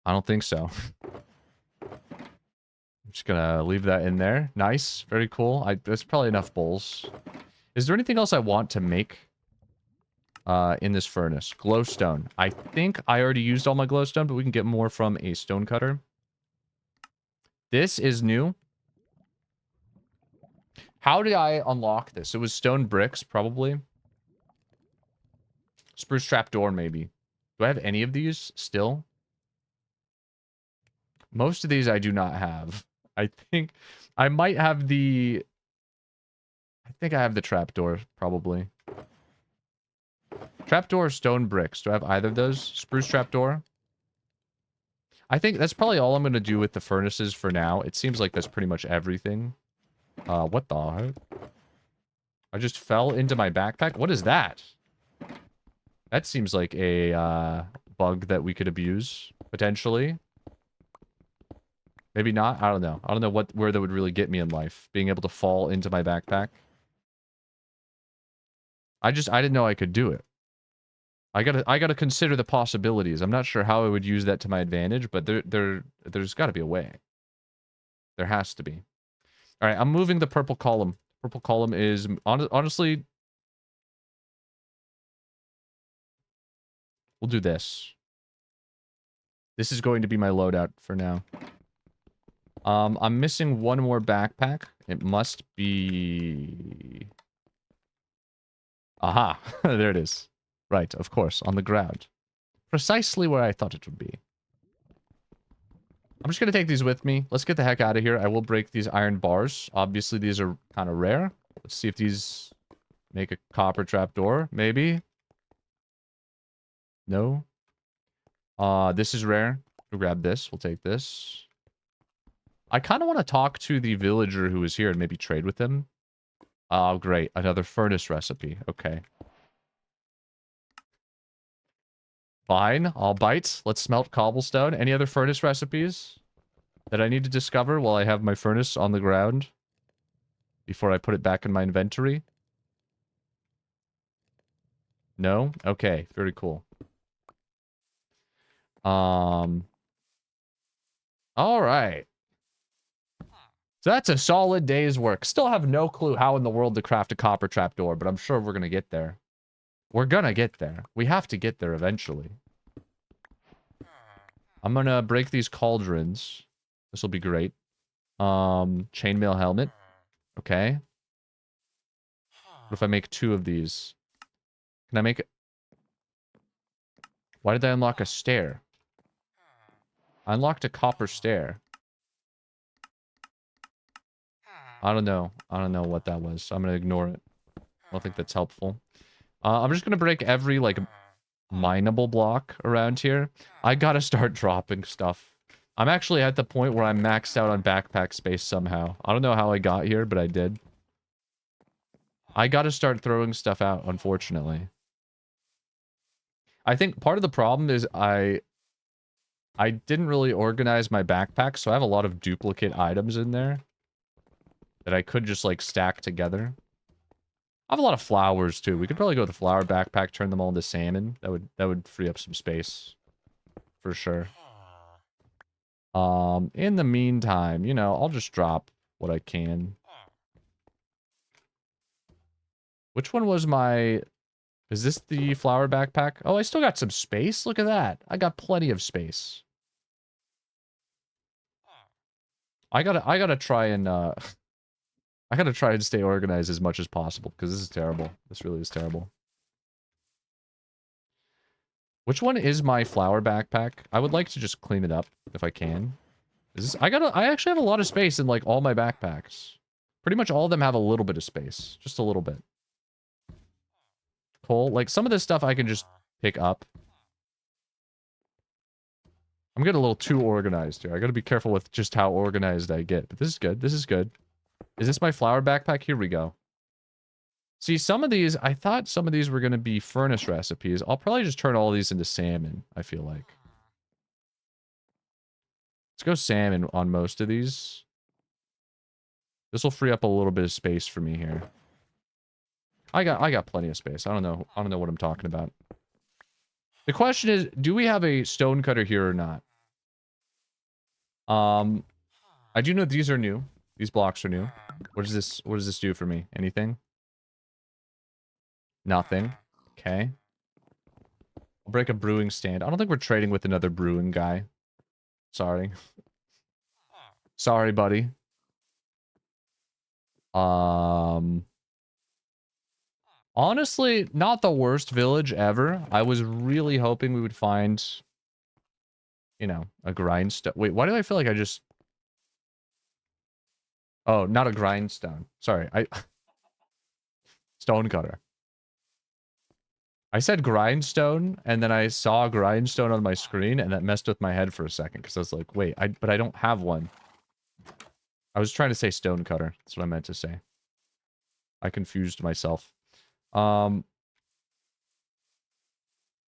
I don't think so. I'm just gonna leave that in there. Nice. Very cool. There's probably enough bowls. Is there anything else I want to make in this furnace? Glowstone. I think I already used all my glowstone, but we can get more from a stonecutter. This is new. How did I unlock this? It was stone bricks, probably. Spruce trapdoor, maybe. Do I have any of these still? Most of these I do not have. I think I might have the... I think I have the trapdoor, probably. Trapdoor, stone bricks. Do I have either of those? Spruce trapdoor? I think that's probably all I'm going to do with the furnaces for now. It seems like that's pretty much everything. What the heck? I just fell into my backpack? What is that? That seems like a bug that we could abuse, potentially. Maybe not. I don't know. I don't know where that would really get me in life. Being able to fall into my backpack. I didn't know I could do it. I gotta consider the possibilities. I'm not sure how I would use that to my advantage, but there's got to be a way. There has to be. All right, I'm moving the purple column. Purple column is honestly. We'll do this. This is going to be my loadout for now. I'm missing one more backpack. It must be... Aha, there it is. Right, of course, on the ground. Precisely where I thought it would be. I'm just going to take these with me. Let's get the heck out of here. I will break these iron bars. Obviously, these are kind of rare. Let's see if these make a copper trapdoor, maybe. No. This is rare. We'll grab this. We'll take this. I kind of want to talk to the villager who is here and maybe trade with him. Oh, great. Another furnace recipe. Okay. Fine. I'll bite. Let's smelt cobblestone. Any other furnace recipes that I need to discover while I have my furnace on the ground before I put it back in my inventory? No? Okay. Very cool. All right. So that's a solid day's work. Still have no clue how in the world to craft a copper trapdoor, but I'm sure we're going to get there. We're going to get there. We have to get there eventually. I'm going to break these cauldrons. This will be great. Chainmail helmet. Okay. What if I make 2 of these? Can I make it? Why did I unlock a stair? I unlocked a copper stair. I don't know. I don't know what that was. So I'm going to ignore it. I don't think that's helpful. I'm just going to break every, like, mineable block around here. I got to start dropping stuff. I'm actually at the point where I'm maxed out on backpack space somehow. I don't know how I got here, but I did. I got to start throwing stuff out, unfortunately. I think part of the problem is I didn't really organize my backpack, so I have a lot of duplicate items in there that I could just, like, stack together. I have a lot of flowers, too. We could probably go with the flower backpack, turn them all into salmon. That would free up some space. for sure. In the meantime, you know, I'll just drop what I can. Which one was my... Is this the flower backpack? Oh, I still got some space. Look at that. I got plenty of space. I gotta try and, I gotta try and stay organized as much as possible, because this is terrible. This really is terrible. Which one is my flower backpack? I would like to just clean it up, if I can. Is this... I actually have a lot of space in, like, all my backpacks. Pretty much all of them have a little bit of space. Just a little bit. Cool. Like, some of this stuff I can just pick up. I'm getting a little too organized here. I gotta be careful with just how organized I get. But this is good. This is good. Is this my flower backpack? Here we go. See, some of these... I thought some of these were gonna be furnace recipes. I'll probably just turn all these into salmon, I feel like. Let's go salmon on most of these. This will free up a little bit of space for me here. I got plenty of space. I don't know what I'm talking about. The question is, do we have a stone cutter here or not? I do know these are new. These blocks are new. What does this do for me? Anything? Nothing. Okay. I'll break a brewing stand. I don't think we're trading with another brewing guy. Sorry. Sorry, buddy. Honestly, not the worst village ever. I was really hoping we would find, you know, a grindstone. Wait, why do I feel like I just... Oh, not a grindstone. Sorry, Stone cutter. I said grindstone, and then I saw a grindstone on my screen, and that messed with my head for a second, because I was like, wait, but I don't have one. I was trying to say stone cutter. That's what I meant to say. I confused myself. I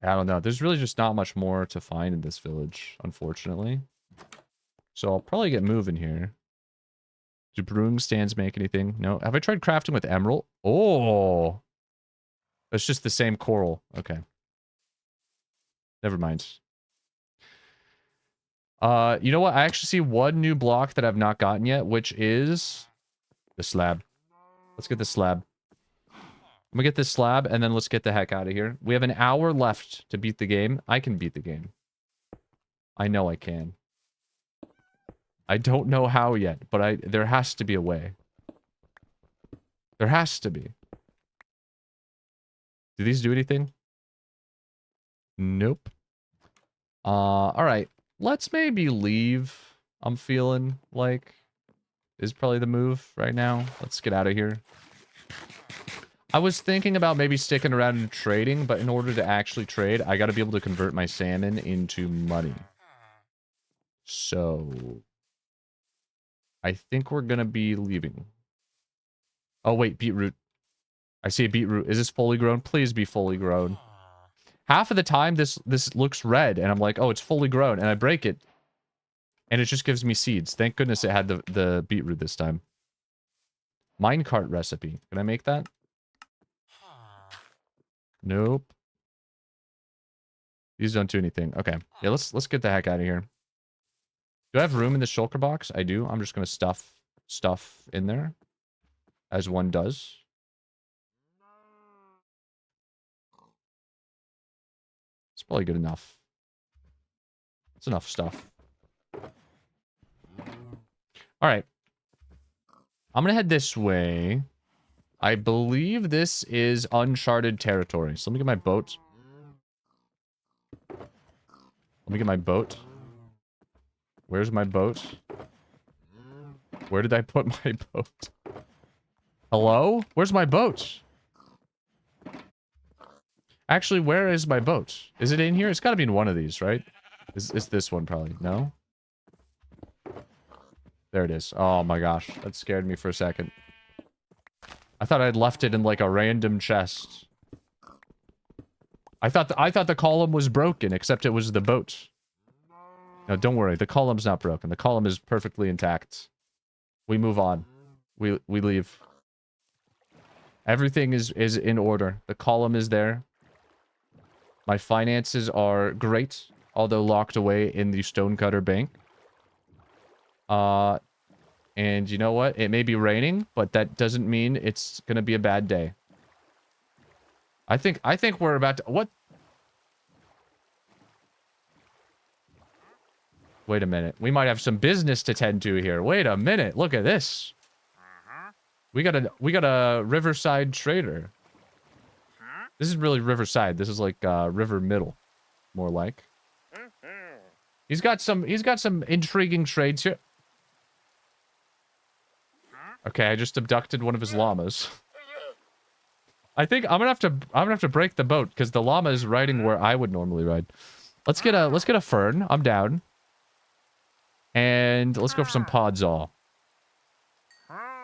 don't know. There's really just not much more to find in this village, unfortunately. So I'll probably get moving here. Do brewing stands make anything? No. Have I tried crafting with emerald? Oh! That's just the same coral. Okay. Never mind. You know what? I actually see one new block that I've not gotten yet, which is the slab. Let's get the slab. I'm gonna get this slab, and then let's get the heck out of here. We have an hour left to beat the game. I can beat the game. I know I can. I don't know how yet, but there has to be a way. There has to be. Do these do anything? Nope. Alright. Let's maybe leave. I'm feeling like is probably the move right now. Let's get out of here. I was thinking about maybe sticking around and trading, but in order to actually trade, I gotta be able to convert my salmon into money. So... I think we're gonna be leaving. Oh, wait, beetroot. I see a beetroot. Is this fully grown? Please be fully grown. Half of the time, this looks red, and I'm like, oh, it's fully grown, and I break it. And it just gives me seeds. Thank goodness it had the beetroot this time. Minecart recipe. Can I make that? Nope. These don't do anything. Okay. Yeah, let's get the heck out of here. Do I have room in the shulker box? I do. I'm just going to stuff stuff in there. As one does. It's probably good enough. It's enough stuff. Alright. I'm going to head this way. I believe this is uncharted territory. So let me get my boat. Let me get my boat. Where's my boat? Where did I put my boat? Hello? Where's my boat? Actually, where is my boat? Is it in here? It's got to be in one of these, right? It's this one, probably. No? There it is. Oh my gosh. That scared me for a second. I thought I'd left it in like a random chest. I thought the column was broken, except it was the boat. No, don't worry. The column's not broken. The column is perfectly intact. We move on. We leave. Everything is in order. The column is there. My finances are great. although locked away in the Stonecutter Bank. And you know what? It may be raining, but that doesn't mean it's gonna be a bad day. I think we're about to... What? Wait a minute. We might have some business to tend to here. Wait a minute. Look at this. We got a Riverside trader. This is really Riverside. This is like River Middle, more like. He's got some intriguing trades here. Okay, I just abducted one of his llamas. I think I'm gonna have to break the boat because the llama is riding where I would normally ride. Let's get a fern. I'm down. And let's go for some podzol.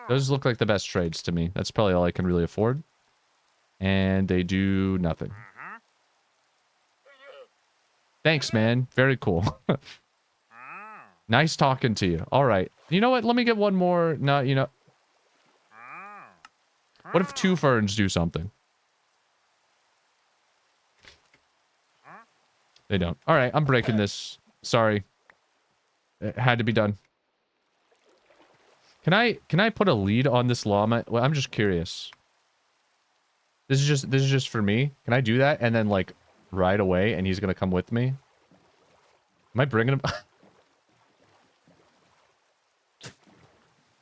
Those look like the best trades to me. That's probably all I can really afford. And they do nothing. Thanks, man. Very cool. Nice talking to you. All right. You know what? Let me get one more. No, you know. What if 2 ferns do something? They don't. All right. I'm breaking this. Sorry. It had to be done. Can I put a lead on this llama? Well, I'm just curious. This is just for me. Can I do that and then like ride away and he's gonna come with me? Am I bringing him?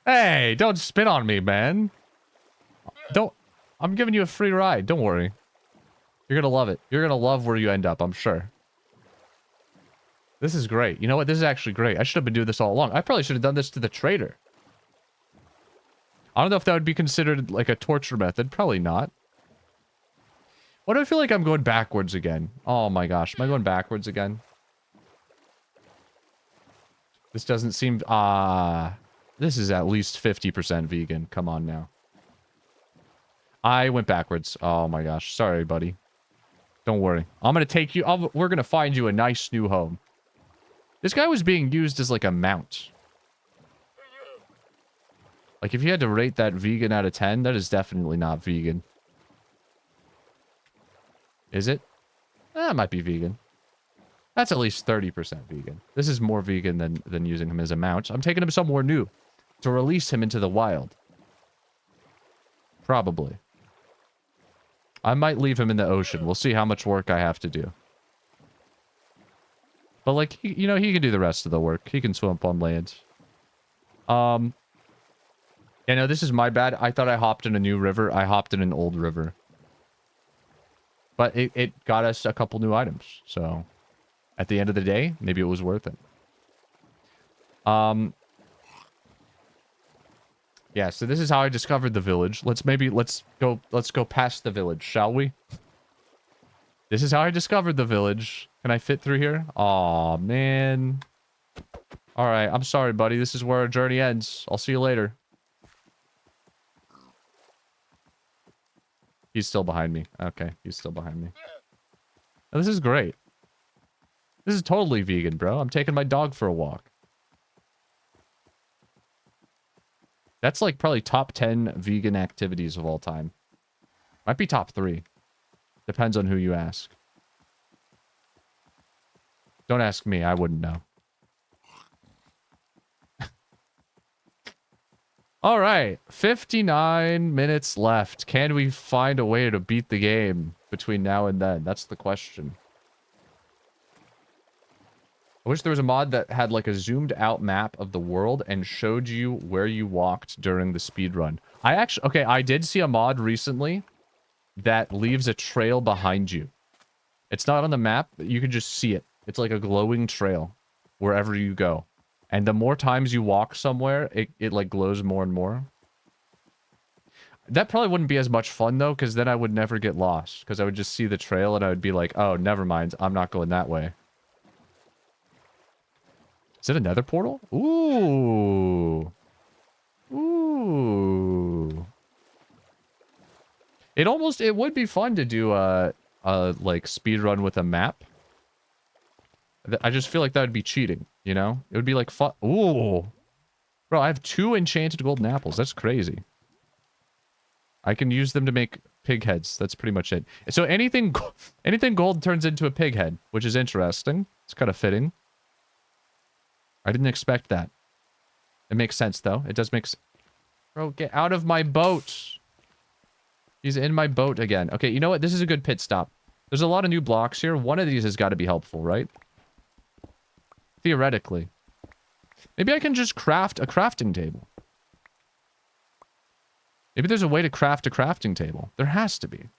Hey, don't spin on me, man. Don't. I'm giving you a free ride. Don't worry. You're gonna love it. You're gonna love where you end up, I'm sure. This is great. You know what? This is actually great. I should have been doing this all along. I probably should have done this to the trader. I don't know if that would be considered like a torture method. Probably not. Why do I feel like I'm going backwards again? Oh my gosh. Am I going backwards again? This doesn't seem... this is at least 50% vegan. Come on now. I went backwards. Oh my gosh. Sorry, buddy. Don't worry. I'm going to take you... we're going to find you a nice new home. This guy was being used as like a mount. Like if you had to rate that vegan out of 10, that is definitely not vegan. Is it? That might be vegan. That's at least 30% vegan. This is more vegan than using him as a mount. I'm taking him somewhere new to release him into the wild. Probably. I might leave him in the ocean. We'll see how much work I have to do. But like, you know, he can do the rest of the work. He can swim up on land. Yeah, no, this is my bad. I thought I hopped in a new river. I hopped in an old river. But it got us a couple new items. So, at the end of the day, maybe it was worth it. Yeah, so this is how I discovered the village. Let's go past the village, shall we? This is how I discovered the village. Can I fit through here? Aw, man. Alright, I'm sorry, buddy. This is where our journey ends. I'll see you later. He's still behind me. Okay, he's still behind me. Oh, this is great. This is totally vegan, bro. I'm taking my dog for a walk. That's like probably top 10 vegan activities of all time. Might be top 3. Depends on who you ask. Don't ask me. I wouldn't know. All right. 59 minutes left. Can we find a way to beat the game between now and then? That's the question. I wish there was a mod that had like a zoomed out map of the world and showed you where you walked during the speed run. I did see a mod recently that leaves a trail behind you. It's not on the map, but you can just see it. It's like a glowing trail wherever you go. And the more times you walk somewhere, it like glows more and more. That probably wouldn't be as much fun though, because then I would never get lost. Because I would just see the trail and I would be like, oh, never mind. I'm not going that way. Is it a nether portal? Ooh. Ooh. It would be fun to do a like speed run with a map. I just feel like that would be cheating, you know? It would be like fun. Ooh. Bro, I have 2 enchanted golden apples. That's crazy. I can use them to make pig heads. That's pretty much it. So anything anything gold turns into a pig head, which is interesting. It's kind of fitting. I didn't expect that. It makes sense, though. It does make sense. Bro, get out of my boat. He's in my boat again. Okay, you know what? This is a good pit stop. There's a lot of new blocks here. One of these has got to be helpful, right? Theoretically. Maybe I can just craft a crafting table. Maybe there's a way to craft a crafting table. There has to be.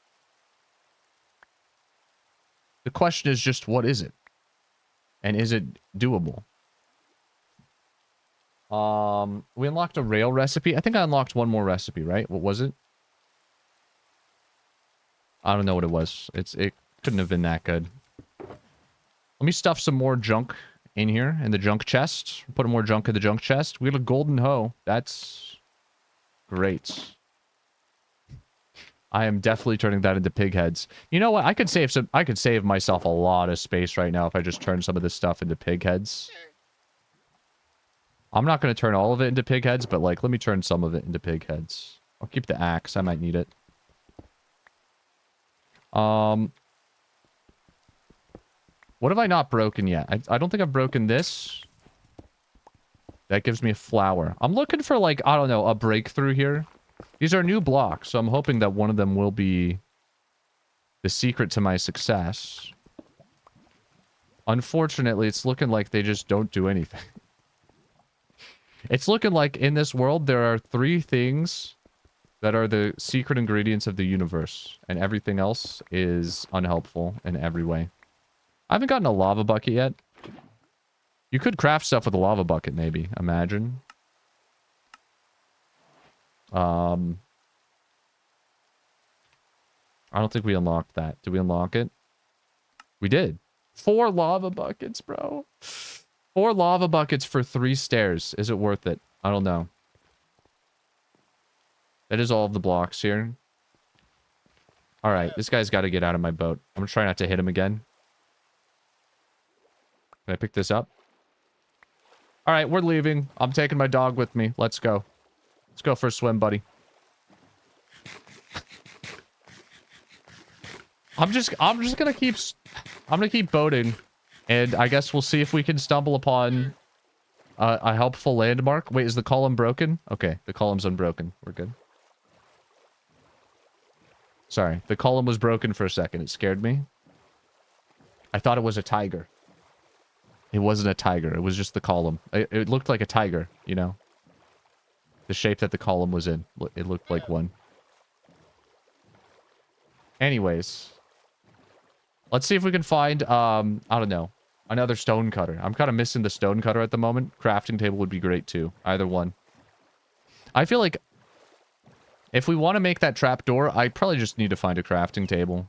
The question is just, what is it? And is it doable? We unlocked a rail recipe. I think I unlocked one more recipe, right? What was it? I don't know what it was. It couldn't have been that good. Let me stuff some more junk in here, in the junk chest. Put more junk in the junk chest. We have a golden hoe. That's great. I am definitely turning that into pig heads. You know what? I could save myself a lot of space right now if I just turn some of this stuff into pig heads. I'm not going to turn all of it into pig heads, but like, let me turn some of it into pig heads. I'll keep the axe. I might need it. What have I not broken yet? I don't think I've broken this. That gives me a flower. I'm looking for, like, I don't know, a breakthrough here. These are new blocks, so I'm hoping that one of them will be the secret to my success. Unfortunately, it's looking like they just don't do anything. It's looking like in this world, there are 3 things that are the secret ingredients of the universe, and everything else is unhelpful in every way. I haven't gotten a lava bucket yet. You could craft stuff with a lava bucket, maybe. Imagine. I don't think we unlocked that. Did we unlock it? We did. 4 lava buckets, bro. 4 lava buckets for 3 stairs. Is it worth it? I don't know. That is all of the blocks here. Alright, this guy's got to get out of my boat. I'm going to try not to hit him again. Can I pick this up? Alright, we're leaving. I'm taking my dog with me. Let's go. Let's go for a swim, buddy. I'm gonna keep boating, and I guess we'll see if we can stumble upon a helpful landmark. Wait, is the column broken? Okay, the column's unbroken. We're good. Sorry, the column was broken for a second. It scared me. I thought it was a tiger. It wasn't a tiger. It was just the column. It looked like a tiger, you know? The shape that the column was in. It looked like one. Anyways. Let's see if we can find, I don't know, another stone cutter. I'm kind of missing the stone cutter at the moment. Crafting table would be great too. Either one. I feel like if we want to make that trapdoor, I probably just need to find a crafting table.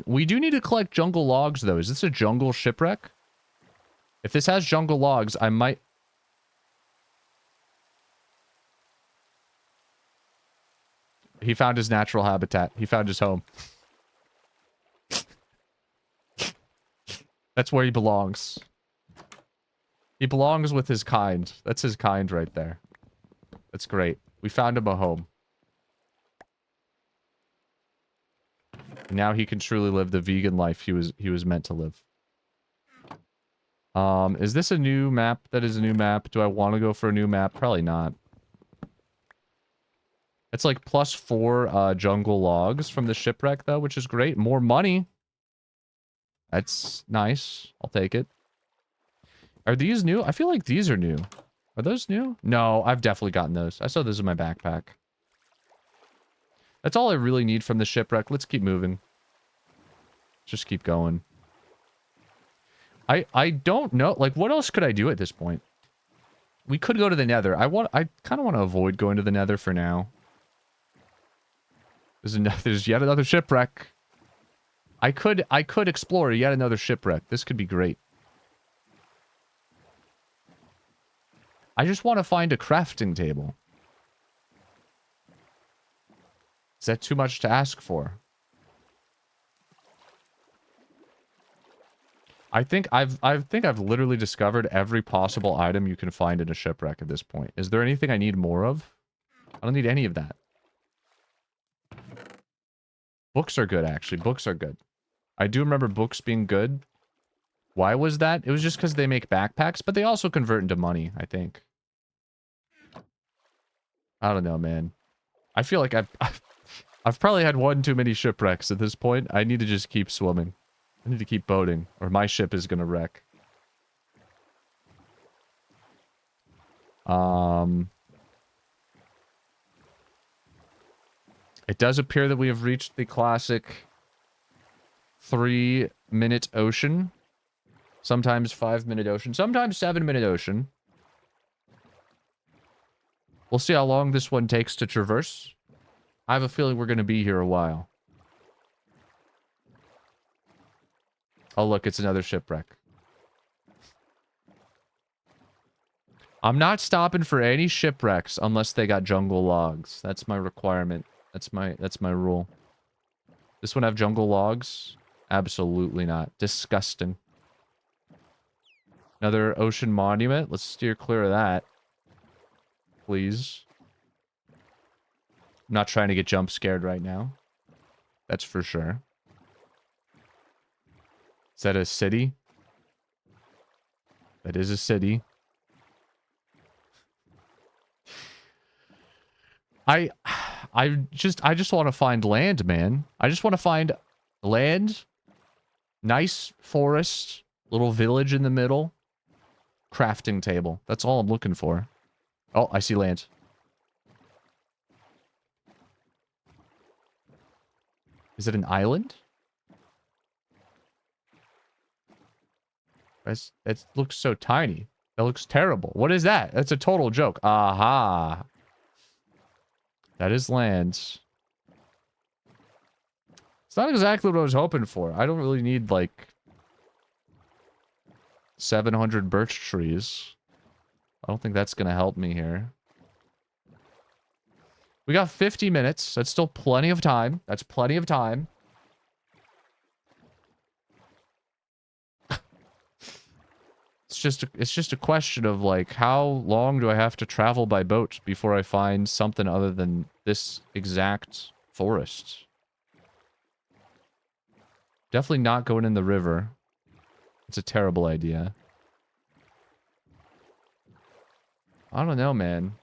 We do need to collect jungle logs, though. Is this a jungle shipwreck? If this has jungle logs, I might... He found his natural habitat. He found his home. That's where he belongs. He belongs with his kind. That's his kind right there. That's great. We found him a home. Now he can truly live the vegan life he was meant to live. Is this a new map? That is a new map. Do I want to go for a new map? Probably not. It's like +4 jungle logs from the shipwreck, though, which is great. More money. That's nice. I'll take it. Are these new? I feel like these are new. Are those new? No, I've definitely gotten those. I saw those in my backpack. That's all I really need from the shipwreck. Let's keep moving. Just keep going. I don't know. Like, what else could I do at this point? We could go to the nether. I kind of want to avoid going to the nether for now. There's yet another shipwreck. I could explore yet another shipwreck. This could be great. I just want to find a crafting table. Is that too much to ask for? I think I've literally discovered every possible item you can find in a shipwreck at this point. Is there anything I need more of? I don't need any of that. Books are good, actually. Books are good. I do remember books being good. Why was that? It was just because they make backpacks, but they also convert into money, I think. I don't know, man. I feel like I've probably had one too many shipwrecks at this point. I need to just keep swimming. I need to keep boating, or my ship is gonna wreck. It does appear that we have reached the classic 3-minute ocean. Sometimes 5-minute ocean. Sometimes 7-minute ocean. We'll see how long this one takes to traverse. I have a feeling we're going to be here a while. Oh, look, it's another shipwreck. I'm not stopping for any shipwrecks unless they got jungle logs. That's my requirement. That's my rule. This one have jungle logs? Absolutely not. Disgusting. Another ocean monument. Let's steer clear of that. Please. I'm not trying to get jump scared right now. That's for sure. Is that a city? That is a city. I just want to find land, man. I just want to find land, nice forest, little village in the middle, crafting table. That's all I'm looking for. Oh, I see land. Is it an island? It looks so tiny. That looks terrible. What is that? That's a total joke. Aha. That is land. It's not exactly what I was hoping for. I don't really need, like, 700 birch trees. I don't think that's going to help me here. We got 50 minutes. That's still plenty of time. That's plenty of time. It's just a question of, like, how long do I have to travel by boat before I find something other than this exact forest? Definitely not going in the river. It's a terrible idea. I don't know, man.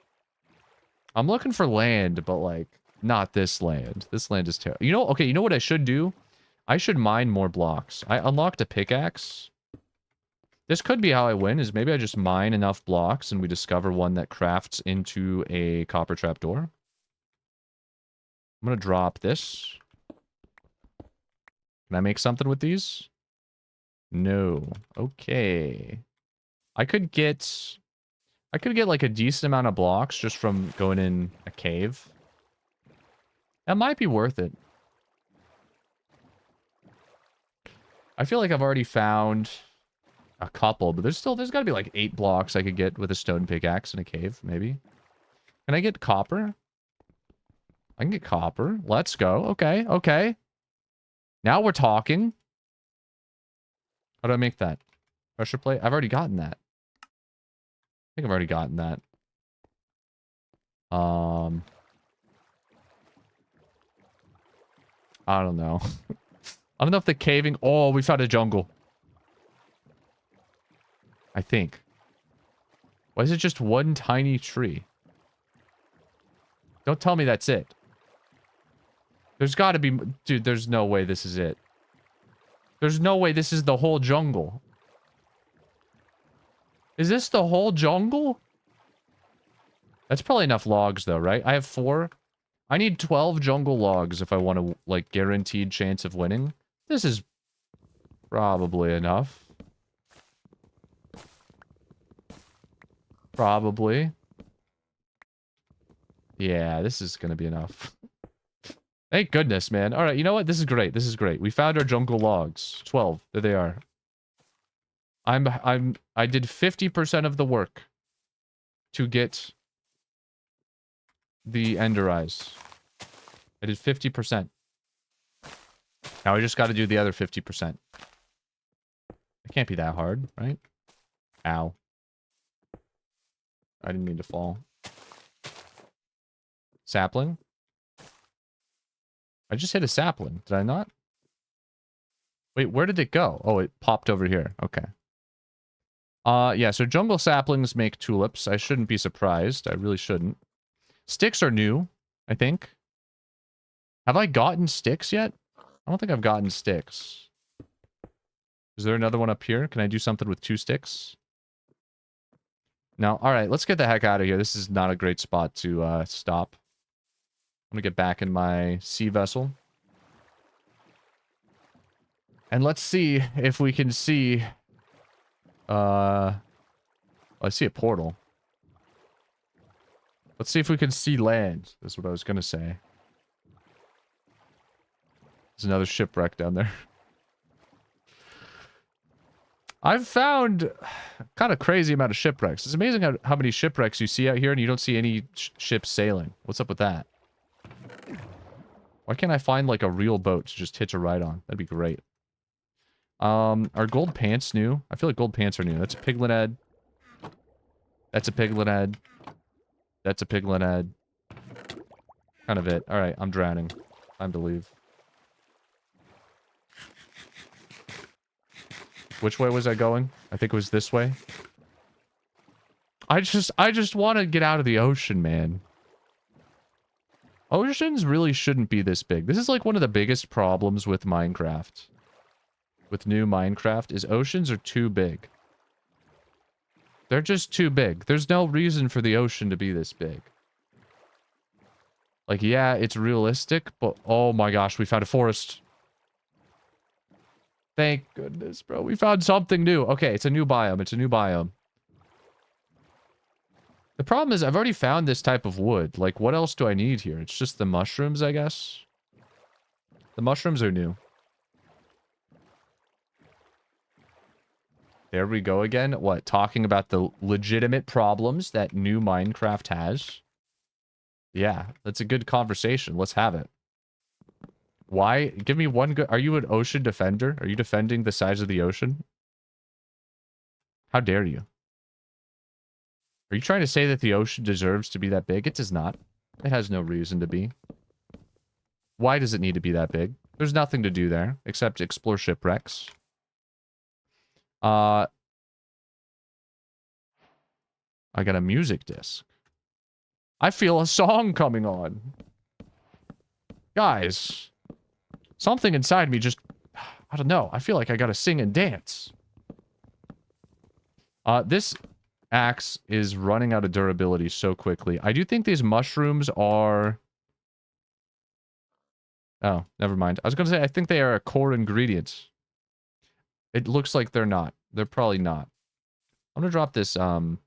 I'm looking for land, but, like, not this land. This land is terrible. You know, okay, you know what I should do? I should mine more blocks. I unlocked a pickaxe. This could be how I win, is maybe I just mine enough blocks and we discover one that crafts into a copper trapdoor. I'm gonna drop this. Can I make something with these? No. Okay. I could get like a decent amount of blocks just from going in a cave. That might be worth it. I feel like I've already found a couple, but there's gotta be like 8 blocks I could get with a stone pickaxe in a cave, maybe. Can I get copper? I can get copper. Let's go. Okay, okay. Now we're talking. How do I make that? Pressure plate? I've already gotten that. I think I've already gotten that. I don't know. I don't know if the caving... Oh, we found a jungle. I think. Why is it just one tiny tree? Don't tell me that's it. There's got to be... Dude, there's no way this is it. There's no way this is the whole jungle. Is this the whole jungle? That's probably enough logs, though, right? I have 4. I need 12 jungle logs if I want a, like, guaranteed chance of winning. This is probably enough. Probably. Yeah, this is gonna be enough. Thank goodness, man. Alright, you know what? This is great. This is great. We found our jungle logs. 12. There they are. I did 50% of the work to get the ender eyes. I did 50%. Now I just got to do the other 50%. It can't be that hard, right? Ow. I didn't mean to fall. Sapling? I just hit a sapling. Did I not? Wait, where did it go? Oh, it popped over here. Okay. Yeah, so jungle saplings make tulips. I shouldn't be surprised. I really shouldn't. Sticks are new, I think. Have I gotten sticks yet? I don't think I've gotten sticks. Is there another one up here? Can I do something with 2 sticks? No. All right, let's get the heck out of here. This is not a great spot to stop. I'm gonna get back in my sea vessel. And let's see if we can see... I see a portal. Let's see if we can see land. That's what I was gonna say. There's another shipwreck down there. I've found kind of crazy amount of shipwrecks. It's amazing how many shipwrecks you see out here and you don't see any ships sailing. What's up with that? Why can't I find like a real boat to just hitch a ride on? That'd be great. Are gold pants new? I feel like gold pants are new. That's a piglet head. That's a piglet head. That's a piglet head. Kind of it. Alright, I'm drowning. Time to leave. Which way was I going? I think it was this way. I just want to get out of the ocean, man. Oceans really shouldn't be this big. This is like one of the biggest problems with Minecraft. With new Minecraft, is oceans are too big. They're just too big. There's no reason for the ocean to be this big. Like, yeah, it's realistic, but oh my gosh, we found a forest. Thank goodness, bro. We found something new. Okay, it's a new biome. It's a new biome. The problem is I've already found this type of wood. Like, what else do I need here? It's just the mushrooms, I guess. The mushrooms are new. There we go again. What? Talking about the legitimate problems that new Minecraft has? Yeah, that's a good conversation. Let's have it. Why? Give me one good... Are you an ocean defender? Are you defending the size of the ocean? How dare you? Are you trying to say that the ocean deserves to be that big? It does not. It has no reason to be. Why does it need to be that big? There's nothing to do there, except explore shipwrecks. I got a music disc. I feel a song coming on. Guys... Something inside me just... I don't know. I feel like I gotta sing and dance. This axe is running out of durability so quickly. I do think these mushrooms are... Oh, never mind. I was gonna say, I think they are a core ingredient. It looks like they're not. They're probably not. I'm gonna drop this, I'm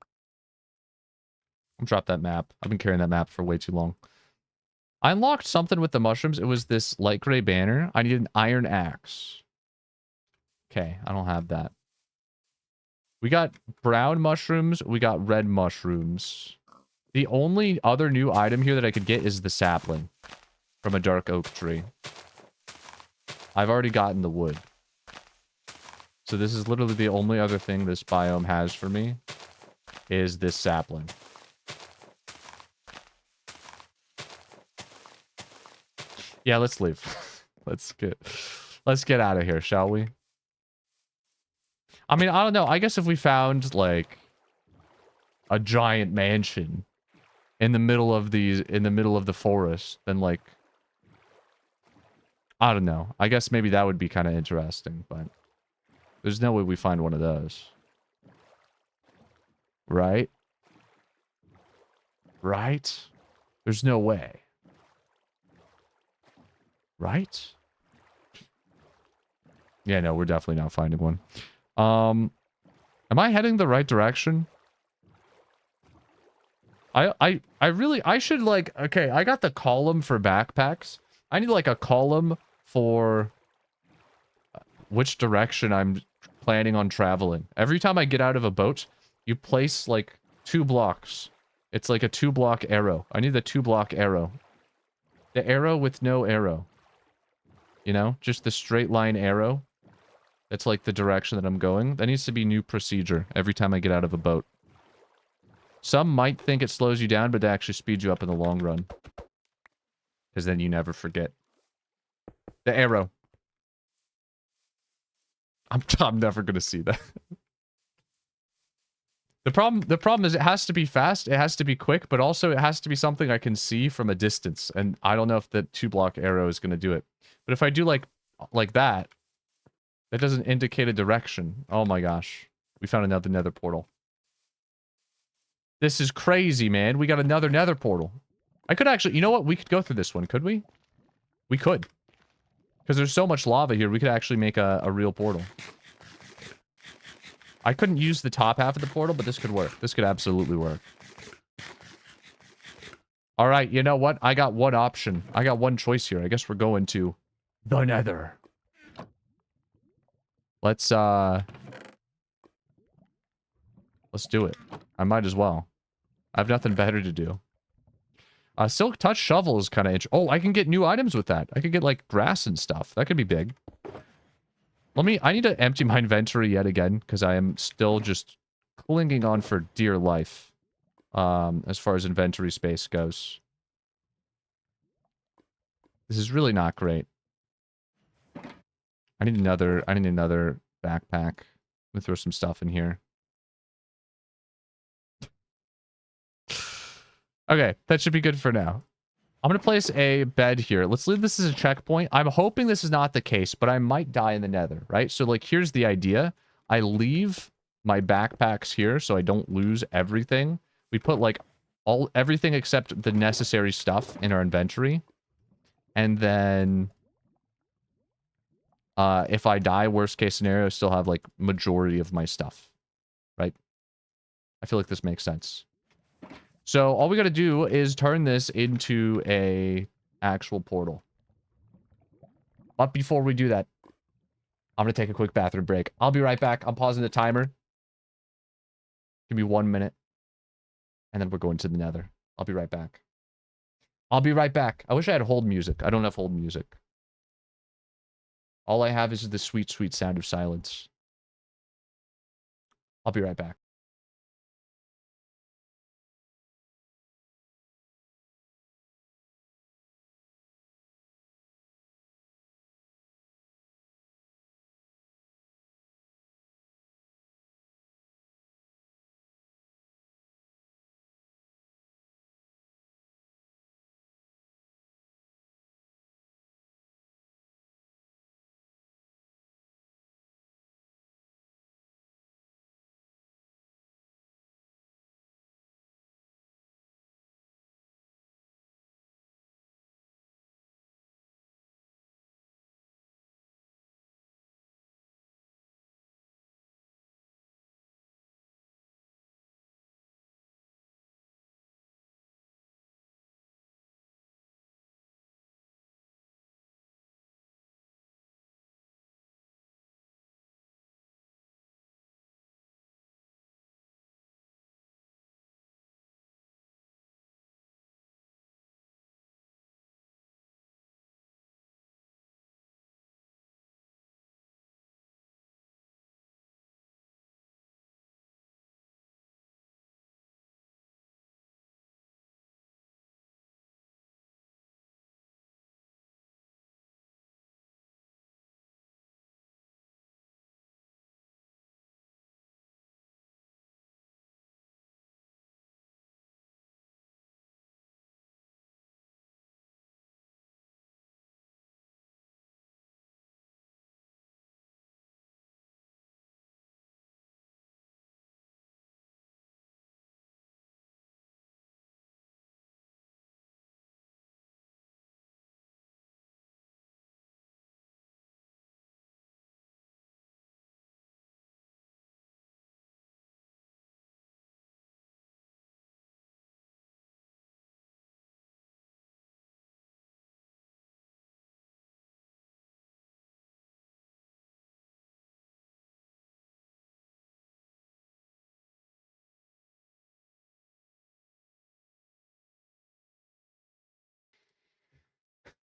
gonna drop that map. I've been carrying that map for way too long. I unlocked something with the mushrooms. It was this light gray banner. I need an iron axe. Okay, I don't have that. We got brown mushrooms. We got red mushrooms. The only other new item here that I could get is the sapling from a dark oak tree. I've already gotten the wood. So this is literally the only other thing this biome has for me is this sapling. Yeah, let's leave. Let's get out of here, shall we? I mean, I don't know. I guess if we found like a giant mansion in the middle of the forest, then like I don't know. I guess maybe that would be kind of interesting, but there's no way we find one of those. Right? Right? There's no way. Right? Yeah, no, we're definitely not finding one. Am I heading the right direction? I should like, okay, I got the column for backpacks. I need like a column for which direction I'm planning on traveling. Every time I get out of a boat, you place like 2 blocks. It's like a 2-block arrow. I need the 2-block arrow. The arrow with no arrow. You know, just the straight line arrow. That's like the direction that I'm going. That needs to be new procedure every time I get out of a boat. Some might think it slows you down, but it actually speeds you up in the long run. because then you never forget. The arrow. I'm never gonna see that. The problem is it has to be fast, it has to be quick, but also it has to be something I can see from a distance. And I don't know if the 2-block arrow is gonna do it. But if I do like that, that doesn't indicate a direction. Oh my gosh. We found another nether portal. This is crazy, man. We got another nether portal. I could actually, you know what? We could go through this one, could we? We could. Because there's so much lava here, we could actually make a real portal. I couldn't use the top half of the portal, but this could work. This could absolutely work. All right, you know what? I got one option. I got one choice here. I guess we're going to the nether. Let's do it. I might as well. I have nothing better to do. Silk Touch Shovel is kind of interesting. Oh, I can get new items with that. I could get, like, grass and stuff. That could be big. I need to empty my inventory yet again, because I am still just clinging on for dear life, as far as inventory space goes. This is really not great. I need another backpack. Let me throw some stuff in here. Okay, that should be good for now. I'm going to place a bed here. Let's leave this as a checkpoint. I'm hoping this is not the case, but I might die in the nether, right? So, like, here's the idea. I leave my backpacks here so I don't lose everything. We put, like, everything except the necessary stuff in our inventory. And then, if I die, worst case scenario, I still have, like, majority of my stuff, right? I feel like this makes sense. So all we got to do is turn this into a actual portal. But before we do that, I'm going to take a quick bathroom break. I'll be right back. I'm pausing the timer. Give me 1 minute. And then we're going to the nether. I'll be right back. I'll be right back. I wish I had hold music. I don't have hold music. All I have is the sweet, sweet sound of silence. I'll be right back.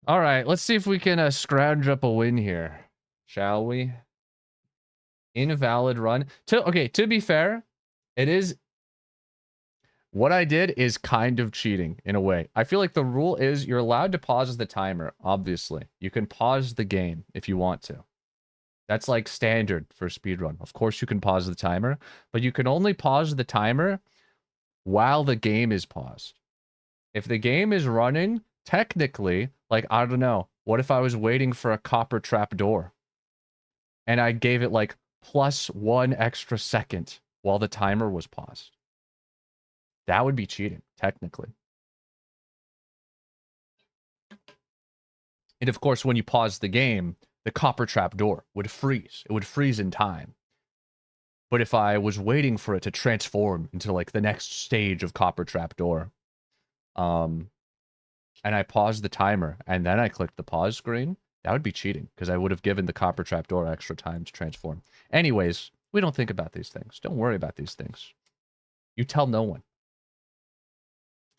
All right, let's see if we can scrounge up a win here, shall we? Invalid run. To be fair, it is. What I did is kind of cheating in a way. I feel like the rule is you're allowed to pause the timer, obviously. You can pause the game if you want to. That's like standard for speedrun. Of course you can pause the timer, but you can only pause the timer while the game is paused. If the game is running, technically, like, I don't know, what if I was waiting for a copper trap door? And I gave it like +1 extra second while the timer was paused. That would be cheating, technically. And of course, when you pause the game, the copper trap door would freeze. It would freeze in time. But if I was waiting for it to transform into like the next stage of copper trap door, and I paused the timer and then I clicked the pause screen, that would be cheating because I would have given the copper trap door extra time to transform. Anyways, we don't think about these things. Don't worry about these things. You tell no one.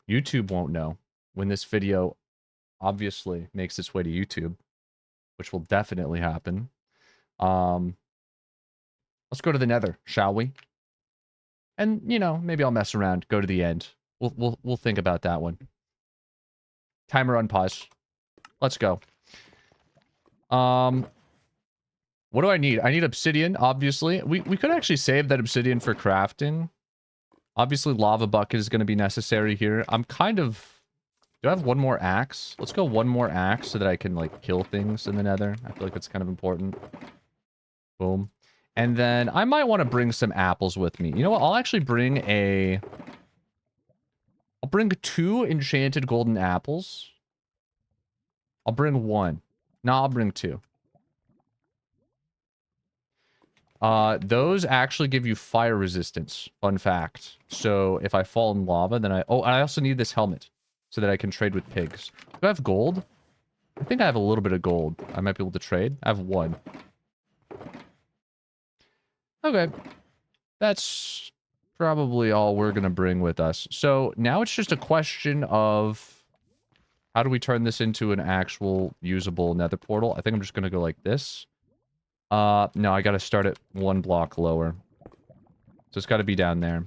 YouTube won't know when this video obviously makes its way to YouTube, which will definitely happen. Let's go to the Nether, shall we? And you know, maybe I'll mess around, go to the end. We'll think about that one. Timer unpause. Let's go. What do I need? I need obsidian, obviously. We could actually save that obsidian for crafting. Obviously, lava bucket is going to be necessary here. I'm kind of... Do I have one more axe? Let's go one more axe so that I can, like, kill things in the nether. I feel like that's kind of important. Boom. And then I might want to bring some apples with me. You know what? I'll actually bring a... I'll bring 2 enchanted golden apples. I'll bring 1. No, I'll bring 2. Those actually give you fire resistance. Fun fact. So if I fall in lava, then I... Oh, I also need this helmet so that I can trade with pigs. Do I have gold? I think I have a little bit of gold. I might be able to trade. I have 1. Okay. That's probably all we're going to bring with us. So now it's just a question of... How do we turn this into an actual usable nether portal? I think I'm just going to go like this. No, I gotta start it 1 block lower. So it's gotta be down there.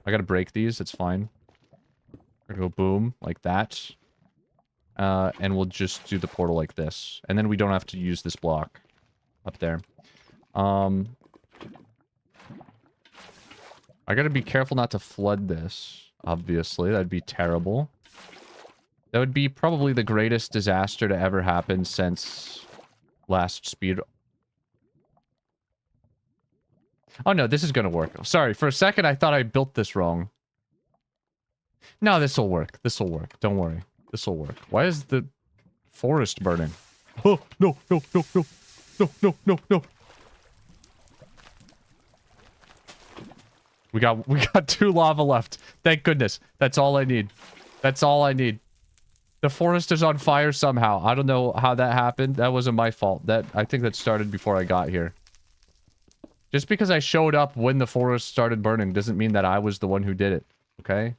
I gotta break these, it's fine. I'm gonna go boom, like that. And we'll just do the portal like this. And then we don't have to use this block up there. I gotta be careful not to flood this, obviously. That'd be terrible. That would be probably the greatest disaster to ever happen since last speed... Oh no, this is gonna work. Sorry, for a second I thought I built this wrong. No, this'll work. This'll work. Don't worry. This'll work. Why is the forest burning? Oh, no, no, no, no. No, no, no, no. We got 2 lava left. Thank goodness. That's all I need. That's all I need. The forest is on fire somehow. I don't know how that happened. That wasn't my fault. I think that started before I got here. Just because I showed up when the forest started burning doesn't mean that I was the one who did it, okay?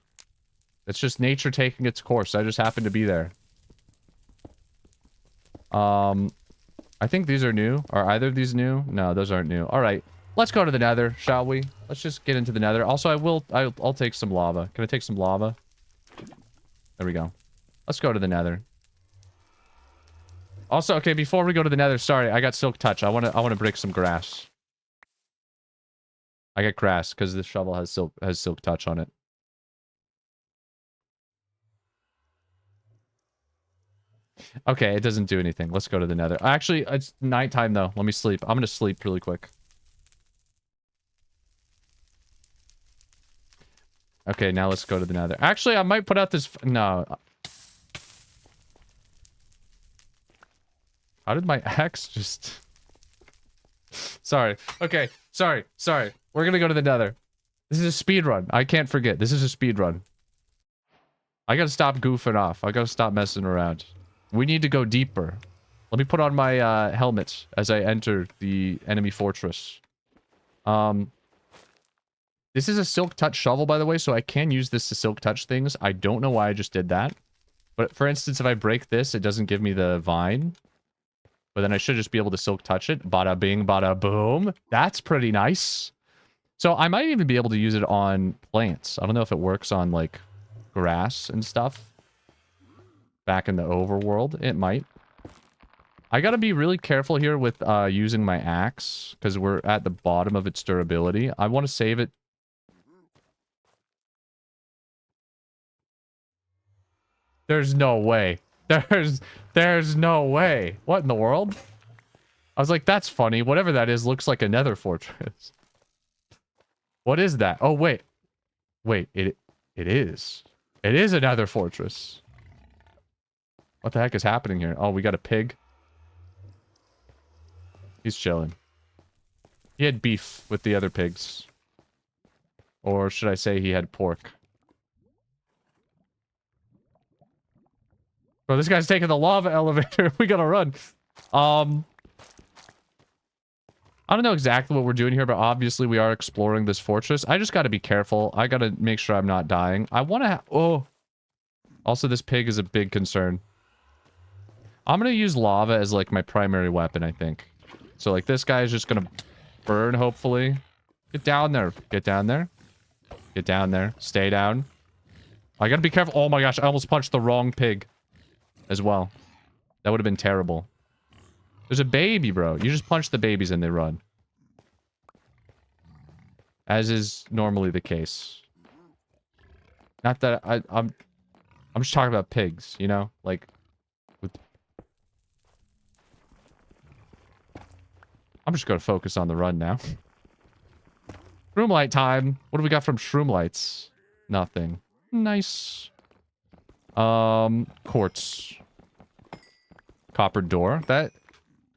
It's just nature taking its course. I just happened to be there. I think these are new. Are either of these new? No, those aren't new. Alright, let's go to the nether, shall we? Let's just get into the nether. Also, I'll take some lava. Can I take some lava? There we go. Let's go to the nether. Also, okay, before we go to the nether, sorry, I got silk touch. I wanna break some grass. I got grass because this shovel has silk touch on it. Okay, it doesn't do anything. Let's go to the nether. Actually, it's nighttime though. Let me sleep. I'm gonna sleep really quick. Okay, now let's go to the nether. Actually, I might put out this... No. How did my axe just... Sorry. Okay. Sorry. We're gonna go to the nether. This is a speed run. I can't forget. This is a speed run. I gotta stop goofing off. I gotta stop messing around. We need to go deeper. Let me put on my helmet as I enter the enemy fortress. This is a silk touch shovel, by the way, so I can use this to silk touch things. I don't know why I just did that. But for instance, if I break this, it doesn't give me the vine. But then I should just be able to silk touch it. Bada bing, bada boom. That's pretty nice. So I might even be able to use it on plants. I don't know if it works on, like, grass and stuff. Back in the overworld, it might. I gotta be really careful here with using my axe, because we're at the bottom of its durability. I want to save it. There's no way. There's no way. What in the world? I was like, that's funny. Whatever that is looks like a nether fortress. What is that? Oh, wait. Wait, it is. It is a nether fortress. What the heck is happening here? Oh, we got a pig. He's chilling. He had beef with the other pigs. Or should I say he had pork? Bro, this guy's taking the lava elevator. We gotta run. I don't know exactly what we're doing here, but obviously we are exploring this fortress. I just gotta be careful. I gotta make sure I'm not dying. I wanna oh. Also, this pig is a big concern. I'm gonna use lava as, like, my primary weapon, I think. So, like, this guy is just gonna burn, hopefully. Get down there. Get down there. Get down there. Stay down. I gotta be careful. Oh my gosh, I almost punched the wrong pig as well. That would have been terrible. There's a baby, bro. You just punch the babies and they run. As is normally the case. Not that I'm just talking about pigs, you know? Like, I'm just gonna focus on the run now. Shroomlight time. What do we got from Shroomlights? Nothing. Nice. Quartz. Copper door. That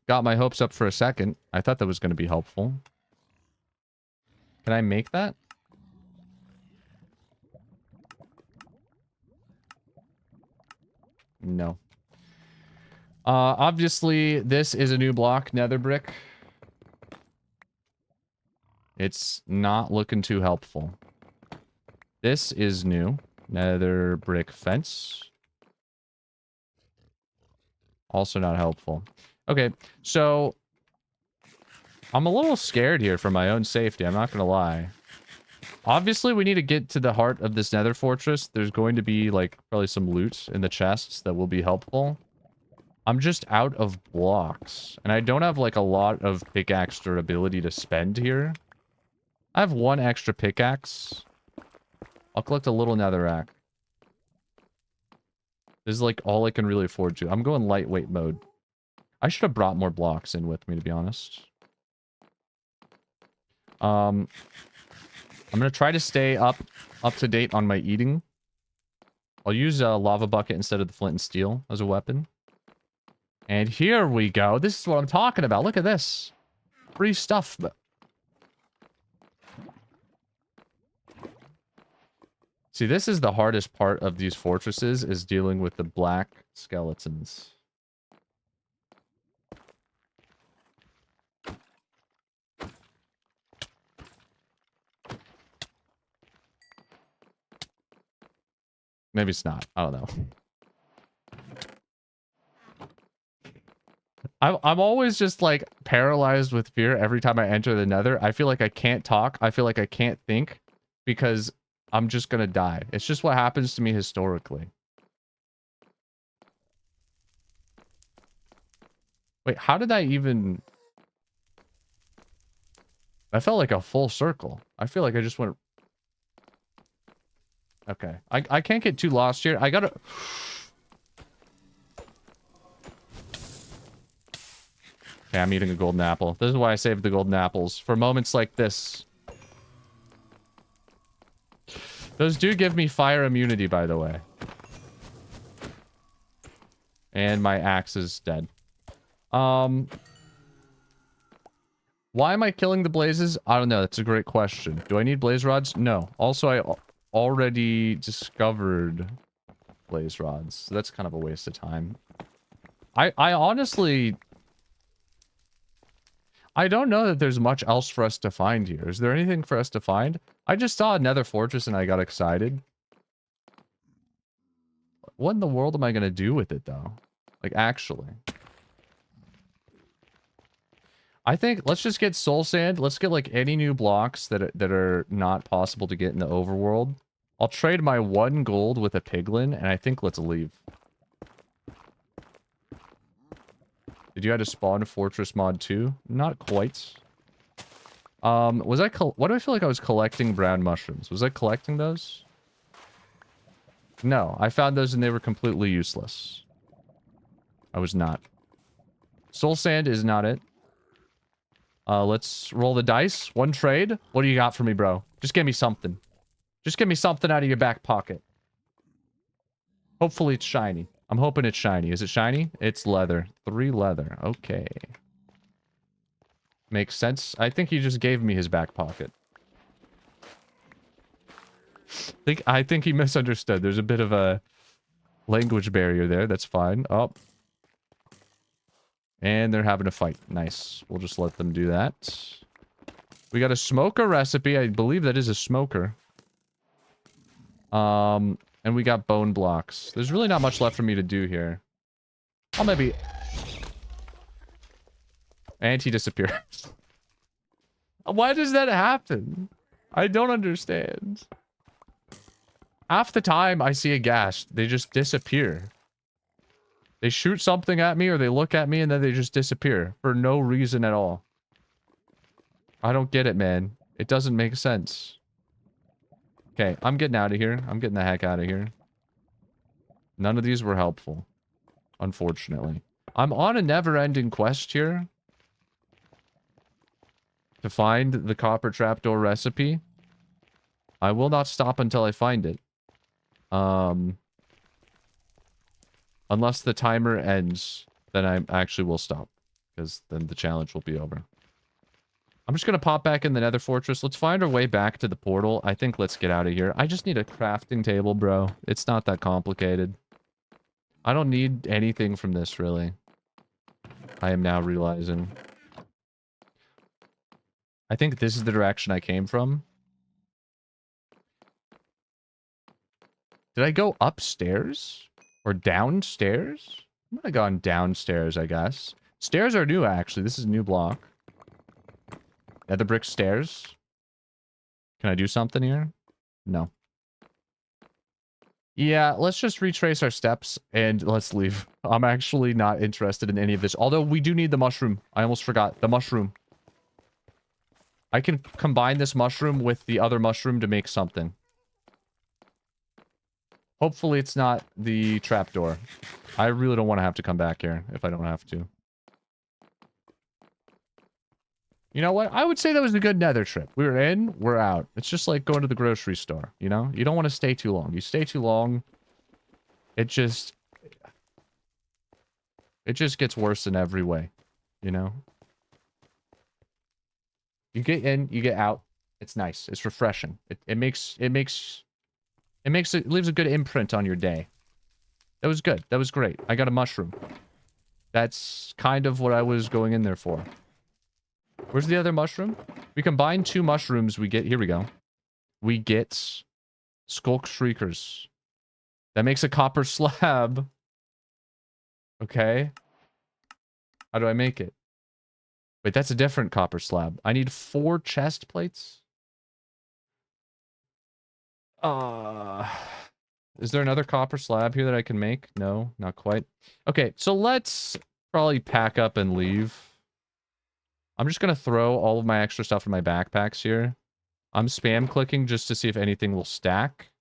got my hopes up for a second. I thought that was going to be helpful. Can I make that? No. Obviously, this is a new block, nether brick. It's not looking too helpful. This is new. Nether brick fence. Also not helpful. Okay, so I'm a little scared here for my own safety. I'm not going to lie. Obviously, we need to get to the heart of this nether fortress. There's going to be, like, probably some loot in the chests that will be helpful. I'm just out of blocks. And I don't have, like, a lot of pickaxe durability to spend here. I have one extra pickaxe. I'll collect a little netherrack. This is, like, all I can really afford to. I'm going lightweight mode. I should have brought more blocks in with me, to be honest. I'm going to try to stay up to date on my eating. I'll use a lava bucket instead of the flint and steel as a weapon. And here we go. This is what I'm talking about. Look at this. Free stuff. See, this is the hardest part of these fortresses, is dealing with the black skeletons. Maybe it's not. I don't know. I'm always just, like, paralyzed with fear every time I enter the nether. I feel like I can't talk. I feel like I can't think because I'm just gonna die. It's just what happens to me historically. Wait, how did I even... I felt like a full circle. I feel like I just went... Okay. I can't get too lost here. I gotta... Okay, I'm eating a golden apple. This is why I saved the golden apples. For moments like this. Those do give me fire immunity, by the way. And my axe is dead. Why am I killing the blazes? I don't know. That's a great question. Do I need blaze rods? No. Also, I already discovered blaze rods. So that's kind of a waste of time. I honestly... I don't know that there's much else for us to find here. Is there anything for us to find? I just saw another fortress and I got excited. What in the world am I going to do with it, though? Like, actually. I think let's just get soul sand. Let's get like any new blocks that are not possible to get in the overworld. I'll trade my 1 gold with a piglin, and I think let's leave. Did you have to spawn Fortress Mod 2? Not quite. Was I why do I feel like I was collecting brown mushrooms? Was I collecting those? No, I found those and they were completely useless. I was not. Soul sand is not it. Let's roll the dice. 1 trade. What do you got for me, bro? Just give me something. Just give me something out of your back pocket. Hopefully it's shiny. I'm hoping it's shiny. Is it shiny? It's leather. 3 leather. Okay. Makes sense. I think he just gave me his back pocket. I think he misunderstood. There's a bit of a language barrier there. That's fine. Oh. And they're having a fight. Nice. We'll just let them do that. We got a smoker recipe. I believe that is a smoker. And we got bone blocks. There's really not much left for me to do here. I'll maybe... And he disappears. Why does that happen? I don't understand. Half the time I see a ghast, they just disappear. They shoot something at me or they look at me and then they just disappear for no reason at all. I don't get it, man. It doesn't make sense. Okay, I'm getting out of here. I'm getting the heck out of here. None of these were helpful, unfortunately. I'm on a never-ending quest here to find the copper trapdoor recipe. I will not stop until I find it. Unless the timer ends, then I actually will stop. Because then the challenge will be over. I'm just going to pop back in the nether fortress. Let's find our way back to the portal. I think let's get out of here. I just need a crafting table, bro. It's not that complicated. I don't need anything from this, really. I am now realizing. I think this is the direction I came from. Did I go upstairs? Or downstairs? I might have gone downstairs, I guess. Stairs are new, actually. This is a new block. Nether brick stairs. Can I do something here? No. Yeah, let's just retrace our steps and let's leave. I'm actually not interested in any of this. Although we do need the mushroom. I almost forgot. The mushroom. I can combine this mushroom with the other mushroom to make something. Hopefully it's not the trapdoor. I really don't want to have to come back here if I don't have to. You know what? I would say that was a good nether trip. We were in, we're out. It's just like going to the grocery store, you know? You don't want to stay too long. You stay too long, it just gets worse in every way, you know? You get in, you get out. It's nice. It's refreshing. It leaves a good imprint on your day. That was good. That was great. I got a mushroom. That's kind of what I was going in there for. Where's the other mushroom? We combine 2 mushrooms. We get... Here we go. We get... Skulk Shriekers. That makes a copper slab. Okay. How do I make it? Wait, that's a different copper slab. I need 4 chest plates? Is there another copper slab here that I can make? No, not quite. Okay, so let's probably pack up and leave. I'm just going to throw all of my extra stuff in my backpacks here. I'm spam clicking just to see if anything will stack.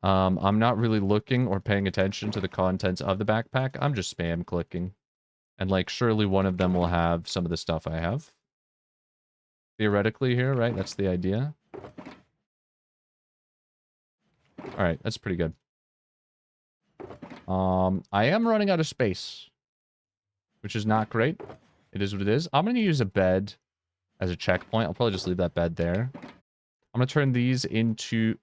I'm not really looking or paying attention to the contents of the backpack. I'm just spam clicking. And like, surely one of them will have some of the stuff I have. Theoretically here, right? That's the idea. Alright, that's pretty good. I am running out of space. Which is not great. It is what it is. I'm going to use a bed as a checkpoint. I'll probably just leave that bed there. I'm going to turn these into...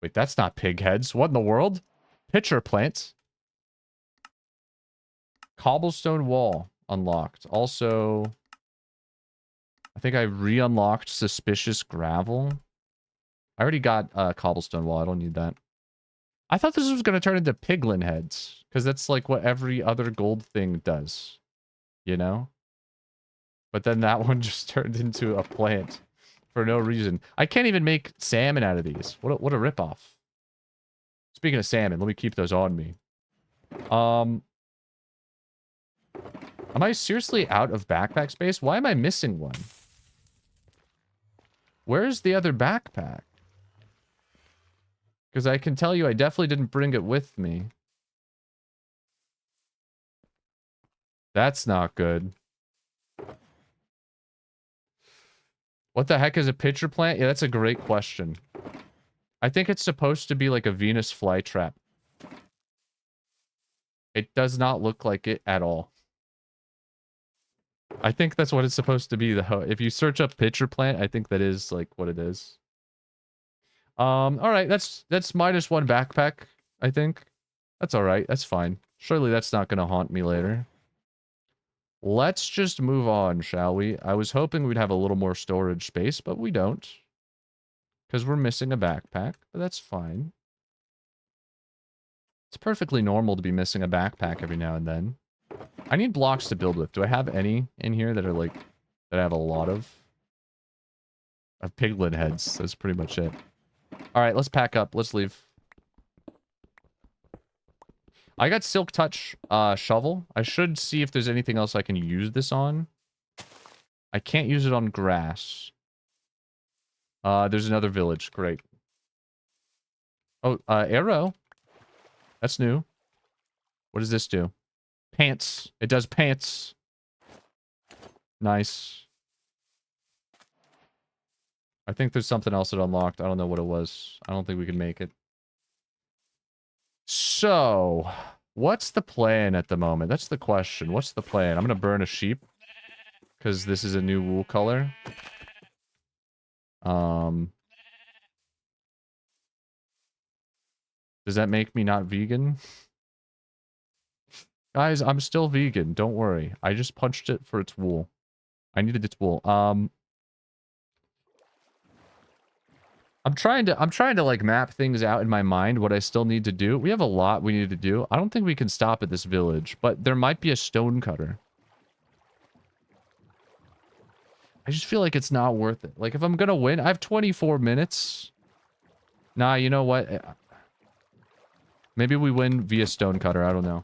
Wait, that's not pig heads. What in the world? Pitcher plants. Cobblestone wall unlocked. Also, I think I re-unlocked suspicious gravel. I already got cobblestone wall. I don't need that. I thought this was going to turn into piglin heads. Because that's like what every other gold thing does. you know? But then that one just turned into a plant for no reason. I can't even make salmon out of these. What a ripoff. Speaking of salmon, let me keep those on me. Am I seriously out of backpack space? Why am I missing one? Where's the other backpack? Because I can tell you I definitely didn't bring it with me. That's not good. What the heck is a pitcher plant? Yeah, that's a great question. I think it's supposed to be like a Venus flytrap. It does not look like it at all. I think that's what it's supposed to be, though. If you search up pitcher plant, I think that is like what it is. All right, that's -1 backpack, I think. That's all right. That's fine. Surely that's not going to haunt me later. Let's just move on, shall we? I was hoping we'd have a little more storage space, but we don't. Because we're missing a backpack, but that's fine. It's perfectly normal to be missing a backpack every now and then. I need blocks to build with. Do I have any in here that are like, that I have a lot of? I have piglet heads. That's pretty much it. All right, let's pack up. Let's leave. I got Silk Touch shovel. I should see if there's anything else I can use this on. I can't use it on grass. There's another village. Great. Oh, arrow. That's new. What does this do? Pants. It does pants. Nice. I think there's something else that unlocked. I don't know what it was. I don't think we can make it. So, what's the plan at the moment? That's the question. What's the plan? I'm going to burn a sheep. Because this is a new wool color. Does that make me not vegan? Guys, I'm still vegan. Don't worry. I just punched it for its wool. I needed its wool. I'm trying to like map things out in my mind, what I still need to do. We have a lot we need to do. I don't think we can stop at this village, but there might be a stone cutter. I just feel like it's not worth it. Like if I'm gonna win, I have 24 minutes. Nah, you know what? Maybe we win via stone cutter. I don't know.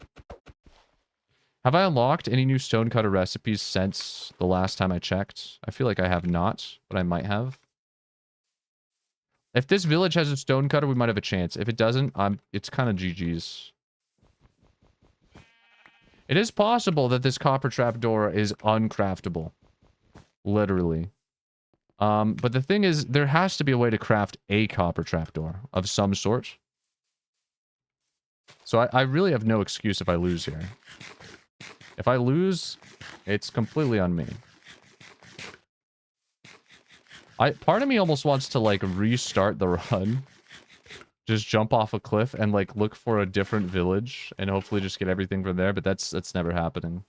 Have I unlocked any new stone cutter recipes since the last time I checked? I feel like I have not, but I might have. If this village has a stone cutter, we might have a chance. If it doesn't, it's kind of GG's. It is possible that this copper trapdoor is uncraftable. Literally. But the thing is, there has to be a way to craft a copper trapdoor of some sort. So I really have no excuse if I lose here. If I lose, it's completely on me. Part of me almost wants to, like, restart the run. Just jump off a cliff and, like, look for a different village and hopefully just get everything from there, but that's never happening.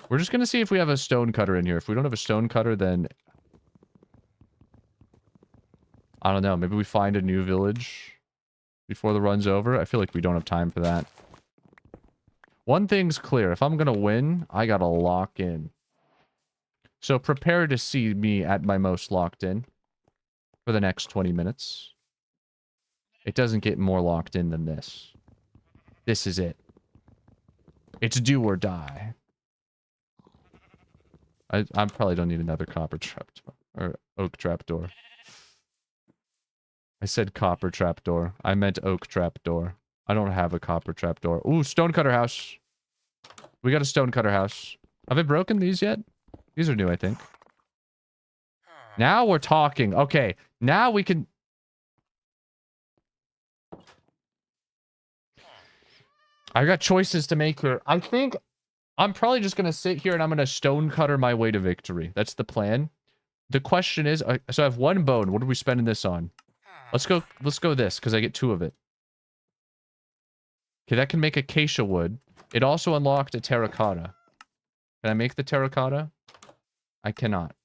We're just gonna see if we have a stone cutter in here. If we don't have a stone cutter, then... I don't know, maybe we find a new village before the run's over. I feel like we don't have time for that. One thing's clear. If I'm gonna win, I gotta lock in. So prepare to see me at my most locked in for the next 20 minutes. It doesn't get more locked in than this. This is it. It's do or die. I probably don't need another copper trapdoor. Or oak trapdoor. I said copper trapdoor. I meant oak trapdoor. I don't have a copper trapdoor. Ooh, stonecutter house. We got a stonecutter house. Have I broken these yet? These are new, I think. Now we're talking. Okay, now we can... I got choices to make here. I think I'm probably just going to sit here and I'm going to stonecutter my way to victory. That's the plan. The question is... so I have one bone. What are we spending this on? Let's go this, because I get 2 of it. Okay, that can make acacia wood. It also unlocked a terracotta. Can I make the terracotta? I cannot.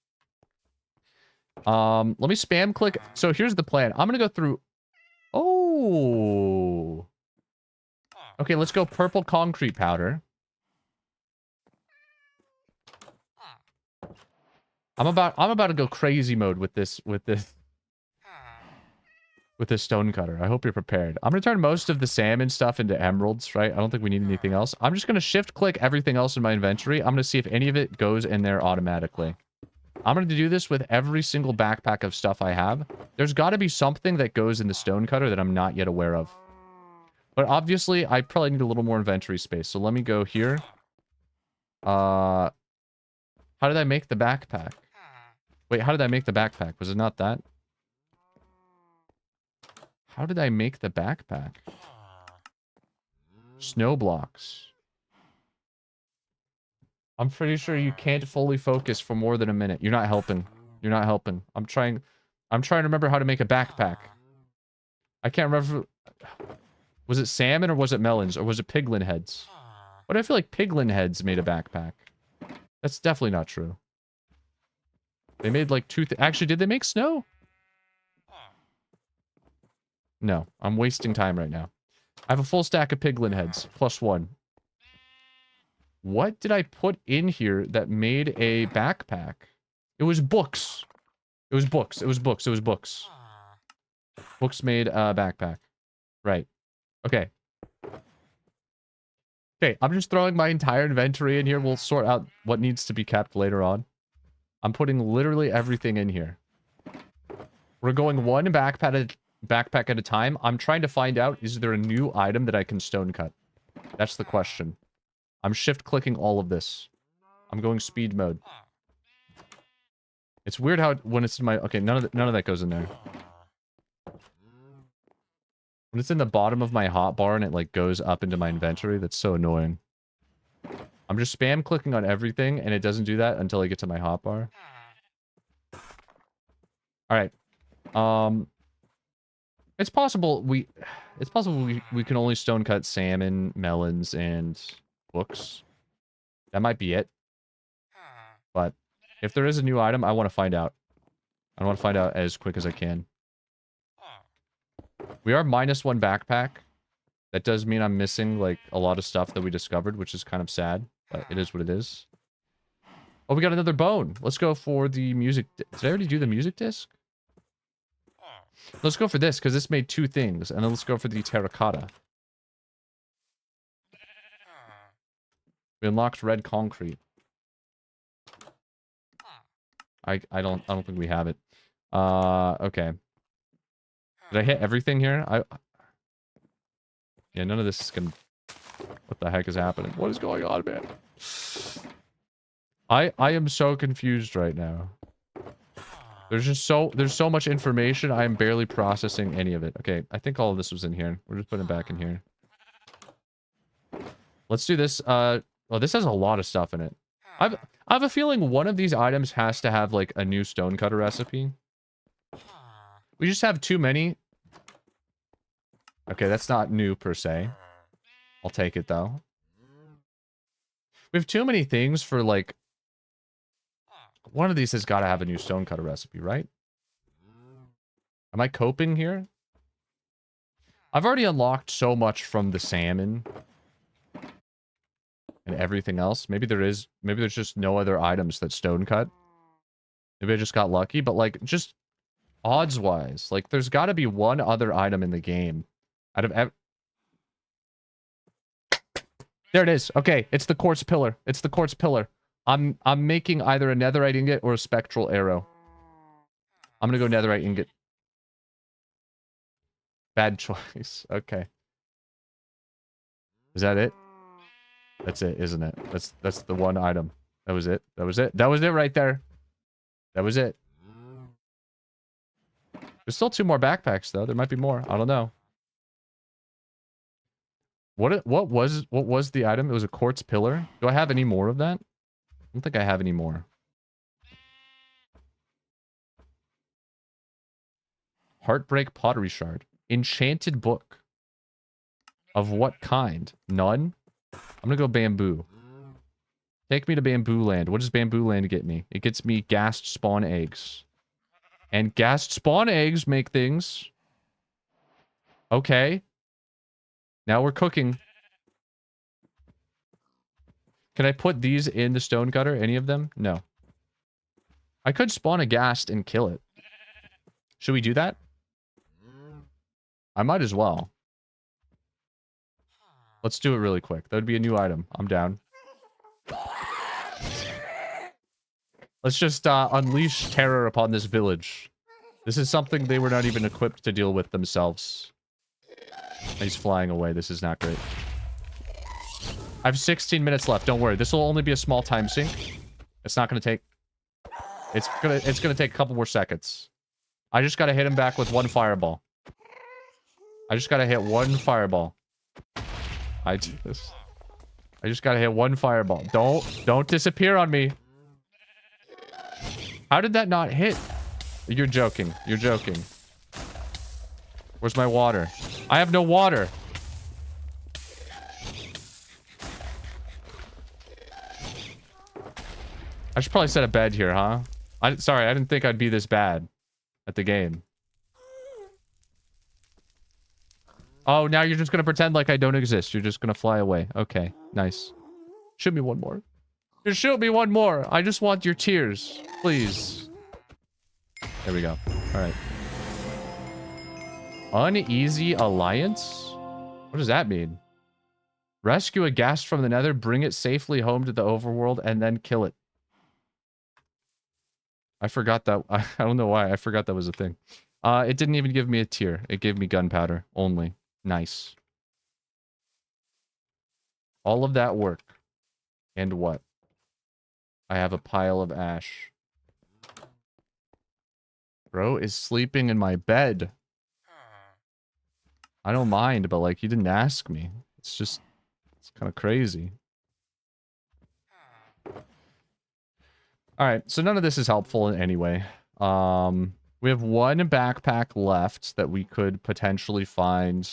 Let me spam click. So here's the plan. I'm gonna go through... Oh! Okay, let's go purple concrete powder. I'm about to go crazy mode with this stone cutter. I hope you're prepared. I'm gonna turn most of the salmon stuff into emeralds, right? I don't think we need anything else. I'm just gonna shift click everything else in my inventory. I'm gonna see if any of it goes in there automatically. I'm gonna do this with every single backpack of stuff I have. There's got to be something that goes in the stone cutter that I'm not yet aware of. But obviously, I probably need a little more inventory space. So let me go here. How did I make the backpack? Wait, how did I make the backpack? Was it not that? How did I make the backpack? Snow blocks. I'm pretty sure you can't fully focus for more than a minute. You're not helping. You're not helping. I'm trying to remember how to make a backpack. I can't remember. Was it salmon or was it melons or was it piglin heads? But I feel like piglin heads made a backpack. That's definitely not true. They made like two... Actually, did they make snow? No, I'm wasting time right now. I have a full stack of piglin heads. +1. What did I put in here that made a backpack? It was books. It was books. It was books. It was books. Books made a backpack. Right. Okay. Okay, I'm just throwing my entire inventory in here. We'll sort out what needs to be kept later on. I'm putting literally everything in here. We're going one backpack at a time. I'm trying to find out, is there a new item that I can stone cut? That's the question. I'm shift clicking all of this. I'm going speed mode. It's weird how when it's in my... Okay, none of that goes in there. When it's in the bottom of my hotbar and it like goes up into my inventory, that's so annoying. I'm just spam clicking on everything and it doesn't do that until I get to my hotbar. Alright. It's possible we can only stone cut salmon, melons, and books. That might be it. But if there is a new item, I want to find out. I want to find out as quick as I can. We are -1 backpack. That does mean I'm missing, like, a lot of stuff that we discovered, which is kind of sad. But it is what it is. Oh, we got another bone. Let's go for the music... Did I already do the music disc? Let's go for this, because this made 2 things. And then let's go for the terracotta. We unlocked red concrete. I don't think we have it. Okay. Did I hit everything here? Yeah, none of this is gonna... What the heck is happening? What is going on, man? I am so confused right now. There's so much information, I am barely processing any of it. Okay, I think all of this was in here. We're just putting it back in here. Let's do this. Oh, this has a lot of stuff in it. I have a feeling one of these items has to have, like, a new stone cutter recipe. We just have too many. Okay, that's not new, per se. I'll take it, though. We have too many things for, like... One of these has got to have a new stone cutter recipe, right? Am I coping here? I've already unlocked so much from the salmon. And everything else. Maybe there's just no other items that stone cut. Maybe I just got lucky, but, like, just... Odds-wise, like, there's got to be one other item in the game. Out of There it is. Okay, it's the quartz pillar. It's the quartz pillar. I'm making either a netherite ingot or a spectral arrow. I'm gonna go netherite ingot. Bad choice. Okay. Is that it? That's it, isn't it? That's the one item. That was it. That was it. That was it right there. That was it. There's still 2 more backpacks though. There might be more. I don't know. What was the item? It was a quartz pillar. Do I have any more of that? I don't think I have any more. Heartbreak pottery shard. Enchanted book. Of what kind? None? I'm gonna go bamboo. Take me to bamboo land. What does bamboo land get me? It gets me ghast spawn eggs. And ghast spawn eggs make things. Okay. Now we're cooking. Can I put these in the stone cutter? Any of them? No. I could spawn a ghast and kill it. Should we do that? I might as well. Let's do it really quick. That would be a new item. I'm down. Let's just unleash terror upon this village. This is something they were not even equipped to deal with themselves. He's flying away. This is not great. I have 16 minutes left. Don't worry. This will only be a small time sink. It's not going to take... It's gonna take a couple more seconds. I just gotta hit him back with one fireball. I just gotta hit one fireball. I just gotta hit one fireball. Don't disappear on me. How did that not hit? You're joking. You're joking. Where's my water? I have no water. I should probably set a bed here, huh? Sorry, I didn't think I'd be this bad at the game. Oh, now you're just gonna pretend like I don't exist. You're just gonna fly away. Okay, nice. Shoot me one more. Just shoot me one more. I just want your tears. Please. There we go. Alright. Uneasy Alliance? What does that mean? Rescue a ghast from the nether, bring it safely home to the overworld, and then kill it. I forgot that. I don't know why. I forgot that was a thing. It didn't even give me a tier. It gave me gunpowder only. Nice. All of that work. And what? I have a pile of ash. Bro is sleeping in my bed. I don't mind, but like, he didn't ask me. It's just, it's kind of crazy. Alright, so none of this is helpful in any way. We have one backpack left that we could potentially find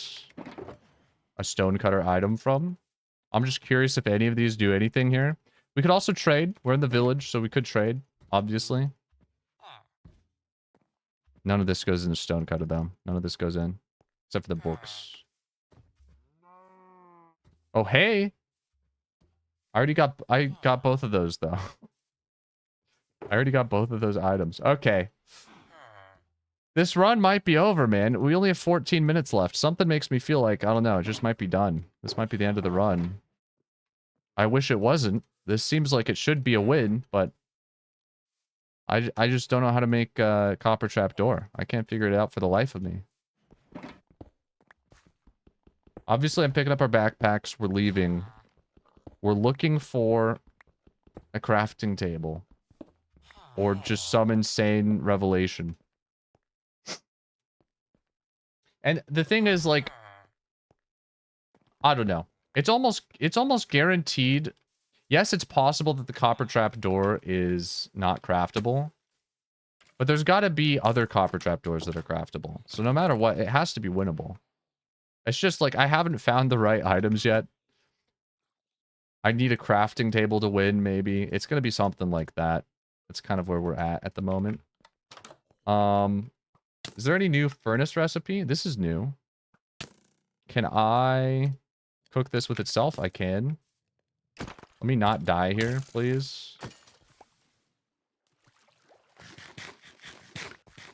a stonecutter item from. I'm just curious if any of these do anything here. We could also trade. We're in the village, so we could trade, obviously. None of this goes into stonecutter, though. None of this goes in. Except for the books. Oh, hey! I got both of those, though. I already got both of those items. Okay. This run might be over, man. We only have 14 minutes left. Something makes me feel like, I don't know, it just might be done. This might be the end of the run. I wish it wasn't. This seems like it should be a win, but I just don't know how to make a copper trap door. I can't figure it out for the life of me. Obviously, I'm picking up our backpacks. We're leaving. We're looking for a crafting table. Or just some insane revelation. And the thing is, like, I don't know. It's almost guaranteed. Yes, it's possible that the copper trap door is not craftable. But there's got to be other copper trap doors that are craftable. So no matter what, it has to be winnable. It's just like, I haven't found the right items yet. I need a crafting table to win, maybe. It's going to be something like that. That's kind of where we're at the moment. Is there any new furnace recipe? This is new. Can I cook this with itself? I can. Let me not die here, please.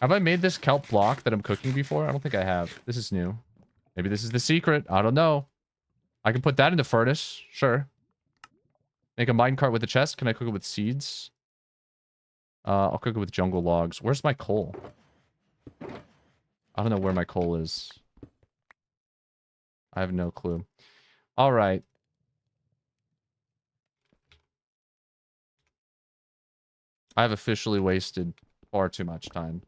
Have I made this kelp block that I'm cooking before? I don't think I have. This is new. Maybe this is the secret. I don't know. I can put that in the furnace. Sure. Make a minecart with a chest. Can I cook it with seeds? I'll cook it with jungle logs. Where's my coal? I don't know where my coal is. I have no clue. All right. I have officially wasted far too much time.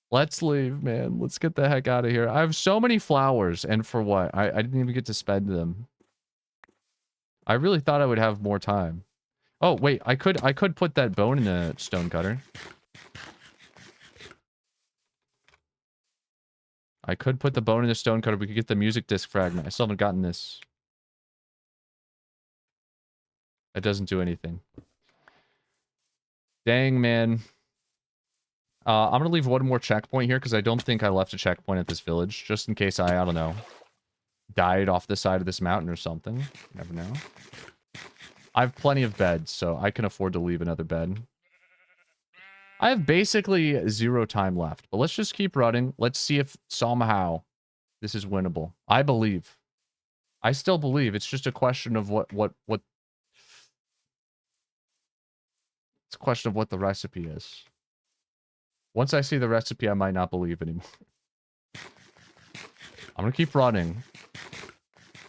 Let's leave, man. Let's get the heck out of here. I have so many flowers, and for what? I didn't even get to spend them. I really thought I would have more time. Oh, wait, I could put that bone in the stonecutter. I could put the bone in the stonecutter. We could get the music disc fragment. I still haven't gotten this. It doesn't do anything. Dang, man. I'm gonna leave one more checkpoint here because I don't think I left a checkpoint at this village. Just in case I don't know, died off the side of this mountain or something. You never know. I have plenty of beds, so I can afford to leave another bed. I have basically 0 time left, but let's just keep running. Let's see if somehow this is winnable. I believe. I still believe. It's just a question of what it's a question of what the recipe is. Once I see the recipe, I might not believe anymore. I'm gonna keep running.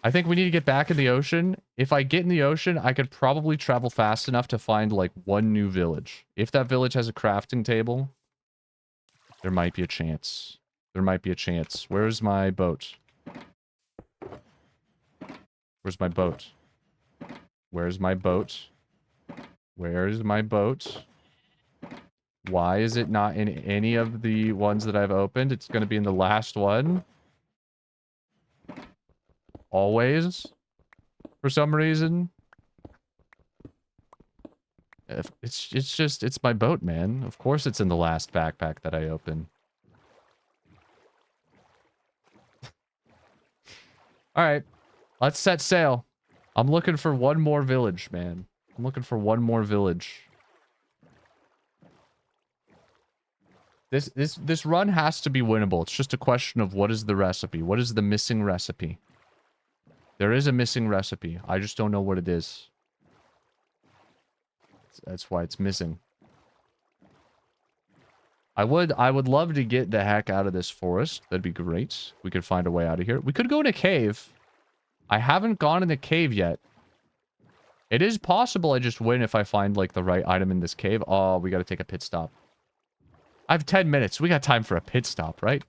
I think we need to get back in the ocean. If I get in the ocean, I could probably travel fast enough to find, like, one new village. If that village has a crafting table, there might be a chance. There might be a chance. Where's my boat? Where's my boat? Where's my boat? Where's my boat? Why is it not in any of the ones that I've opened? It's going to be in the last one. Always. For some reason. It's my boat, man. Of course it's in the last backpack that I open. Alright. Let's set sail. I'm looking for one more village, man. I'm looking for one more village. This run has to be winnable. It's just a question of what is the recipe. What is the missing recipe? There is a missing recipe. I just don't know what it is. That's why it's missing. I would love to get the heck out of this forest. That'd be great. We could find a way out of here. We could go in a cave. I haven't gone in a cave yet. It is possible I just win if I find, like, the right item in this cave. Oh, we gotta take a pit stop. I have 10 minutes. We got time for a pit stop, right?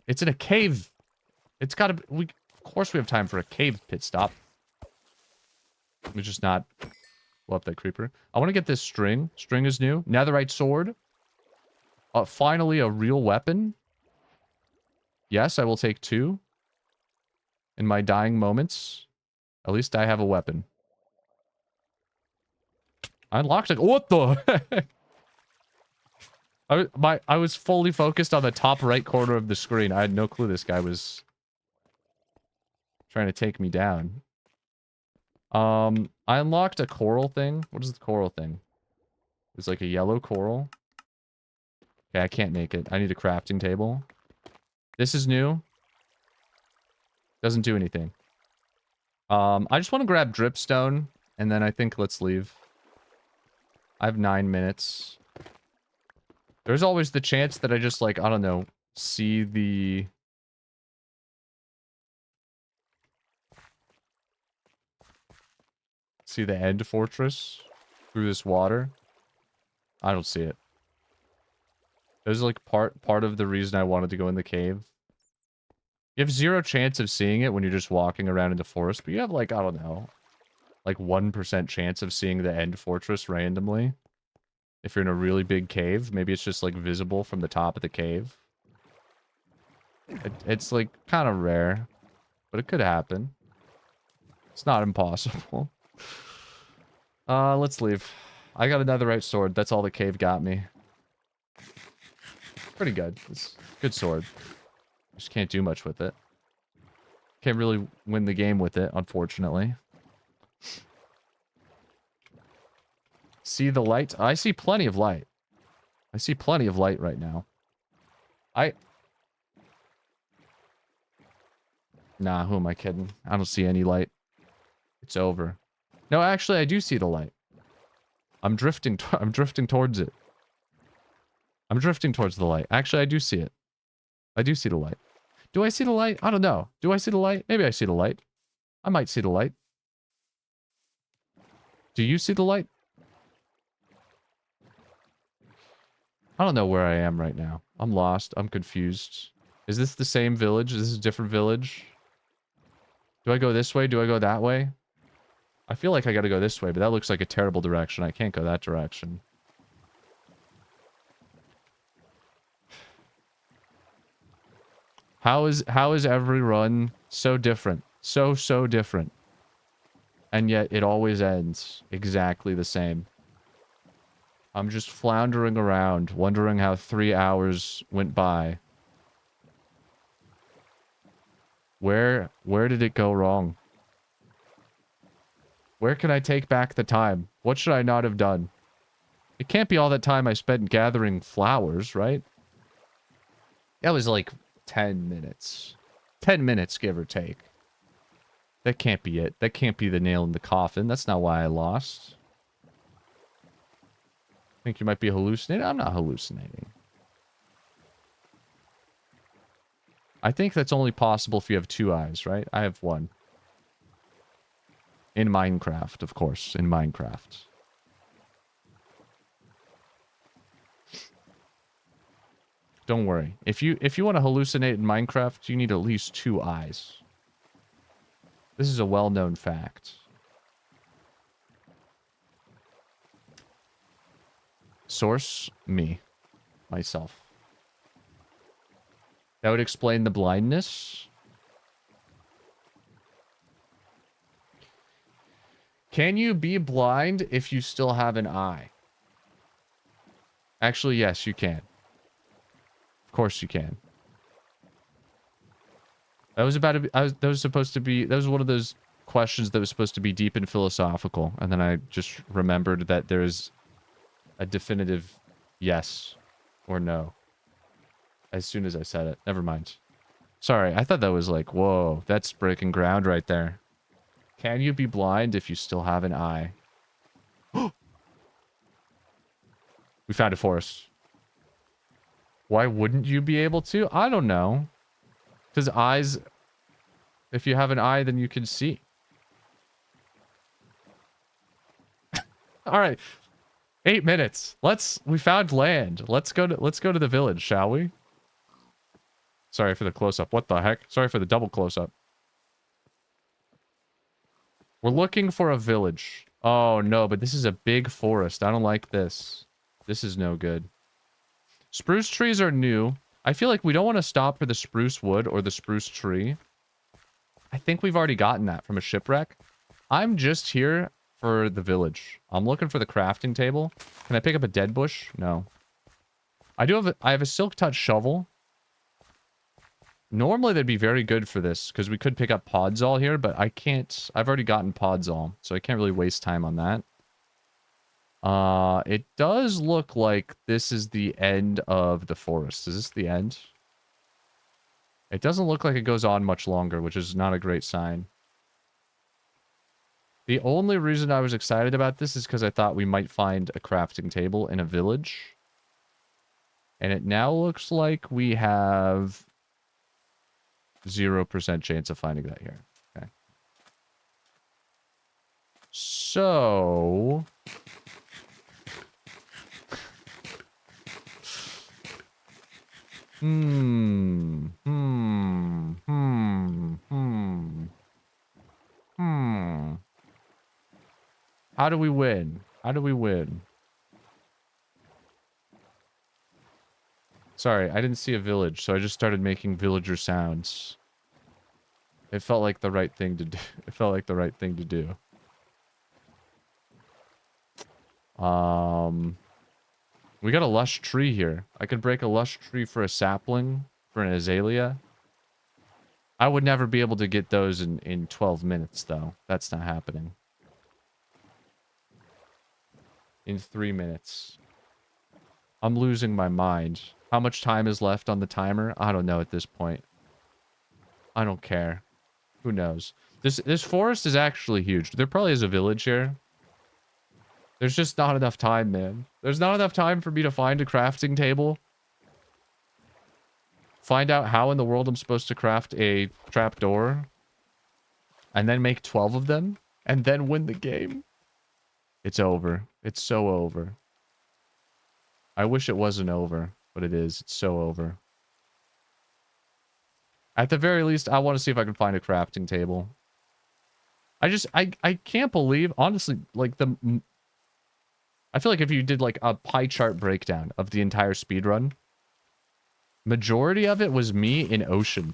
It's in a cave. It's gotta be... Of course we have time for a cave pit stop. Let me just not blow up that creeper. I want to get this string. String is new. Netherite sword. Finally, a real weapon. Yes, I will take 2. In my dying moments. At least I have a weapon. I unlocked it. What the heck? I was fully focused on the top right corner of the screen. I had no clue this guy was trying to take me down. I unlocked a coral thing. What is the coral thing? It's like a yellow coral. Okay, I can't make it. I need a crafting table. This is new. Doesn't do anything. I just want to grab dripstone, and then I think let's leave. I have 9 minutes. There's always the chance that I just, like, I don't know, see the... See the end fortress through this water. I don't see it. There's, like, part of the reason I wanted to go in the cave. You have 0 chance of seeing it when you're just walking around in the forest, but you have, like, I don't know, like 1% chance of seeing the end fortress randomly. If you're in a really big cave, maybe it's just, like, visible from the top of the cave. It's, like, kind of rare, but it could happen. It's not impossible. Let's leave. I got a netherite sword. That's all the cave got me. Pretty good. It's a good sword. Just can't do much with it. Can't really win the game with it, unfortunately. See the light? I see plenty of light. I see plenty of light right now. Nah, who am I kidding? I don't see any light. It's over. No, actually, I do see the light. I'm drifting towards it. I'm drifting towards the light. Actually, I do see it. I do see the light. Do I see the light? I don't know. Do I see the light? Maybe I see the light. I might see the light. Do you see the light? I don't know where I am right now. I'm lost. I'm confused. Is this the same village? Is this a different village? Do I go this way? Do I go that way? I feel like I gotta go this way, but that looks like a terrible direction. I can't go that direction. How is every run so different? So different. And yet it always ends exactly the same. I'm just floundering around, wondering how 3 hours went by. Where did it go wrong? Where can I take back the time? What should I not have done? It can't be all that time I spent gathering flowers, right? That was like 10 minutes. 10 minutes, give or take. That can't be it. That can't be the nail in the coffin. That's not why I lost. Think you might be hallucinating? I'm not hallucinating. I think that's only possible if you have 2 eyes, right? I have 1. In Minecraft, of course. In Minecraft. Don't worry. If you want to hallucinate in Minecraft, you need at least 2 eyes. This is a well-known fact. Source, me. Myself. That would explain the blindness. Can you be blind if you still have an eye? Actually, yes, you can. Of course you can. That was about to be, that was supposed to be, that was one of those questions that was supposed to be deep and philosophical. And then I just remembered that there's a definitive yes or no as soon as I said it. Never mind. Sorry, I thought that was like, whoa, that's breaking ground right there. Can you be blind if you still have an eye? We found a forest. Why wouldn't you be able to? I don't know. Because eyes... If you have an eye, then you can see. Alright. 8 minutes. We found land. Let's go to the village, shall we? Sorry for the close-up. What the heck? Sorry for the double close-up. We're looking for a village. Oh, no, but this is a big forest. I don't like this. This is no good. Spruce trees are new. I feel like we don't want to stop for the spruce wood or the spruce tree. I think we've already gotten that from a shipwreck. I'm just here for the village. I'm looking for the crafting table. Can I pick up a dead bush? No. I have a silk touch shovel. Normally they'd be very good for this because we could pick up podzol here, but I can't. I've already gotten podzol, so I can't really waste time on that. It does look like this is the end of the forest. Is this the end? It doesn't look like it goes on much longer, which is not a great sign. The only reason I was excited about this is because I thought we might find a crafting table in a village. And it now looks like we have 0% chance of finding that here. Okay. So... How do we win? How do we win? Sorry, I didn't see a village, so I just started making villager sounds. It felt like the right thing to do. It felt like the right thing to do. We got a lush tree here. I could break a lush tree for a sapling, for an azalea. I would never be able to get those in 12 minutes, though. That's not happening. In 3 minutes. I'm losing my mind. How much time is left on the timer? I don't know at this point. I don't care. Who knows? This forest is actually huge. There probably is a village here. There's just not enough time, man. There's not enough time for me to find a crafting table. Find out how in the world I'm supposed to craft a trapdoor. And then make 12 of them. And then win the game. It's over. It's so over. I wish it wasn't over, but it is. It's so over. At the very least, I want to see if I can find a crafting table. I can't believe, honestly, like I feel like if you did like a pie chart breakdown of the entire speedrun, majority of it was me in ocean.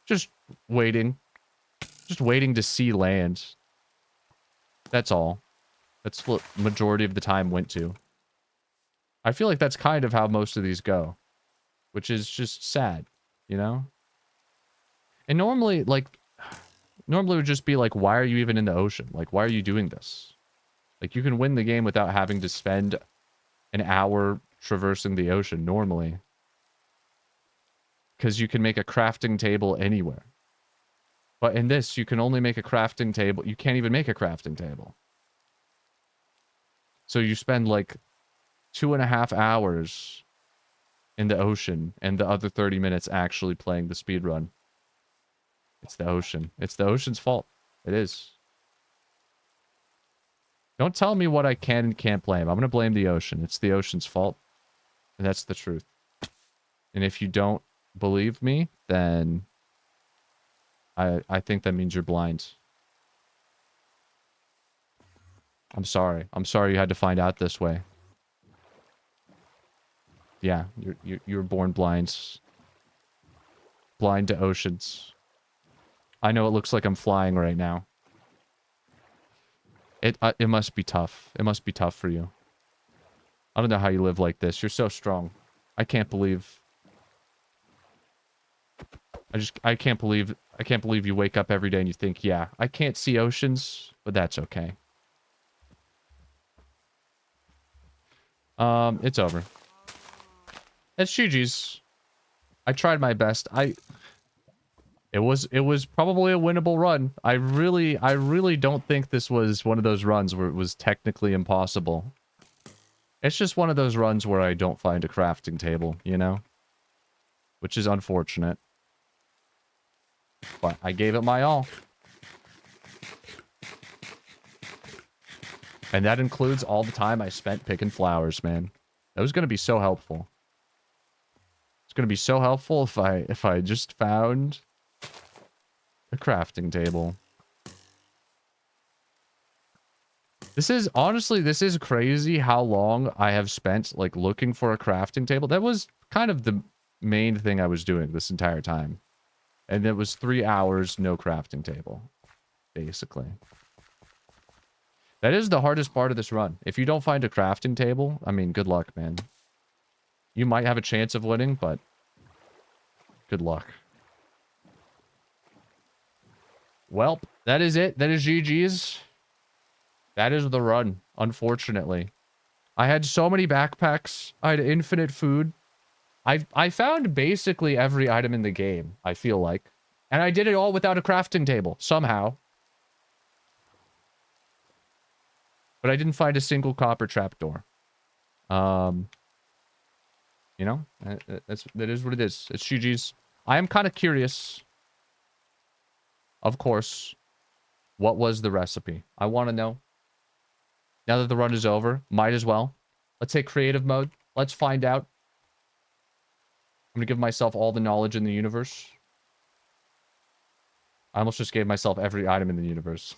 Just waiting. Just waiting to see land. That's all. That's what majority of the time went to. I feel like that's kind of how most of these go. Which is just sad, you know? And normally, like, normally it would just be like, why are you even in the ocean? Like, why are you doing this? Like, you can win the game without having to spend an hour traversing the ocean normally. Because you can make a crafting table anywhere. But in this, you can only make a crafting table. You can't even make a crafting table. So you spend like 2.5 hours in the ocean and the other 30 minutes actually playing the speed run. It's the ocean. It's the ocean's fault. It is. Don't tell me what I can and can't blame. I'm going to blame the ocean. It's the ocean's fault. And that's the truth. And if you don't believe me, then I think that means you're blind. I'm sorry. I'm sorry you had to find out this way. Yeah, you're born blind. Blind to oceans. I know it looks like I'm flying right now. It must be tough. It must be tough for you. I don't know how you live like this. You're so strong. I can't believe... I can't believe you wake up every day and you think, yeah, I can't see oceans, but that's okay. It's over. It's GG's. I tried my best. It was probably a winnable run. I really don't think this was one of those runs where it was technically impossible. It's just one of those runs where I don't find a crafting table, you know? Which is unfortunate. But I gave it my all. And that includes all the time I spent picking flowers, man. That was going to be so helpful. It's going to be so helpful if I just found a crafting table. This is crazy how long I have spent like looking for a crafting table. That was kind of the main thing I was doing this entire time. And it was 3 hours, no crafting table, basically. That is the hardest part of this run. If you don't find a crafting table, I mean, good luck, man. You might have a chance of winning, but good luck. Well, that is it. That is GG's. That is the run, unfortunately. I had so many backpacks. I had infinite food. I found basically every item in the game, I feel like. And I did it all without a crafting table, somehow. But I didn't find a single copper trapdoor. You know, that is what it is. It's GG's. I am kind of curious, of course, what was the recipe? I want to know. Now that the run is over, might as well. Let's take creative mode. Let's find out. I'm going to give myself all the knowledge in the universe. I almost just gave myself every item in the universe.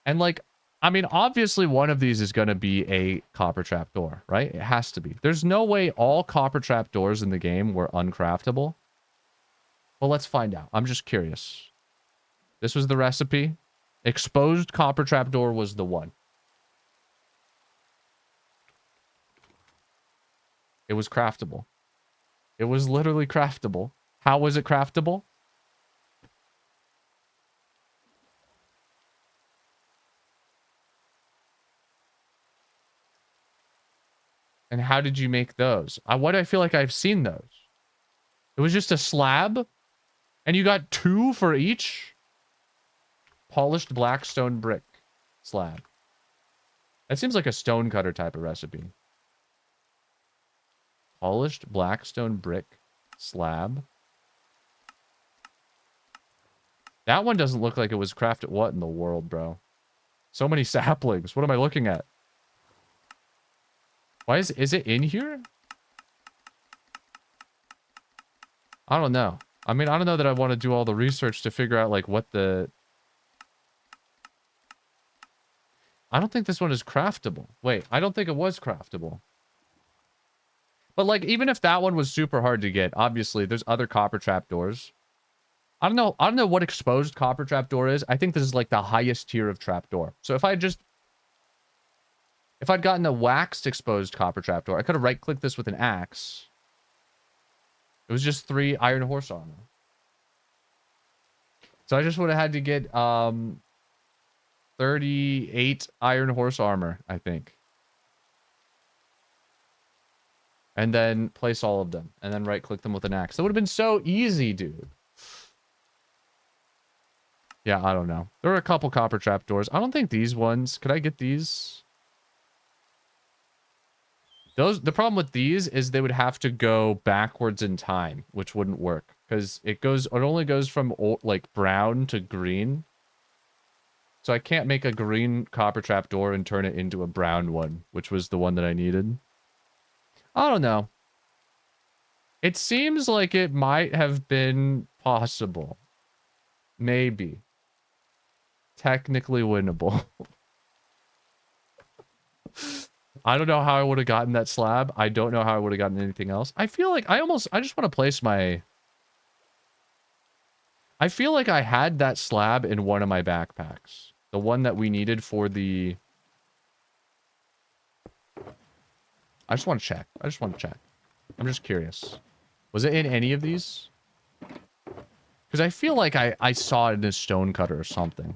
And like, I mean, obviously one of these is going to be a copper trapdoor, right? It has to be. There's no way all copper trapdoors in the game were uncraftable. Well, let's find out. I'm just curious. This was the recipe. Exposed copper trapdoor was the one. It was craftable. It was literally craftable. How was it craftable? And how did you make those? Why do I feel like I've seen those? It was just a slab? And you got 2 for each? Polished black stone brick slab. That seems like a stonecutter type of recipe. Polished blackstone brick slab. That one doesn't look like it was crafted. What in the world, bro? So many saplings. What am I looking at? Why is it in here? I don't know. I mean, I don't know that I want to do all the research to figure out like what the... I don't think this one is craftable. Wait, I don't think it was craftable. But, like, even if that one was super hard to get, obviously, there's other copper trapdoors. I don't know what exposed copper trapdoor is. I think this is, like, the highest tier of trapdoor. So if I'd gotten a waxed exposed copper trapdoor, I could have right-clicked this with an axe. It was just 3 iron horse armor. So I just would have had to get 38 iron horse armor, I think. And then place all of them. And then right-click them with an axe. That would have been so easy, dude. Yeah, I don't know. There are a couple copper trap doors. I don't think these ones... Could I get these? The problem with these is they would have to go backwards in time, which wouldn't work. Because it only goes from, like, brown to green. So I can't make a green copper trap door and turn it into a brown one, which was the one that I needed. I don't know. It seems like it might have been possible. Maybe. Technically winnable. I don't know how I would have gotten that slab. I don't know how I would have gotten anything else. I feel like I just want to place my... I feel like I had that slab in one of my backpacks. The one that we needed for the... I just want to check. I just want to check. I'm just curious. Was it in any of these? Because I feel like I saw it in a stone cutter or something.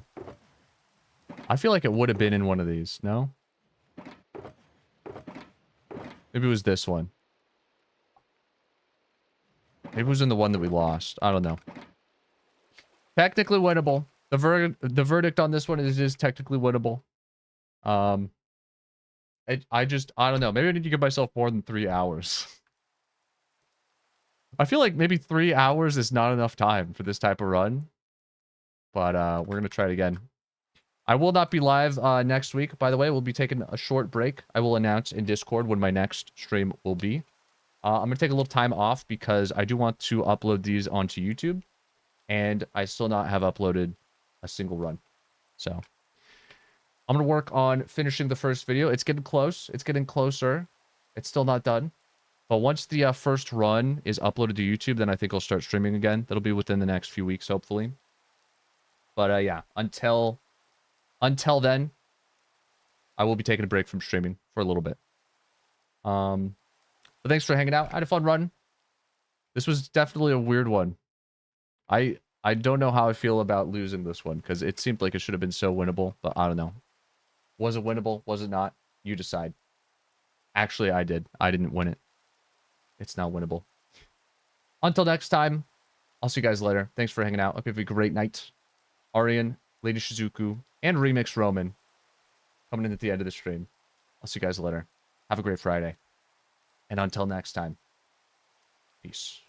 I feel like it would have been in one of these. No? Maybe it was this one. Maybe it was in the one that we lost. I don't know. Technically winnable. The verdict on this one is technically winnable. I don't know. Maybe I need to give myself more than 3 hours. I feel like maybe 3 hours is not enough time for this type of run. But we're going to try it again. I will not be live next week, by the way. We'll be taking a short break. I will announce in Discord when my next stream will be. I'm going to take a little time off because I do want to upload these onto YouTube. And I still not have uploaded a single run. So I'm going to work on finishing the first video. It's getting close. It's getting closer. It's still not done. But once the first run is uploaded to YouTube, then I think I'll start streaming again. That'll be within the next few weeks, hopefully. But yeah, until then, I will be taking a break from streaming for a little bit. But thanks for hanging out. I had a fun run. This was definitely a weird one. I don't know how I feel about losing this one, because it seemed like it should have been so winnable, but I don't know. Was it winnable? Was it not? You decide. Actually, I did. I didn't win it. It's not winnable. Until next time, I'll see you guys later. Thanks for hanging out. Hope you have a great night. Arian, Lady Shizuku, and Remix Roman coming in at the end of the stream. I'll see you guys later. Have a great Friday. And until next time, peace.